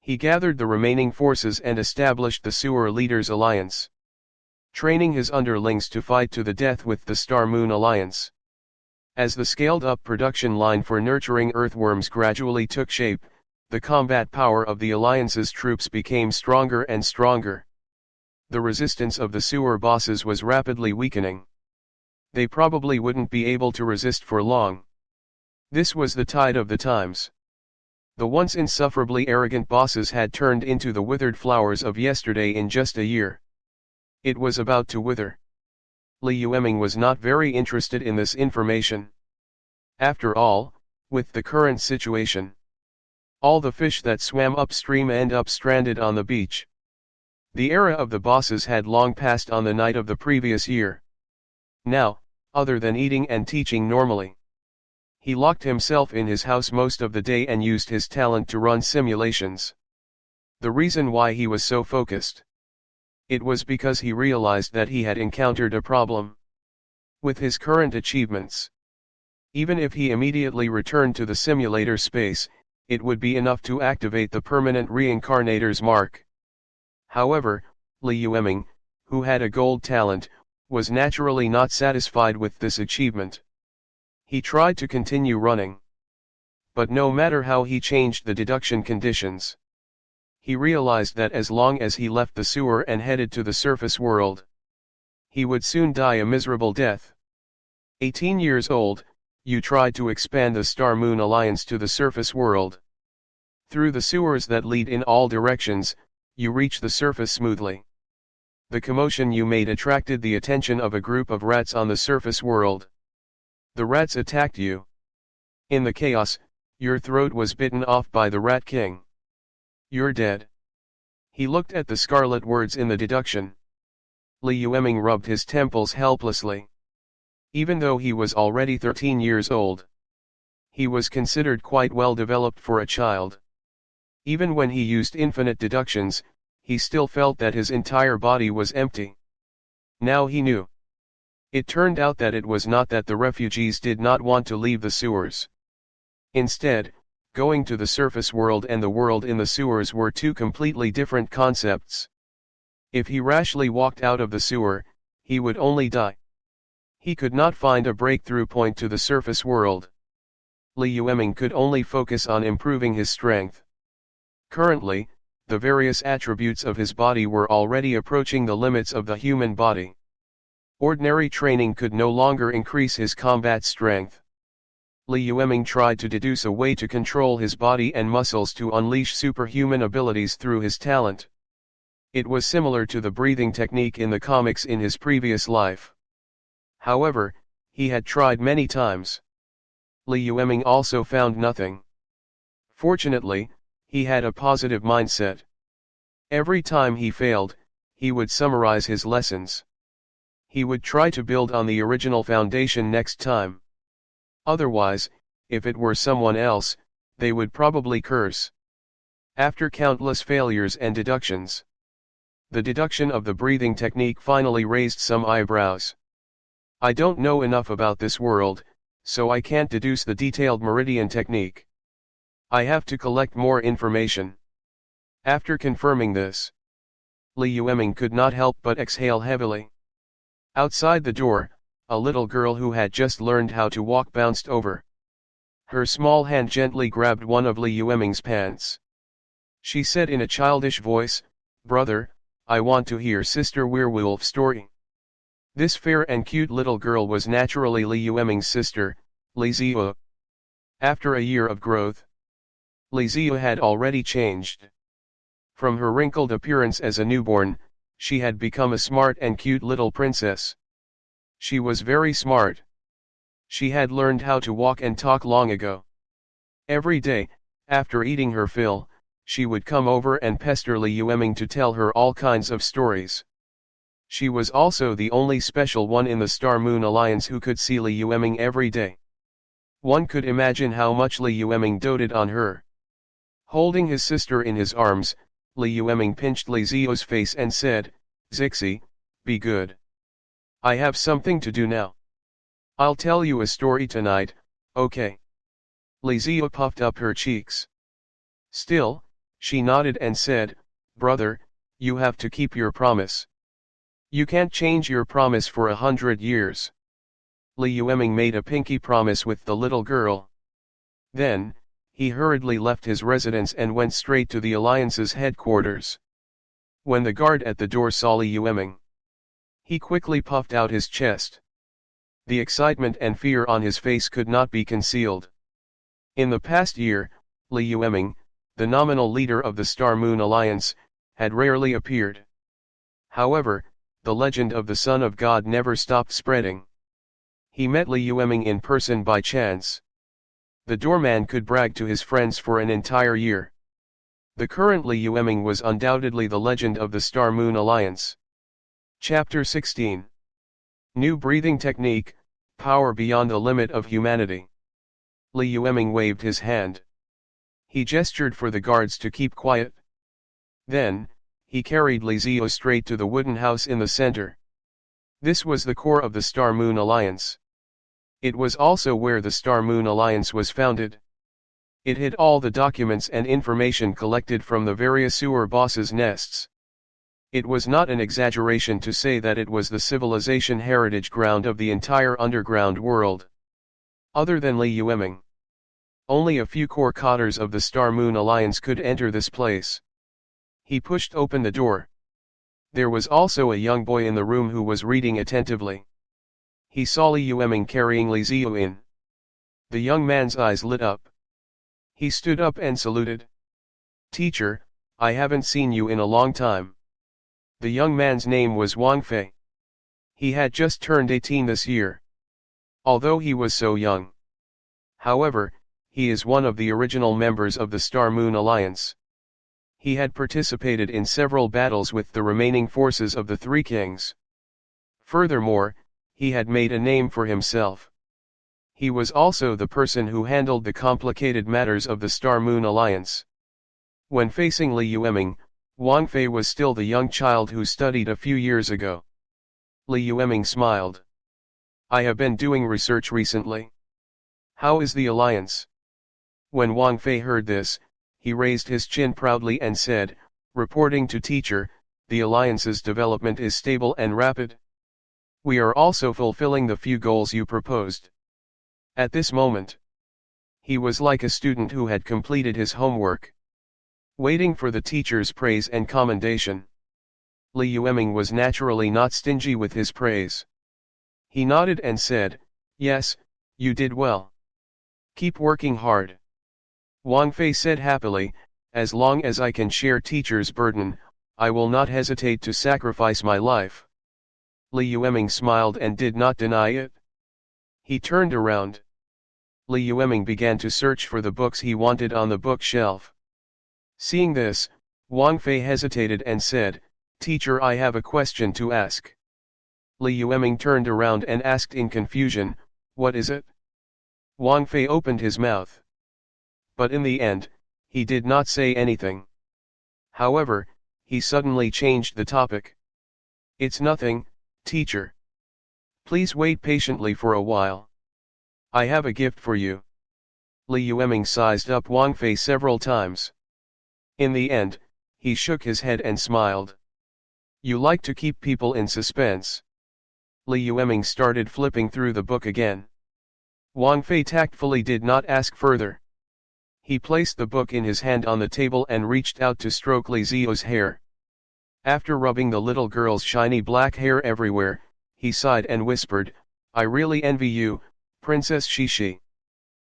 he gathered the remaining forces and established the Sewer Leaders Alliance, training his underlings to fight to the death with the Star Moon Alliance. As the scaled-up production line for nurturing earthworms gradually took shape, the combat power of the Alliance's troops became stronger and stronger. The resistance of the sewer bosses was rapidly weakening. They probably wouldn't be able to resist for long. This was the tide of the times. The once insufferably arrogant bosses had turned into the withered flowers of yesterday in just a year. It was about to wither. Li Yueming was not very interested in this information. After all, with the current situation, all the fish that swam upstream end up stranded on the beach. The era of the bosses had long passed on the night of the previous year. Now, other than eating and teaching normally, he locked himself in his house most of the day and used his talent to run simulations. The reason why he was so focused, it was because he realized that he had encountered a problem with his current achievements. Even if he immediately returned to the simulator space, it would be enough to activate the permanent reincarnator's mark. However, Li Yueming, who had a gold talent, was naturally not satisfied with this achievement. He tried to continue running. But no matter how he changed the deduction conditions, he realized that as long as he left the sewer and headed to the surface world, he would soon die a miserable death. 18 years old, you tried to expand the Star-Moon Alliance to the surface world. Through the sewers that lead in all directions, you reach the surface smoothly. The commotion you made attracted the attention of a group of rats on the surface world. The rats attacked you. In the chaos, your throat was bitten off by the Rat King. You're dead. He looked at the scarlet words in the deduction. Li Yueming rubbed his temples helplessly. Even though he was already 13 years old, he was considered quite well developed for a child. Even when he used infinite deductions, he still felt that his entire body was empty. Now he knew. It turned out that it was not that the refugees did not want to leave the sewers. Instead, going to the surface world and the world in the sewers were two completely different concepts. If he rashly walked out of the sewer, he would only die. He could not find a breakthrough point to the surface world. Li Yueming could only focus on improving his strength. Currently, the various attributes of his body were already approaching the limits of the human body. Ordinary training could no longer increase his combat strength. Li Yueming tried to deduce a way to control his body and muscles to unleash superhuman abilities through his talent. It was similar to the breathing technique in the comics in his previous life. However, he had tried many times. Li Yueming also found nothing. Fortunately, he had a positive mindset. Every time he failed, he would summarize his lessons. He would try to build on the original foundation next time. Otherwise, if it were someone else, they would probably curse. After countless failures and deductions, the deduction of the breathing technique finally raised some eyebrows. I don't know enough about this world, so I can't deduce the detailed meridian technique. I have to collect more information. After confirming this, Li Yueming could not help but exhale heavily. Outside the door, a little girl who had just learned how to walk bounced over. Her small hand gently grabbed one of Li Yueming's pants. She said in a childish voice, "Brother, I want to hear Sister Werewolf story." This fair and cute little girl was naturally Li Yueming's sister, Li Qiao. After a year of growth, Li Qiao had already changed. From her wrinkled appearance as a newborn, she had become a smart and cute little princess. She was very smart. She had learned how to walk and talk long ago. Every day, after eating her fill, she would come over and pester Li Yueming to tell her all kinds of stories. She was also the only special one in the Star-Moon Alliance who could see Li Yueming every day. One could imagine how much Li Yueming doted on her. Holding his sister in his arms, Li Yueming pinched Li Qiao's face and said, "Zixi, be good. I have something to do now. I'll tell you a story tonight, okay?" Li Qiao puffed up her cheeks. Still, she nodded and said, "Brother, you have to keep your promise. You can't change your promise for 100 years." Li Yueming made a pinky promise with the little girl. Then, he hurriedly left his residence and went straight to the Alliance's headquarters. When the guard at the door saw Li Yueming, he quickly puffed out his chest. The excitement and fear on his face could not be concealed. In the past year, Li Yueming, the nominal leader of the Star-Moon Alliance, had rarely appeared. However, the legend of the Son of God never stopped spreading. He met Li Yueming in person by chance. The doorman could brag to his friends for an entire year. The current Li Yueming was undoubtedly the legend of the Star-Moon Alliance. Chapter 16. New Breathing Technique, Power Beyond the Limit of Humanity. Li Yueming waved his hand. He gestured for the guards to keep quiet. Then, he carried Li Qiao straight to the wooden house in the center. This was the core of the Star-Moon Alliance. It was also where the Star-Moon Alliance was founded. It hid all the documents and information collected from the various sewer bosses' nests. It was not an exaggeration to say that it was the civilization heritage ground of the entire underground world. Other than Li Yueming, only a few core cadres of the Star-Moon Alliance could enter this place. He pushed open the door. There was also a young boy in the room who was reading attentively. He saw Li Yueming carrying Li Qiao in. The young man's eyes lit up. He stood up and saluted. "Teacher, I haven't seen you in a long time." The young man's name was Wang Fei. He had just turned 18 this year. Although he was so young. However, he is one of the original members of the Star-Moon Alliance. He had participated in several battles with the remaining forces of the Three Kings. Furthermore, he had made a name for himself. He was also the person who handled the complicated matters of the Star-Moon Alliance. When facing Li Yueming, Wang Fei was still the young child who studied a few years ago. Li Yueming smiled. "I have been doing research recently. How is the alliance?" When Wang Fei heard this, he raised his chin proudly and said, "Reporting to teacher, the alliance's development is stable and rapid. We are also fulfilling the few goals you proposed." At this moment, he was like a student who had completed his homework, waiting for the teacher's praise and commendation. Li Yueming was naturally not stingy with his praise. He nodded and said, "Yes, you did well. Keep working hard." Wang Fei said happily, "As long as I can share teacher's burden, I will not hesitate to sacrifice my life." Li Yueming smiled and did not deny it. He turned around. Li Yueming began to search for the books he wanted on the bookshelf. Seeing this, Wang Fei hesitated and said, "Teacher, I have a question to ask." Li Yueming turned around and asked in confusion, "What is it?" Wang Fei opened his mouth. But in the end, he did not say anything. However, he suddenly changed the topic. "It's nothing, teacher. Please wait patiently for a while. I have a gift for you." Li Yueming sized up Wang Fei several times. In the end, he shook his head and smiled. "You like to keep people in suspense." Li Yueming started flipping through the book again. Wang Fei tactfully did not ask further. He placed the book in his hand on the table and reached out to stroke Li Qiao's hair. After rubbing the little girl's shiny black hair everywhere, he sighed and whispered, "I really envy you, Princess Shishi."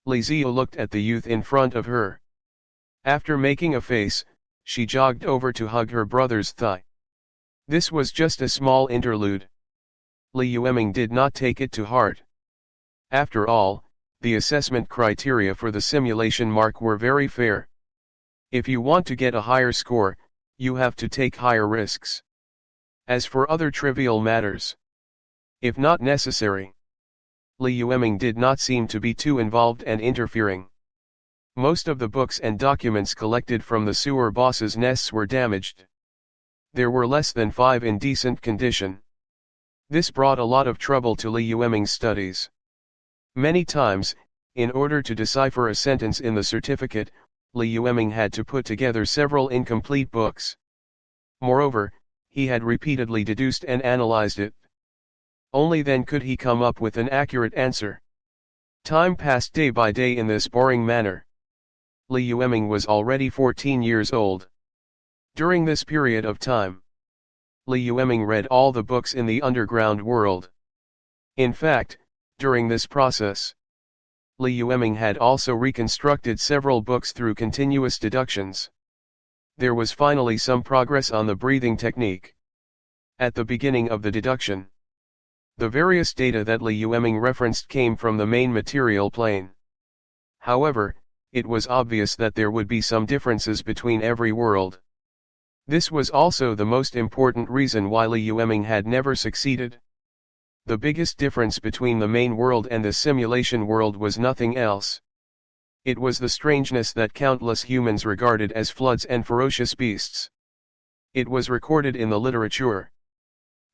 Li Qiao looked at the youth in front of her. After making a face, she jogged over to hug her brother's thigh. This was just a small interlude. Li Yueming did not take it to heart. After all, the assessment criteria for the simulation mark were very fair. If you want to get a higher score, you have to take higher risks. As for other trivial matters, if not necessary, Li Yueming did not seem to be too involved and interfering. Most of the books and documents collected from the sewer bosses' nests were damaged. There were less than 5 in decent condition. This brought a lot of trouble to Li Yueming's studies. Many times, in order to decipher a sentence in the certificate, Li Yueming had to put together several incomplete books. Moreover, he had repeatedly deduced and analyzed it. Only then could he come up with an accurate answer. Time passed day by day in this boring manner. Li Yueming was already 14 years old. During this period of time, Li Yueming read all the books in the underground world. In fact, during this process, Li Yueming had also reconstructed several books through continuous deductions. There was finally some progress on the breathing technique. At the beginning of the deduction, the various data that Li Yueming referenced came from the main material plane. However, it was obvious that there would be some differences between every world. This was also the most important reason why Li Yueming had never succeeded. The biggest difference between the main world and the simulation world was nothing else. It was the strangeness that countless humans regarded as floods and ferocious beasts. It was recorded in the literature.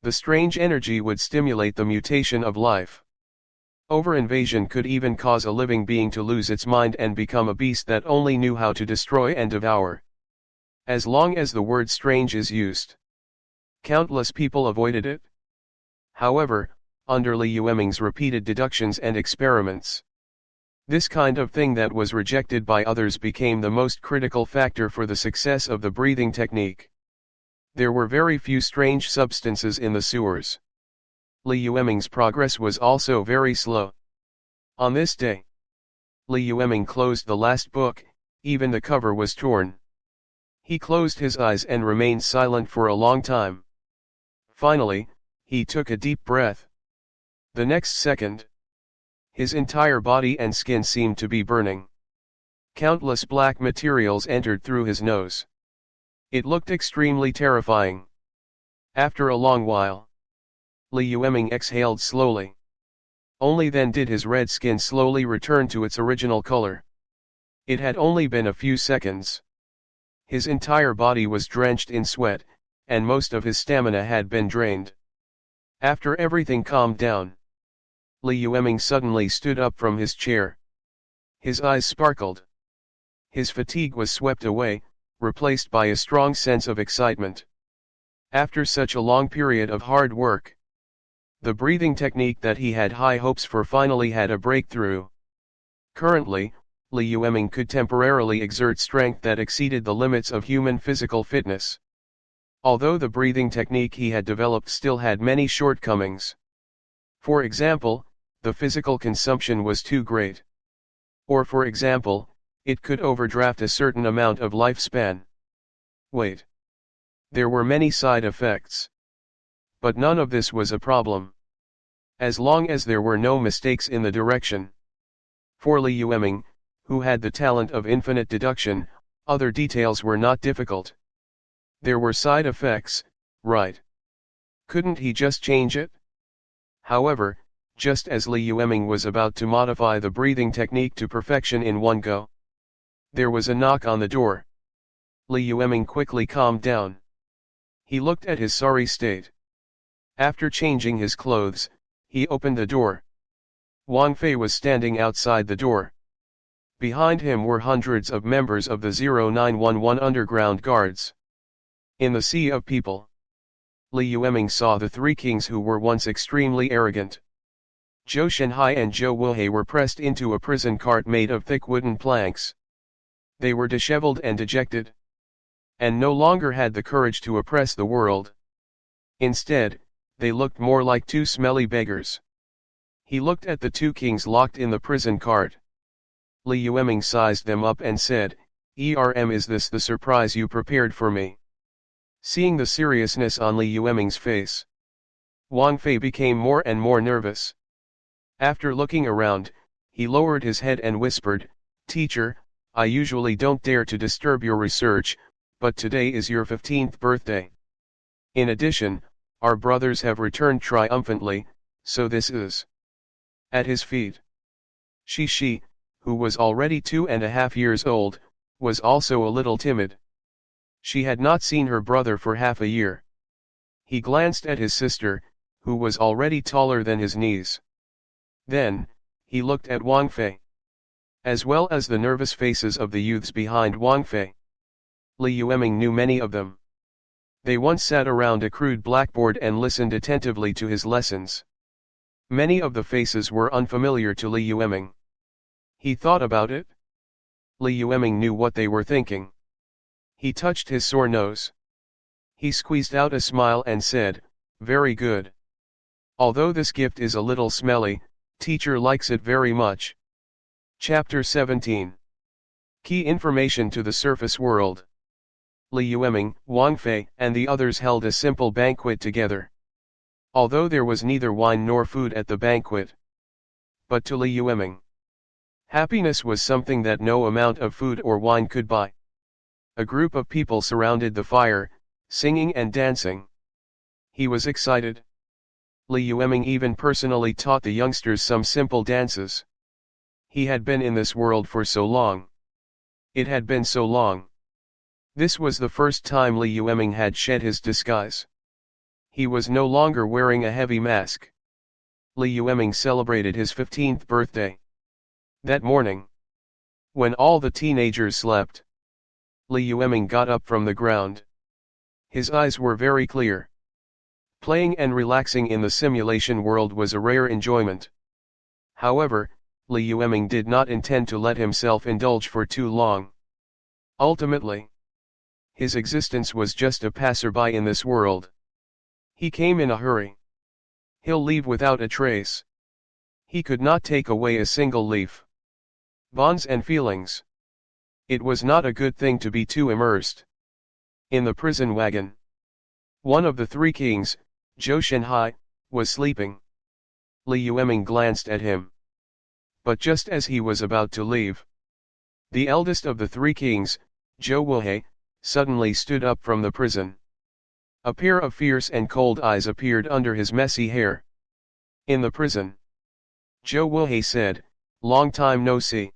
The strange energy would stimulate the mutation of life. Over-invasion could even cause a living being to lose its mind and become a beast that only knew how to destroy and devour. As long as the word strange is used, countless people avoided it. However, under Li Yueming's repeated deductions and experiments, this kind of thing that was rejected by others became the most critical factor for the success of the breathing technique. There were very few strange substances in the sewers. Li Yueming's progress was also very slow. On this day, Li Yueming closed the last book, even the cover was torn. He closed his eyes and remained silent for a long time. Finally, he took a deep breath. The next second, his entire body and skin seemed to be burning. Countless black materials entered through his nose. It looked extremely terrifying. After a long while, Li Yueming exhaled slowly. Only then did his red skin slowly return to its original color. It had only been a few seconds. His entire body was drenched in sweat, and most of his stamina had been drained. After everything calmed down, Li Yueming suddenly stood up from his chair. His eyes sparkled. His fatigue was swept away, replaced by a strong sense of excitement. After such a long period of hard work, the breathing technique that he had high hopes for finally had a breakthrough. Currently, Li Yueming could temporarily exert strength that exceeded the limits of human physical fitness. Although the breathing technique he had developed still had many shortcomings. For example, the physical consumption was too great. Or for example, it could overdraft a certain amount of lifespan. Wait. There were many side effects. But none of this was a problem. As long as there were no mistakes in the direction. For Li Yueming, who had the talent of infinite deduction, other details were not difficult. There were side effects, right? Couldn't he just change it? However, just as Li Yueming was about to modify the breathing technique to perfection in one go, there was a knock on the door. Li Yueming quickly calmed down. He looked at his sorry state. After changing his clothes, he opened the door. Wang Fei was standing outside the door. Behind him were hundreds of members of the 0911 underground guards. In the sea of people, Li Yueming saw the three kings who were once extremely arrogant. Zhou Shenhai and Zhou Wuhei were pressed into a prison cart made of thick wooden planks. They were disheveled and dejected, and no longer had the courage to oppress the world. Instead, they looked more like two smelly beggars. He looked at the two kings locked in the prison cart. Li Yueming sized them up and said, "Is this the surprise you prepared for me?" Seeing the seriousness on Li Yueming's face, Wang Fei became more and more nervous. After looking around, he lowered his head and whispered, "Teacher, I usually don't dare to disturb your research, but today is your 15th birthday. In addition, our brothers have returned triumphantly, so this is." At his feet, Shi, who was already 2.5 years old, was also a little timid. She had not seen her brother for half a year. He glanced at his sister, who was already taller than his knees. Then, he looked at Wang Fei, as well as the nervous faces of the youths behind Wang Fei. Li Yueming knew many of them. They once sat around a crude blackboard and listened attentively to his lessons. Many of the faces were unfamiliar to Li Yueming. He thought about it. Li Yueming knew what they were thinking. He touched his sore nose. He squeezed out a smile and said, "Very good. Although this gift is a little smelly, teacher likes it very much." Chapter 17. Key information to the surface world. Li Yueming, Wang Fei, and the others held a simple banquet together. Although there was neither wine nor food at the banquet. But to Li Yueming, happiness was something that no amount of food or wine could buy. A group of people surrounded the fire, singing and dancing. He was excited. Li Yueming even personally taught the youngsters some simple dances. He had been in this world for so long. It had been so long. This was the first time Li Yueming had shed his disguise. He was no longer wearing a heavy mask. Li Yueming celebrated his 15th birthday. That morning, when all the teenagers slept, Li Yueming got up from the ground. His eyes were very clear. Playing and relaxing in the simulation world was a rare enjoyment. However, Li Yueming did not intend to let himself indulge for too long. Ultimately, his existence was just a passerby in this world. He came in a hurry. He'll leave without a trace. He could not take away a single leaf. Bonds and feelings. It was not a good thing to be too immersed. In the prison wagon, one of the three kings, Zhou Shenhai, was sleeping. Li Yueming glanced at him. But just as he was about to leave, the eldest of the three kings, Zhou Wuhei, suddenly stood up from the prison. A pair of fierce and cold eyes appeared under his messy hair. In the prison, Zhou Wuhei said, "Long time no see."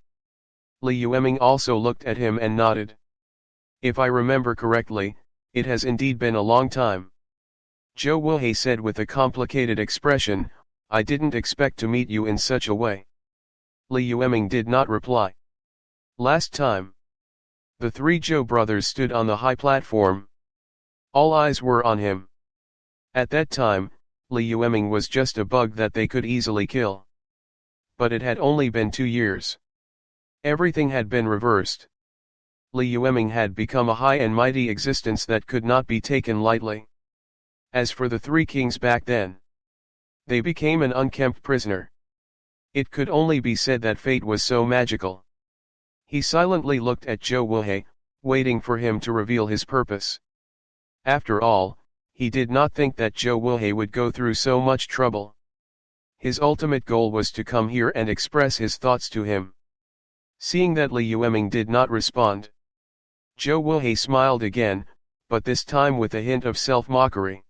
Li Yueming also looked at him and nodded. "If I remember correctly, it has indeed been a long time." Zhou Wuhei said with a complicated expression, "I didn't expect to meet you in such a way." Li Yueming did not reply. Last time, the three Zhou brothers stood on the high platform. All eyes were on him. At that time, Li Yueming was just a bug that they could easily kill. But it had only been 2 years. Everything had been reversed. Li Yueming had become a high and mighty existence that could not be taken lightly. As for the three kings back then, they became an unkempt prisoner. It could only be said that fate was so magical. He silently looked at Zhou Wuhei, waiting for him to reveal his purpose. After all, he did not think that Zhou Wuhei would go through so much trouble. His ultimate goal was to come here and express his thoughts to him. Seeing that Li Yueming did not respond, Zhou Wuhei smiled again, but this time with a hint of self-mockery.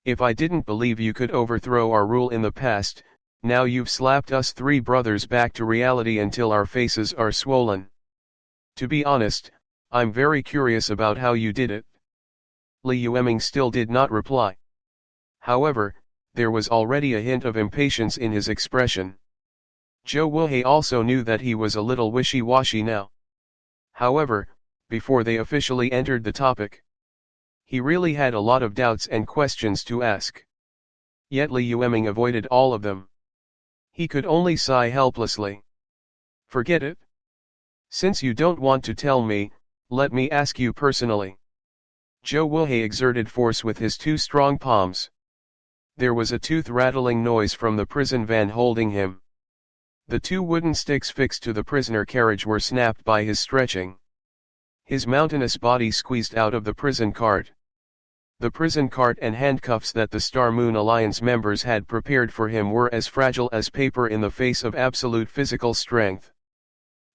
"If I didn't believe you could overthrow our rule in the past, now you've slapped us three brothers back to reality until our faces are swollen. To be honest, I'm very curious about how you did it." Li Yueming still did not reply. However, there was already a hint of impatience in his expression. Zhou Wuhei also knew that he was a little wishy-washy now. However, before they officially entered the topic, he really had a lot of doubts and questions to ask. Yet Li Yueming avoided all of them. He could only sigh helplessly. "Forget it. Since you don't want to tell me, let me ask you personally." Zhou Wuhei exerted force with his two strong palms. There was a tooth-rattling noise from the prison van holding him. The two wooden sticks fixed to the prisoner carriage were snapped by his stretching. His mountainous body squeezed out of the prison cart. The prison cart and handcuffs that the Star Moon Alliance members had prepared for him were as fragile as paper in the face of absolute physical strength.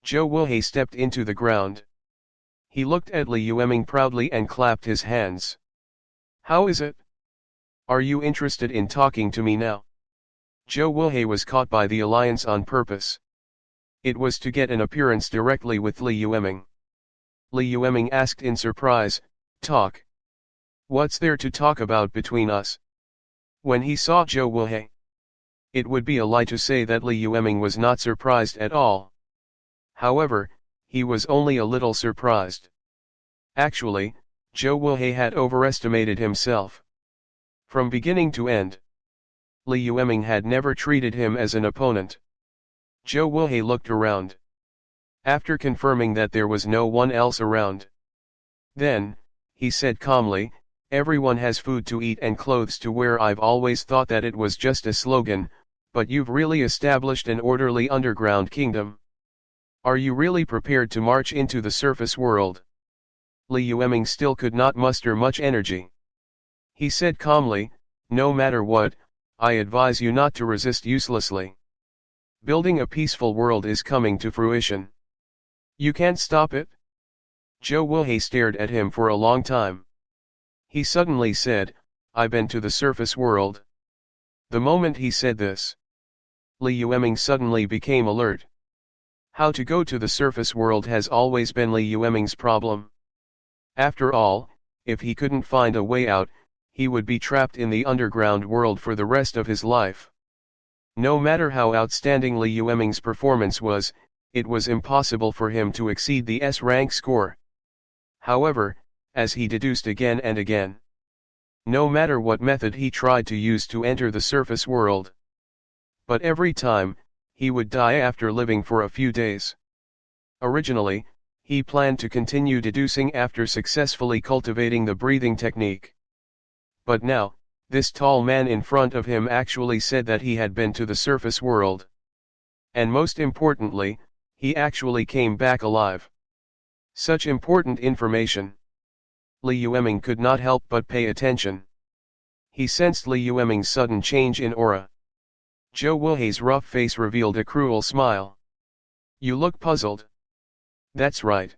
Zhou Wuhei stepped into the ground. He looked at Li Yueming proudly and clapped his hands. "How is it? Are you interested in talking to me now?" Zhou Wuhei was caught by the alliance on purpose. It was to get an appearance directly with Li Yueming. Li Yueming asked in surprise, "Talk? What's there to talk about between us?" When he saw Zhou Wuhei, it would be a lie to say that Li Yueming was not surprised at all. However, he was only a little surprised. Actually, Zhou Wuhei had overestimated himself. From beginning to end, Li Yueming had never treated him as an opponent. Zhou Wuhei looked around. After confirming that there was no one else around, then, he said calmly, "Everyone has food to eat and clothes to wear. I've always thought that it was just a slogan, but you've really established an orderly underground kingdom. Are you really prepared to march into the surface world? Li Yueming still could not muster much energy. He said calmly, no matter what, I advise you not to resist uselessly. Building a peaceful world is coming to fruition. You can't stop it? Zhou Wuhei stared at him for a long time. He suddenly said, I've been to the surface world. The moment he said this, Li Yueming suddenly became alert. How to go to the surface world has always been Li Yueming's problem. After all, if he couldn't find a way out, he would be trapped in the underground world for the rest of his life. No matter how outstanding Li Yueming's performance was, it was impossible for him to exceed the S-rank score. However, as he deduced again and again, no matter what method he tried to use to enter the surface world, but every time, he would die after living for a few days. Originally, he planned to continue deducing after successfully cultivating the breathing technique. But now, this tall man in front of him actually said that he had been to the surface world. And most importantly, he actually came back alive. Such important information. Li Yueming could not help but pay attention. He sensed Li Yueming's sudden change in aura. Zhou Wuhei's rough face revealed a cruel smile. You look puzzled. That's right.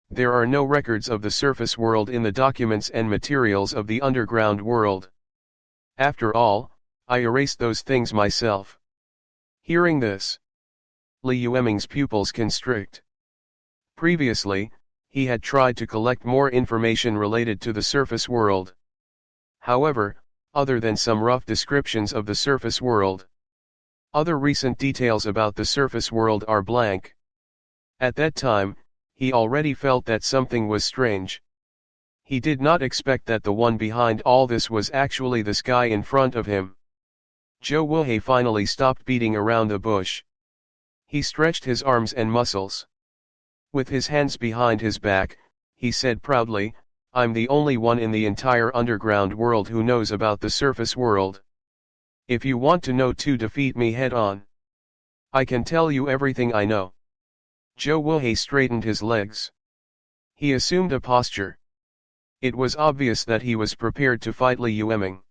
There are no records of the surface world in the documents and materials of the underground world. After all, I erased those things myself. Hearing this, Li Yueming's pupils constrict. Previously, he had tried to collect more information related to the surface world. However, other than some rough descriptions of the surface world, other recent details about the surface world are blank. At that time, he already felt that something was strange. He did not expect that the one behind all this was actually this guy in front of him. Zhou Wuhei finally stopped beating around the bush. He stretched his arms and muscles. With his hands behind his back, he said proudly, I'm the only one in the entire underground world who knows about the surface world. If you want to know to defeat me head-on, I can tell you everything I know. Zhou Wuhei straightened his legs. He assumed a posture. It was obvious that he was prepared to fight Li Yueming.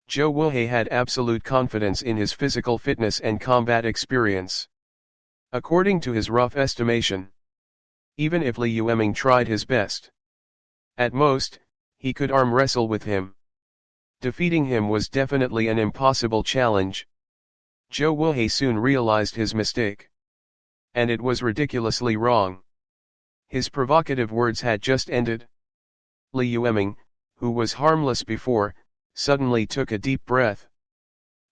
Zhou Wuhei had absolute confidence in his physical fitness and combat experience. According to his rough estimation, even if Li Yueming tried his best, at most, he could arm wrestle with him. Defeating him was definitely an impossible challenge. Zhou Wuhei soon realized his mistake. And it was ridiculously wrong. His provocative words had just ended. Li Yueming, who was harmless before, suddenly took a deep breath.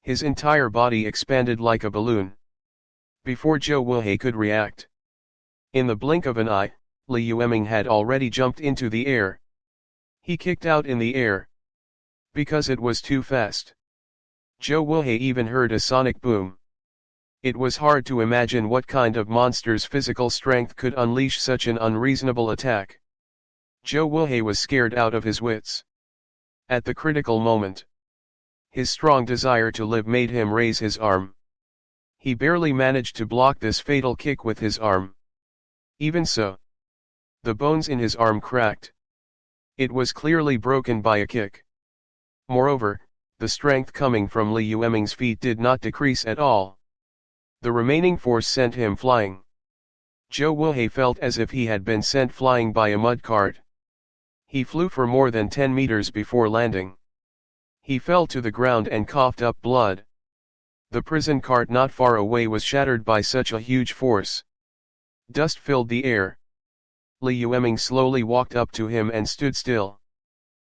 His entire body expanded like a balloon. Before Zhou Wuhei could react, in the blink of an eye, Li Yueming had already jumped into the air. He kicked out in the air. Because it was too fast. Zhou Wuhei even heard a sonic boom. It was hard to imagine what kind of monster's physical strength could unleash such an unreasonable attack. Zhou Wuhei was scared out of his wits. At the critical moment, his strong desire to live made him raise his arm. He barely managed to block this fatal kick with his arm. Even so, the bones in his arm cracked. It was clearly broken by a kick. Moreover, the strength coming from Li Yueming's feet did not decrease at all. The remaining force sent him flying. Zhou Wuhei felt as if he had been sent flying by a mud cart. He flew for more than 10 meters before landing. He fell to the ground and coughed up blood. The prison cart not far away was shattered by such a huge force. Dust filled the air. Li Yueming slowly walked up to him and stood still.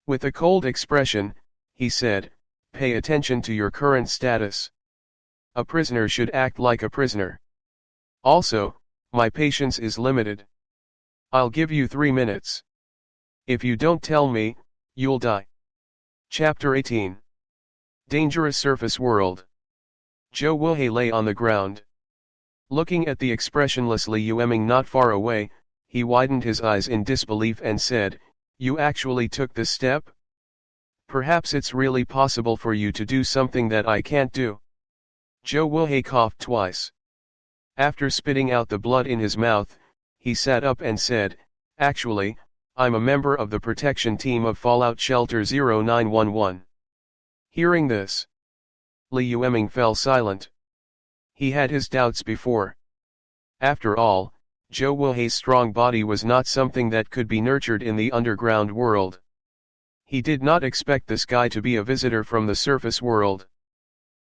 With a cold expression, he said, "Pay attention to your current status. A prisoner should act like a prisoner. Also, my patience is limited. I'll give you 3 minutes. If you don't tell me, you'll die." Chapter 18. Dangerous Surface World. Zhou Wuhei lay on the ground. Looking at the expressionless Li Yueming not far away, he widened his eyes in disbelief and said, "You actually took this step? Perhaps it's really possible for you to do something that I can't do." Zhou Wuhei coughed twice. After spitting out the blood in his mouth, he sat up and said, "Actually, I'm a member of the protection team of Fallout Shelter 0911. Hearing this, Li Yueming fell silent. He had his doubts before. After all, Zhou Wuhei's strong body was not something that could be nurtured in the underground world. He did not expect this guy to be a visitor from the surface world.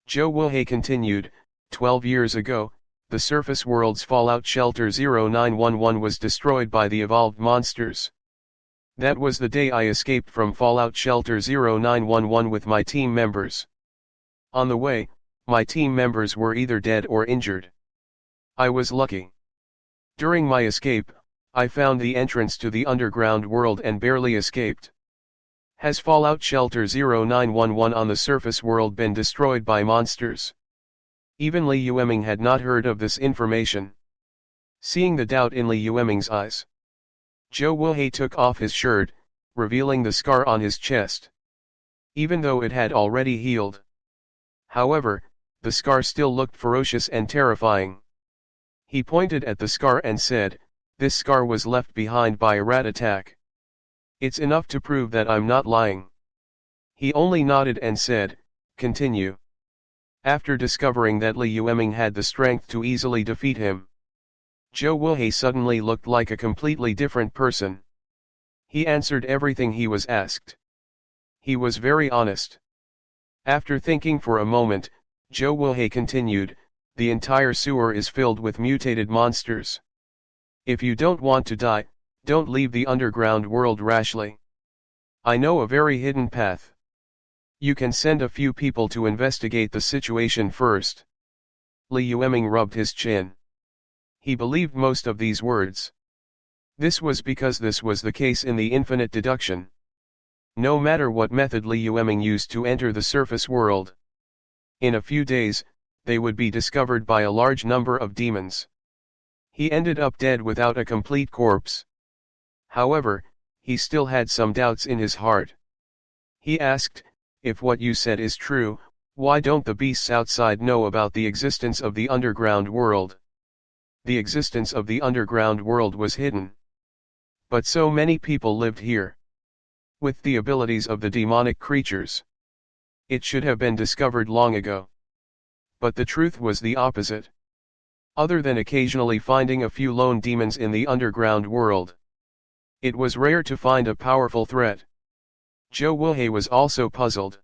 Zhou Wuhei continued, 12 years ago, the surface world's Fallout Shelter 0911 was destroyed by the evolved monsters. That was the day I escaped from Fallout Shelter 0911 with my team members. On the way, my team members were either dead or injured. I was lucky. During my escape, I found the entrance to the underground world and barely escaped. Has Fallout Shelter 0911 on the surface world been destroyed by monsters? Even Li Yueming had not heard of this information. Seeing the doubt in Li Yueming's eyes, Zhou Wuhei took off his shirt, revealing the scar on his chest. Even though it had already healed. However, the scar still looked ferocious and terrifying. He pointed at the scar and said, "This scar was left behind by a rat attack. It's enough to prove that I'm not lying." He only nodded and said, "Continue." After discovering that Li Yueming had the strength to easily defeat him, Zhou Wuhei suddenly looked like a completely different person. He answered everything he was asked. He was very honest. After thinking for a moment, Zhou Wuhei continued, "The entire sewer is filled with mutated monsters. If you don't want to die, don't leave the underground world rashly. I know a very hidden path. You can send a few people to investigate the situation first." Li Yueming rubbed his chin. He believed most of these words. This was because this was the case in the infinite deduction. No matter what method Li Yueming used to enter the surface world, in a few days, they would be discovered by a large number of demons. He ended up dead without a complete corpse. However, he still had some doubts in his heart. He asked, "If what you said is true, why don't the beasts outside know about the existence of the underground world?" The existence of the underground world was hidden. But so many people lived here. With the abilities of the demonic creatures, it should have been discovered long ago. But the truth was the opposite. Other than occasionally finding a few lone demons in the underground world, it was rare to find a powerful threat. Zhou Wuhei was also puzzled.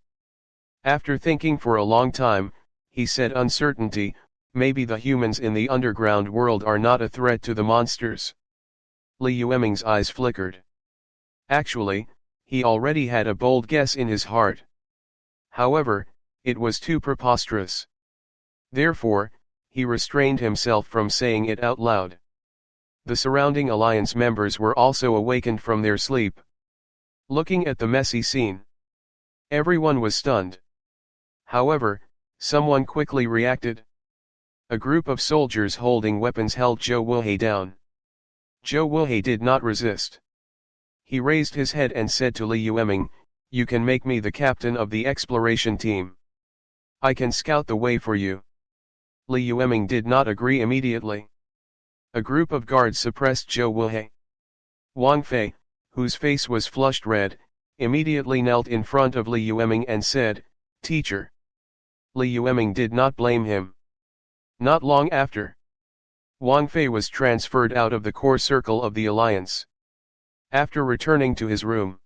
After thinking for a long time, he said uncertainty, "Maybe the humans in the underground world are not a threat to the monsters." Li Yueming's eyes flickered. Actually, he already had a bold guess in his heart. However, it was too preposterous. Therefore, he restrained himself from saying it out loud. The surrounding alliance members were also awakened from their sleep. Looking at the messy scene, everyone was stunned. However, someone quickly reacted. A group of soldiers holding weapons held Zhou Wuhei down. Zhou Wuhei did not resist. He raised his head and said to Li Yueming, "You can make me the captain of the exploration team. I can scout the way for you." Li Yueming did not agree immediately. A group of guards suppressed Zhou Wuhei. Wang Fei, whose face was flushed red, immediately knelt in front of Li Yueming and said, "Teacher." Li Yueming did not blame him. Not long after, Wang Fei was transferred out of the core circle of the alliance. After returning to his room,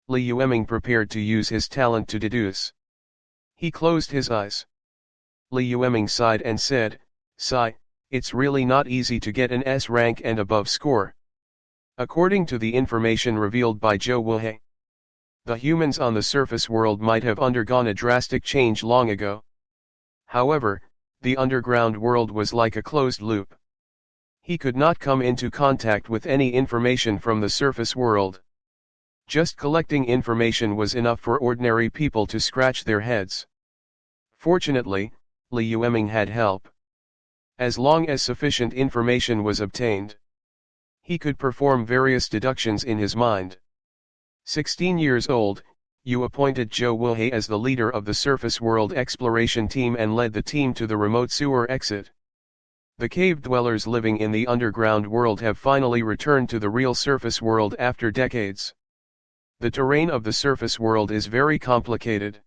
Li Yueming prepared to use his talent to deduce. He closed his eyes. Li Yueming sighed and said, "Sigh, it's really not easy to get an S rank and above score." According to the information revealed by Zhou Wuhei, the humans on the surface world might have undergone a drastic change long ago. However, the underground world was like a closed loop. He could not come into contact with any information from the surface world. Just collecting information was enough for ordinary people to scratch their heads. Fortunately, Li Yueming had help. As long as sufficient information was obtained, he could perform various deductions in his mind. 16 years old, you appointed Zhou Wuhei as the leader of the surface world exploration team and led the team to the remote sewer exit. The cave dwellers living in the underground world have finally returned to the real surface world after decades. The terrain of the surface world is very complicated.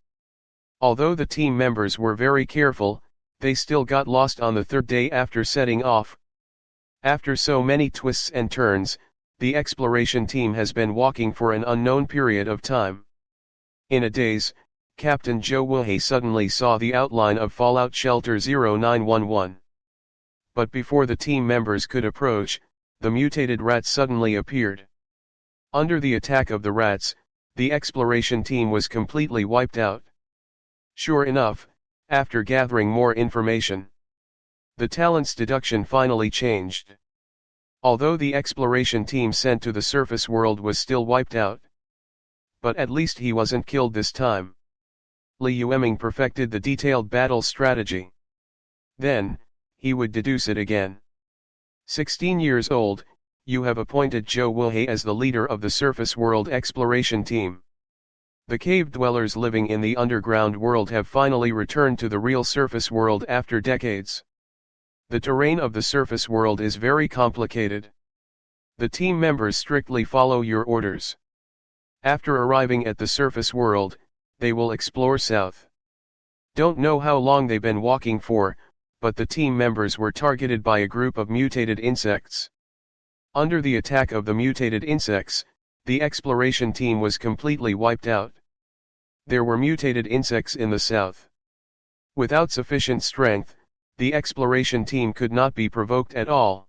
Although the team members were very careful, they still got lost on the third day after setting off. After so many twists and turns, the exploration team has been walking for an unknown period of time. In a daze, Captain Zhou Wuhei suddenly saw the outline of Fallout Shelter 0911. But before the team members could approach, the mutated rats suddenly appeared. Under the attack of the rats, the exploration team was completely wiped out. Sure enough, after gathering more information, the talent's deduction finally changed. Although the exploration team sent to the surface world was still wiped out, but at least he wasn't killed this time. Li Yueming perfected the detailed battle strategy. Then, he would deduce it again. 16 years old, you have appointed Zhou Wuhei as the leader of the surface world exploration team. The cave dwellers living in the underground world have finally returned to the real surface world after decades. The terrain of the surface world is very complicated. The team members strictly follow your orders. After arriving at the surface world, they will explore south. Don't know how long they've been walking for, but the team members were targeted by a group of mutated insects. Under the attack of the mutated insects, the exploration team was completely wiped out. There were mutated insects in the south. Without sufficient strength, the exploration team could not be provoked at all.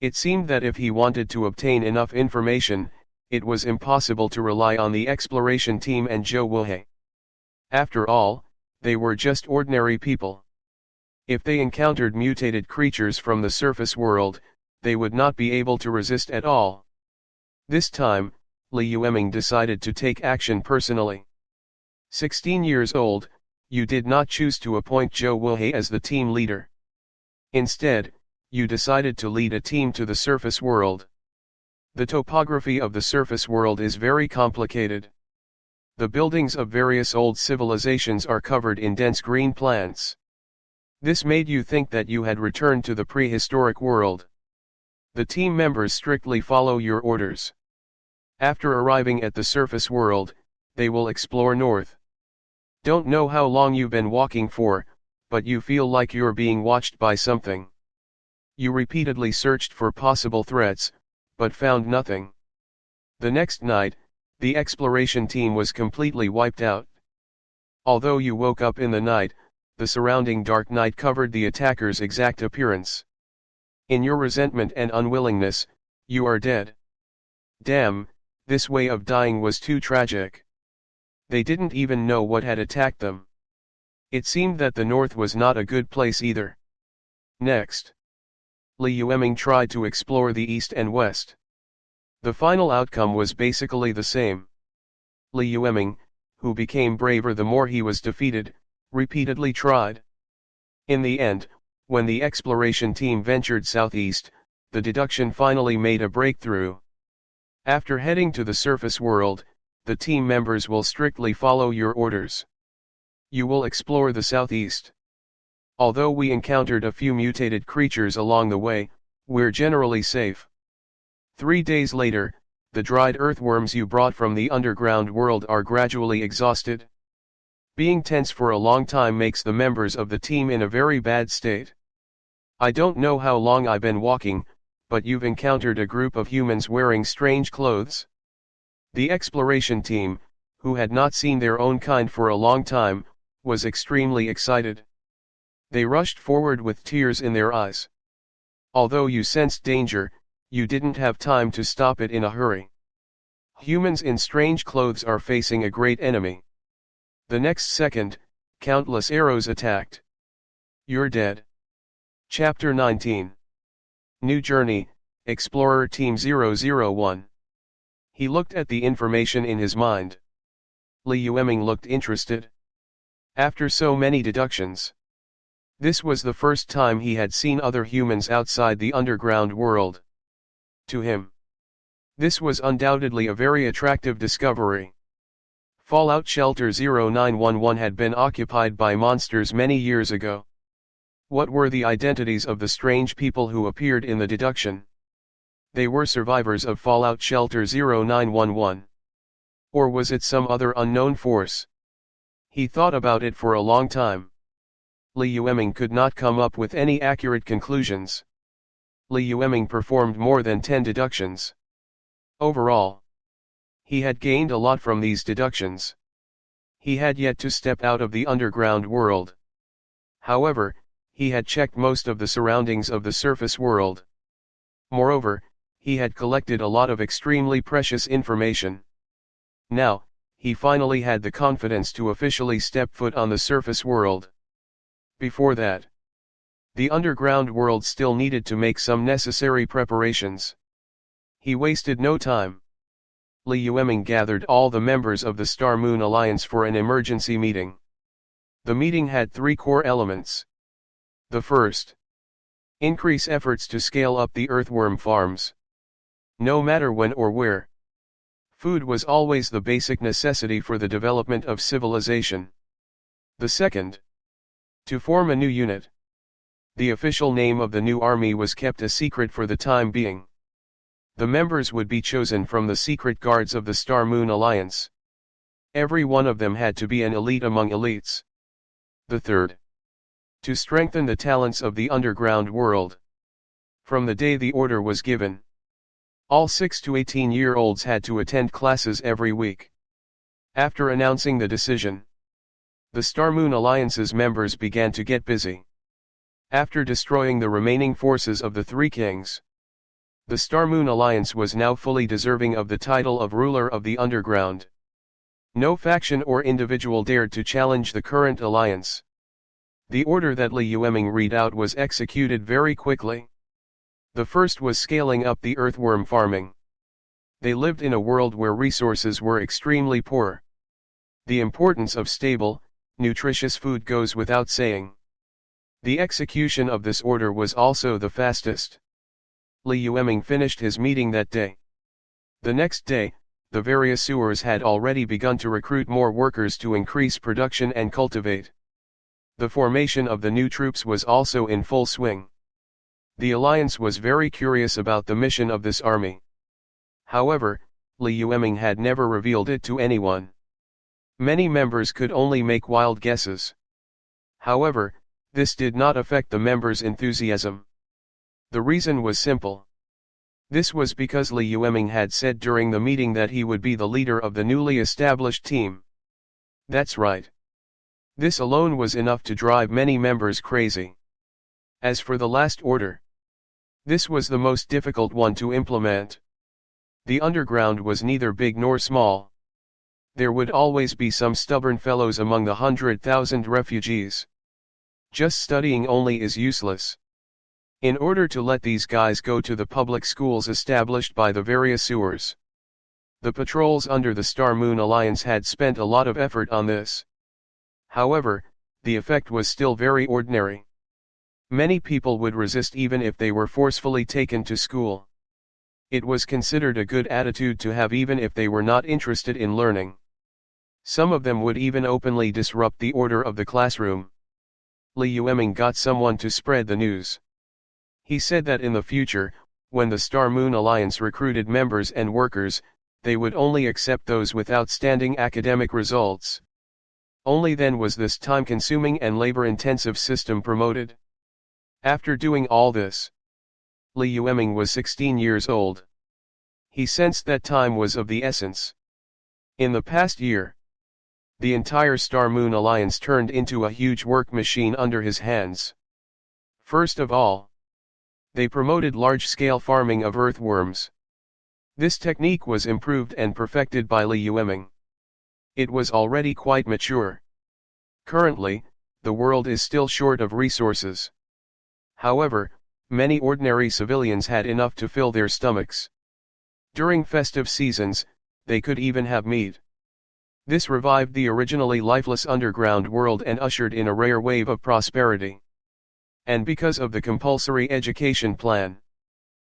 It seemed that if he wanted to obtain enough information, it was impossible to rely on the exploration team and Zhou Wuhei. After all, they were just ordinary people. If they encountered mutated creatures from the surface world, they would not be able to resist at all. This time, Li Yueming decided to take action personally. 16 years old, you did not choose to appoint Zhou Wuhei as the team leader. Instead, you decided to lead a team to the surface world. The topography of the surface world is very complicated. The buildings of various old civilizations are covered in dense green plants. This made you think that you had returned to the prehistoric world. The team members strictly follow your orders. After arriving at the surface world, they will explore north. Don't know how long you've been walking for, but you feel like you're being watched by something. You repeatedly searched for possible threats, but found nothing. The next night, the exploration team was completely wiped out. Although you woke up in the night, the surrounding dark night covered the attacker's exact appearance. In your resentment and unwillingness, you are dead. Damn, this way of dying was too tragic. They didn't even know what had attacked them. It seemed that the north was not a good place either. Next, Li Yueming tried to explore the east and west. The final outcome was basically the same. Li Yueming, who became braver the more he was defeated, repeatedly tried. In the end, when the exploration team ventured southeast, the deduction finally made a breakthrough. After heading to the surface world, the team members will strictly follow your orders. You will explore the southeast. Although we encountered a few mutated creatures along the way, we're generally safe. 3 days later, the dried earthworms you brought from the underground world are gradually exhausted. Being tense for a long time makes the members of the team in a very bad state. I don't know how long I've been walking, but you've encountered a group of humans wearing strange clothes. The exploration team, who had not seen their own kind for a long time, was extremely excited. They rushed forward with tears in their eyes. Although you sensed danger, you didn't have time to stop it in a hurry. Humans in strange clothes are facing a great enemy. The next second, countless arrows attacked. You're dead. Chapter 19. New Journey, Explorer Team 001. He looked at the information in his mind. Li Yueming looked interested. After so many deductions, this was the first time he had seen other humans outside the underground world. To him, this was undoubtedly a very attractive discovery. Fallout Shelter 0911 had been occupied by monsters many years ago. What were the identities of the strange people who appeared in the deduction? They were survivors of Fallout Shelter 0911. Or was it some other unknown force? He thought about it for a long time. Li Yueming could not come up with any accurate conclusions. Li Yueming performed more than 10 deductions. Overall, he had gained a lot from these deductions. He had yet to step out of the underground world. However, he had checked most of the surroundings of the surface world. Moreover, he had collected a lot of extremely precious information. Now, he finally had the confidence to officially step foot on the surface world. Before that, the underground world still needed to make some necessary preparations. He wasted no time. Li Yueming gathered all the members of the Star Moon Alliance for an emergency meeting. The meeting had 3 core elements. The first: increase efforts to scale up the earthworm farms. No matter when or where, food was always the basic necessity for the development of civilization. The second: to form a new unit. The official name of the new army was kept a secret for the time being. The members would be chosen from the secret guards of the Star Moon Alliance. Every one of them had to be an elite among elites. The third: to strengthen the talents of the underground world. From the day the order was given, all 6 to 18-year-olds had to attend classes every week. After announcing the decision, the Star Moon Alliance's members began to get busy. After destroying the remaining forces of the 3 kings, the Star Moon Alliance was now fully deserving of the title of ruler of the underground. No faction or individual dared to challenge the current alliance. The order that Li Yueming read out was executed very quickly. The first was scaling up the earthworm farming. They lived in a world where resources were extremely poor. The importance of stable, nutritious food goes without saying. The execution of this order was also the fastest. Li Yueming finished his meeting that day. The next day, the various sewers had already begun to recruit more workers to increase production and cultivate. The formation of the new troops was also in full swing. The alliance was very curious about the mission of this army. However, Li Yueming had never revealed it to anyone. Many members could only make wild guesses. However, this did not affect the members' enthusiasm. The reason was simple. This was because Li Yueming had said during the meeting that he would be the leader of the newly established team. That's right. This alone was enough to drive many members crazy. As for the last order, this was the most difficult one to implement. The underground was neither big nor small. There would always be some stubborn fellows among the 100,000 refugees. Just studying only is useless. In order to let these guys go to the public schools established by the various sewers, the patrols under the Star Moon Alliance had spent a lot of effort on this. However, the effect was still very ordinary. Many people would resist even if they were forcefully taken to school. It was considered a good attitude to have even if they were not interested in learning. Some of them would even openly disrupt the order of the classroom. Li Yueming got someone to spread the news. He said that in the future, when the Star Moon Alliance recruited members and workers, they would only accept those with outstanding academic results. Only then was this time-consuming and labor-intensive system promoted. After doing all this, Li Yueming was 16 years old. He sensed that time was of the essence. In the past year, the entire Star Moon Alliance turned into a huge work machine under his hands. First of all, they promoted large-scale farming of earthworms. This technique was improved and perfected by Li Yueming. It was already quite mature. Currently, the world is still short of resources. However, many ordinary civilians had enough to fill their stomachs. During festive seasons, they could even have meat. This revived the originally lifeless underground world and ushered in a rare wave of prosperity. And because of the compulsory education plan,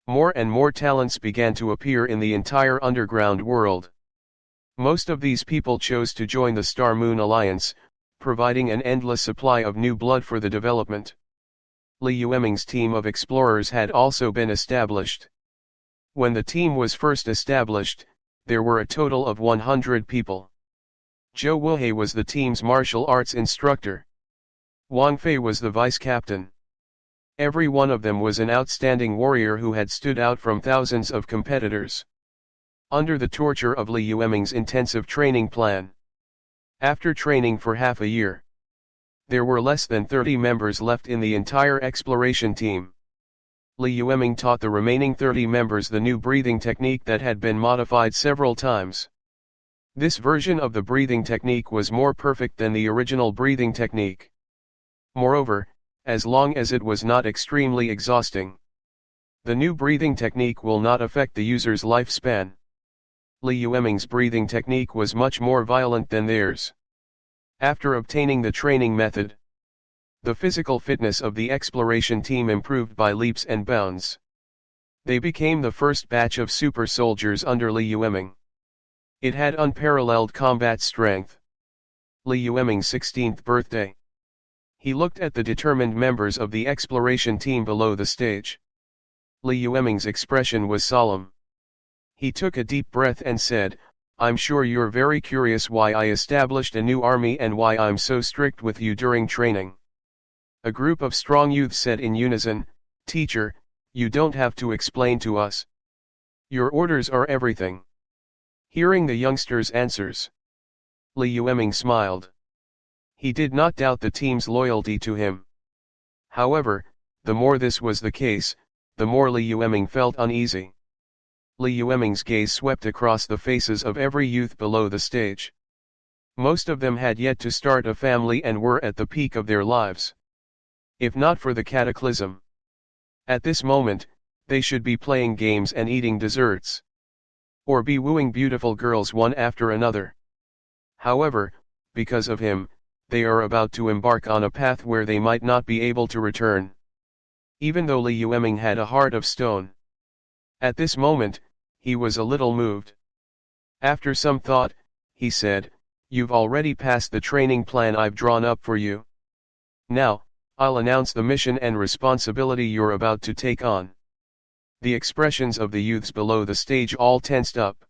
more and more talents began to appear in the entire underground world. Most of these people chose to join the Star Moon Alliance, providing an endless supply of new blood for the development. Li Yueming's team of explorers had also been established. When the team was first established, there were a total of 100 people. Zhou Wuhei was the team's martial arts instructor. Wang Fei was the vice-captain. Every one of them was an outstanding warrior who had stood out from thousands of competitors. Under the torture of Li Yueming's intensive training plan. After training for half a year, there were less than 30 members left in the entire exploration team. Li Yueming taught the remaining 30 members the new breathing technique that had been modified several times. This version of the breathing technique was more perfect than the original breathing technique. Moreover, as long as it was not extremely exhausting, the new breathing technique will not affect the user's lifespan. Li Yueming's breathing technique was much more violent than theirs. After obtaining the training method, the physical fitness of the exploration team improved by leaps and bounds. They became the first batch of super soldiers under Li Yueming. It had unparalleled combat strength. Li Yueming's 16th birthday. He looked at the determined members of the exploration team below the stage. Li Yueming's expression was solemn. He took a deep breath and said, "I'm sure you're very curious why I established a new army and why I'm so strict with you during training." A group of strong youths said in unison, "Teacher, you don't have to explain to us. Your orders are everything." Hearing the youngsters' answers, Li Yueming smiled. He did not doubt the team's loyalty to him. However, the more this was the case, the more Li Yueming felt uneasy. Li Yueming's gaze swept across the faces of every youth below the stage. Most of them had yet to start a family and were at the peak of their lives. If not for the cataclysm, at this moment, they should be playing games and eating desserts. Or be wooing beautiful girls one after another. However, because of him, they are about to embark on a path where they might not be able to return. Even though Li Yueming had a heart of stone, at this moment, he was a little moved. After some thought, he said, "You've already passed the training plan I've drawn up for you. Now, I'll announce the mission and responsibility you're about to take on." The expressions of the youths below the stage all tensed up.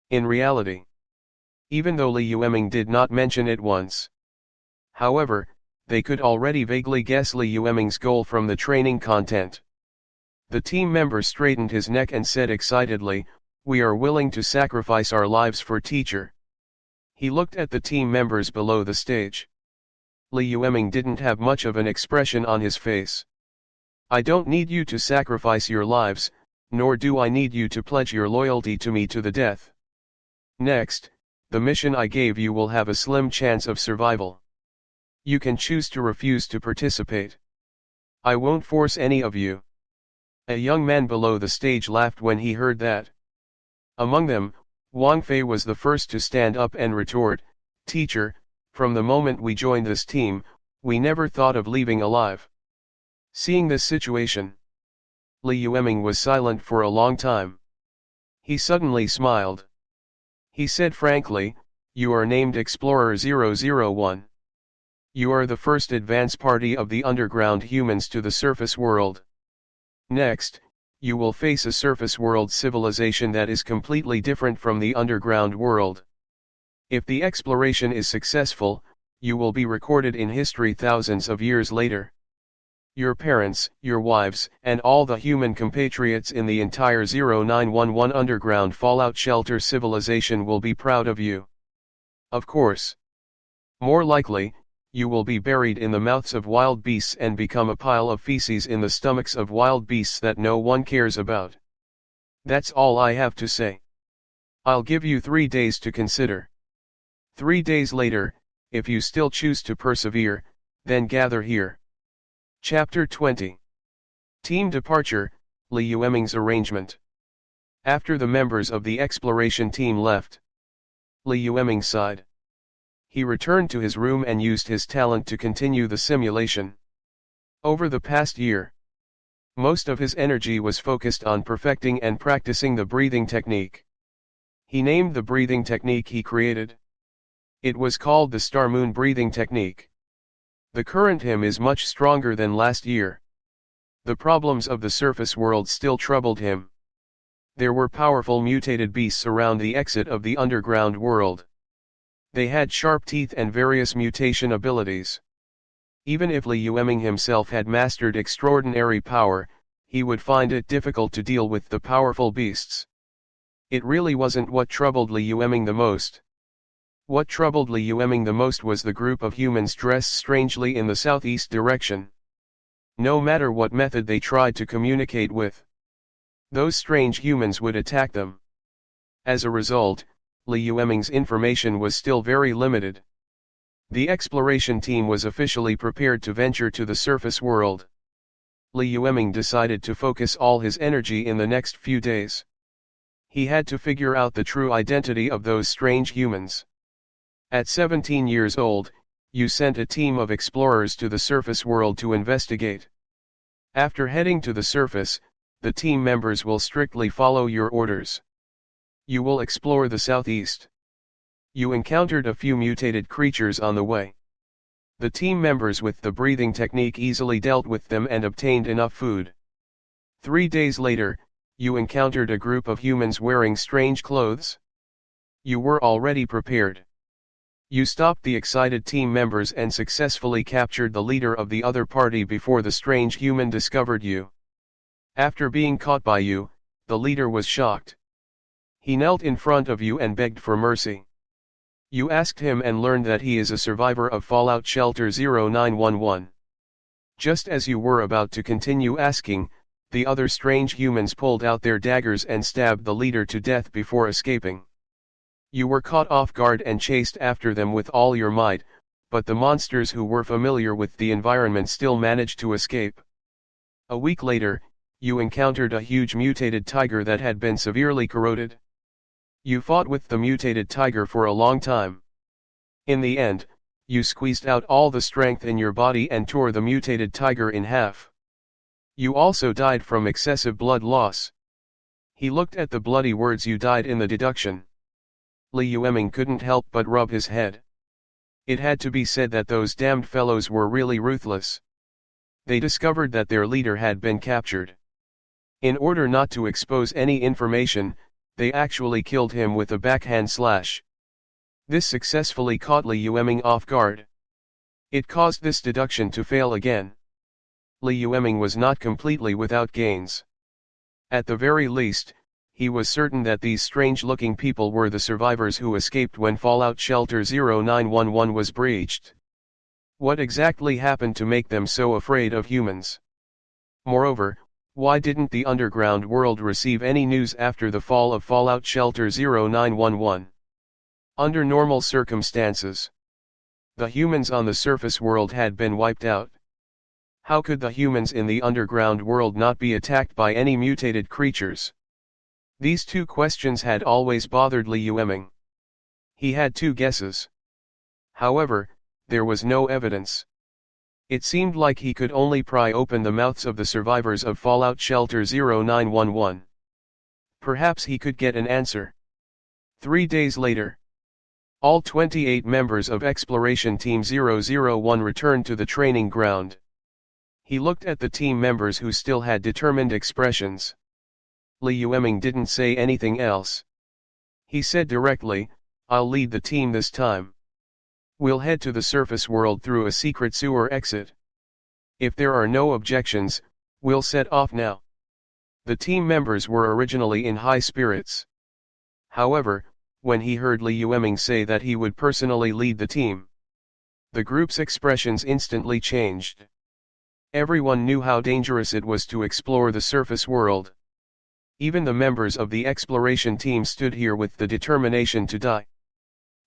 In reality, even though Li Yueming did not mention it once, however, they could already vaguely guess Li Yueming's goal from the training content. The team member straightened his neck and said excitedly, "We are willing to sacrifice our lives for teacher." He looked at the team members below the stage. Li Yueming didn't have much of an expression on his face. "I don't need you to sacrifice your lives, nor do I need you to pledge your loyalty to me to the death. Next, the mission I gave you will have a slim chance of survival. You can choose to refuse to participate. I won't force any of you." A young man below the stage laughed when he heard that. Among them, Wang Fei was the first to stand up and retort, "Teacher, from the moment we joined this team, we never thought of leaving alive." Seeing this situation, Li Yueming was silent for a long time. He suddenly smiled. He said frankly, "You are named Explorer 001. You are the first advance party of the underground humans to the surface world. Next, you will face a surface world civilization that is completely different from the underground world. If the exploration is successful, you will be recorded in history thousands of years later. Your parents, your wives, and all the human compatriots in the entire 0911 underground fallout shelter civilization will be proud of you. Of course. More likely, you will be buried in the mouths of wild beasts and become a pile of feces in the stomachs of wild beasts that no one cares about. That's all I have to say. I'll give you 3 days to consider. 3 days later, if you still choose to persevere, then gather here." Chapter 20. Team Departure, Li Yueming's Arrangement. After the members of the exploration team left, Li Yueming sighed. He returned to his room and used his talent to continue the simulation. Over the past year, most of his energy was focused on perfecting and practicing the breathing technique. He named the breathing technique he created. It was called the Star Moon breathing technique. The current him is much stronger than last year. The problems of the surface world still troubled him. There were powerful mutated beasts around the exit of the underground world. They had sharp teeth and various mutation abilities. Even if Li Yueming himself had mastered extraordinary power, he would find it difficult to deal with the powerful beasts. It really wasn't what troubled Li Yueming the most. What troubled Li Yueming the most was the group of humans dressed strangely in the southeast direction. No matter what method they tried to communicate with, those strange humans would attack them. As a result, Li Yueming's information was still very limited. The exploration team was officially prepared to venture to the surface world. Li Yueming decided to focus all his energy in the next few days. He had to figure out the true identity of those strange humans. At 17 years old, you sent a team of explorers to the surface world to investigate. After heading to the surface, the team members will strictly follow your orders. You will explore the southeast. You encountered a few mutated creatures on the way. The team members with the breathing technique easily dealt with them and obtained enough food. 3 days later, you encountered a group of humans wearing strange clothes. You were already prepared. You stopped the excited team members and successfully captured the leader of the other party before the strange human discovered you. After being caught by you, the leader was shocked. He knelt in front of you and begged for mercy. You asked him and learned that he is a survivor of Fallout Shelter 0911. Just as you were about to continue asking, the other strange humans pulled out their daggers and stabbed the leader to death before escaping. You were caught off guard and chased after them with all your might, but the monsters who were familiar with the environment still managed to escape. A week later, you encountered a huge mutated tiger that had been severely corroded. You fought with the mutated tiger for a long time. In the end, you squeezed out all the strength in your body and tore the mutated tiger in half. You also died from excessive blood loss. He looked at the bloody words you died in the deduction. Li Yueming couldn't help but rub his head. It had to be said that those damned fellows were really ruthless. They discovered that their leader had been captured. In order not to expose any information, they actually killed him with a backhand slash. This successfully caught Li Yueming off guard. It caused this deduction to fail again. Li Yueming was not completely without gains. At the very least, he was certain that these strange-looking people were the survivors who escaped when Fallout Shelter 0911 was breached. What exactly happened to make them so afraid of humans? Moreover, why didn't the underground world receive any news after the fall of Fallout Shelter 0911? Under normal circumstances, the humans on the surface world had been wiped out. How could the humans in the underground world not be attacked by any mutated creatures? These two questions had always bothered Li Yueming. He had two guesses. However, there was no evidence. It seemed like he could only pry open the mouths of the survivors of Fallout Shelter 0911. Perhaps he could get an answer. 3 days later, all 28 members of Exploration Team 001 returned to the training ground. He looked at the team members who still had determined expressions. Li Yueming didn't say anything else. He said directly, "I'll lead the team this time. We'll head to the surface world through a secret sewer exit. If there are no objections, we'll set off now." The team members were originally in high spirits. However, when he heard Li Yueming say that he would personally lead the team, the group's expressions instantly changed. Everyone knew how dangerous it was to explore the surface world. Even the members of the exploration team stood here with the determination to die.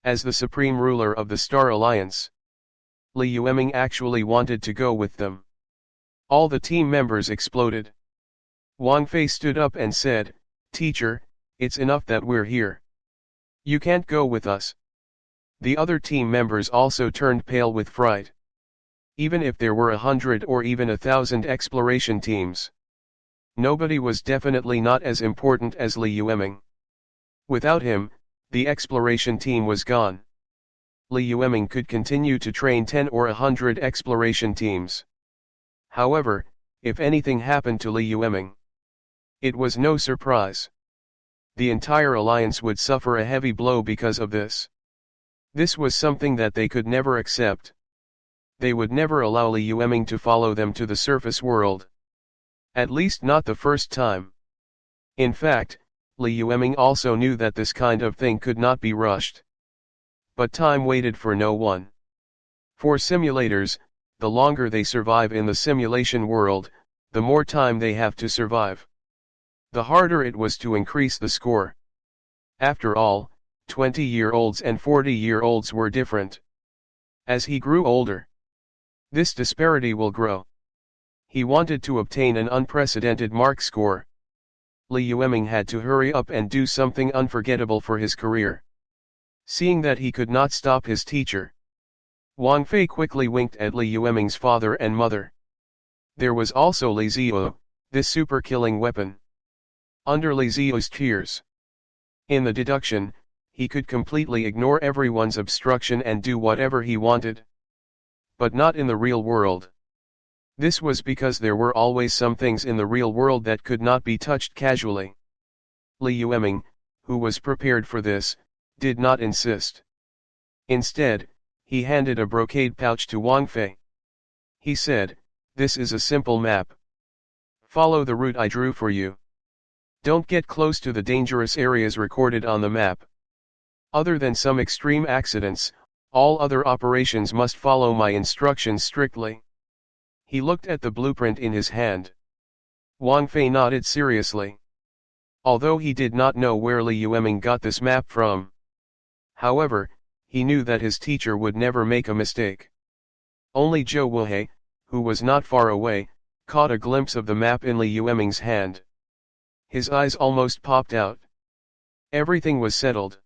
As the supreme ruler of the Star Alliance, Li Yueming actually wanted to go with them. All the team members exploded. Wang Fei stood up and said, "Teacher, it's enough that we're here. You can't go with us." The other team members also turned pale with fright. Even if there were 100 or even 1,000 exploration teams, nobody was definitely not as important as Li Yueming. Without him, the exploration team was gone. Li Yueming could continue to train 10 or 100 exploration teams. However, if anything happened to Li Yueming. It was no surprise. The entire alliance would suffer a heavy blow because of this. This was something that they could never accept. They would never allow Li Yueming to follow them to the surface world. At least not the first time. In fact, Li Yueming also knew that this kind of thing could not be rushed. But time waited for no one. For simulators, the longer they survive in the simulation world, the more time they have to survive. The harder it was to increase the score. After all, 20-year-olds and 40-year-olds were different. As he grew older, this disparity will grow. He wanted to obtain an unprecedented mark score. Li Yueming had to hurry up and do something unforgettable for his career. Seeing that he could not stop his teacher, Wang Fei quickly winked at Li Yueming's father and mother. There was also Li Qiao, this super-killing weapon. Under Li Qiao's tears, in the deduction, he could completely ignore everyone's obstruction and do whatever he wanted. But not in the real world. This was because there were always some things in the real world that could not be touched casually. Li Yueming, who was prepared for this, did not insist. Instead, he handed a brocade pouch to Wang Fei. He said, "This is a simple map. Follow the route I drew for you. Don't get close to the dangerous areas recorded on the map. Other than some extreme accidents, all other operations must follow my instructions strictly." He looked at the blueprint in his hand. Wang Fei nodded seriously. Although he did not know where Li Yueming got this map from. However, he knew that his teacher would never make a mistake. Only Zhou Wuhei, who was not far away, caught a glimpse of the map in Li Yueming's hand. His eyes almost popped out. Everything was settled.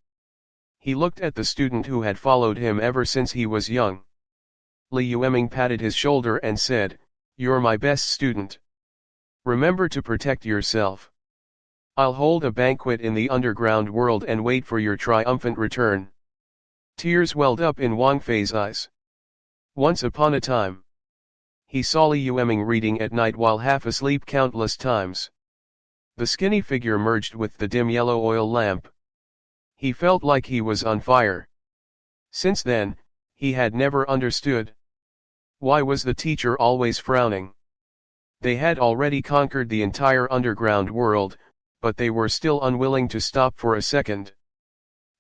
He looked at the student who had followed him ever since he was young. Li Yueming patted his shoulder and said, "You're my best student. Remember to protect yourself. I'll hold a banquet in the underground world and wait for your triumphant return." Tears welled up in Wang Fei's eyes. Once upon a time, he saw Li Yueming reading at night while half asleep countless times. The skinny figure merged with the dim yellow oil lamp. He felt like he was on fire. Since then, he had never understood. Why was the teacher always frowning? They had already conquered the entire underground world, but they were still unwilling to stop for a second.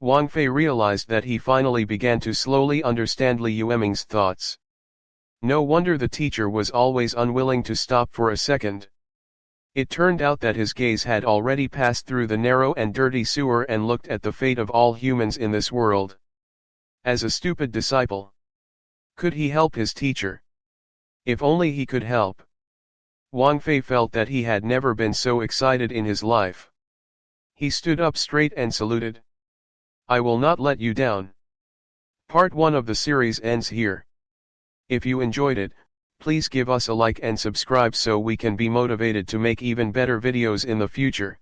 Wang Fei realized that he finally began to slowly understand Li Yueming's thoughts. No wonder the teacher was always unwilling to stop for a second. It turned out that his gaze had already passed through the narrow and dirty sewer and looked at the fate of all humans in this world. As a stupid disciple, could he help his teacher? If only he could help. Wang Fei felt that he had never been so excited in his life. He stood up straight and saluted. "I will not let you down." Part 1 of the series ends here. If you enjoyed it, please give us a like and subscribe so we can be motivated to make even better videos in the future.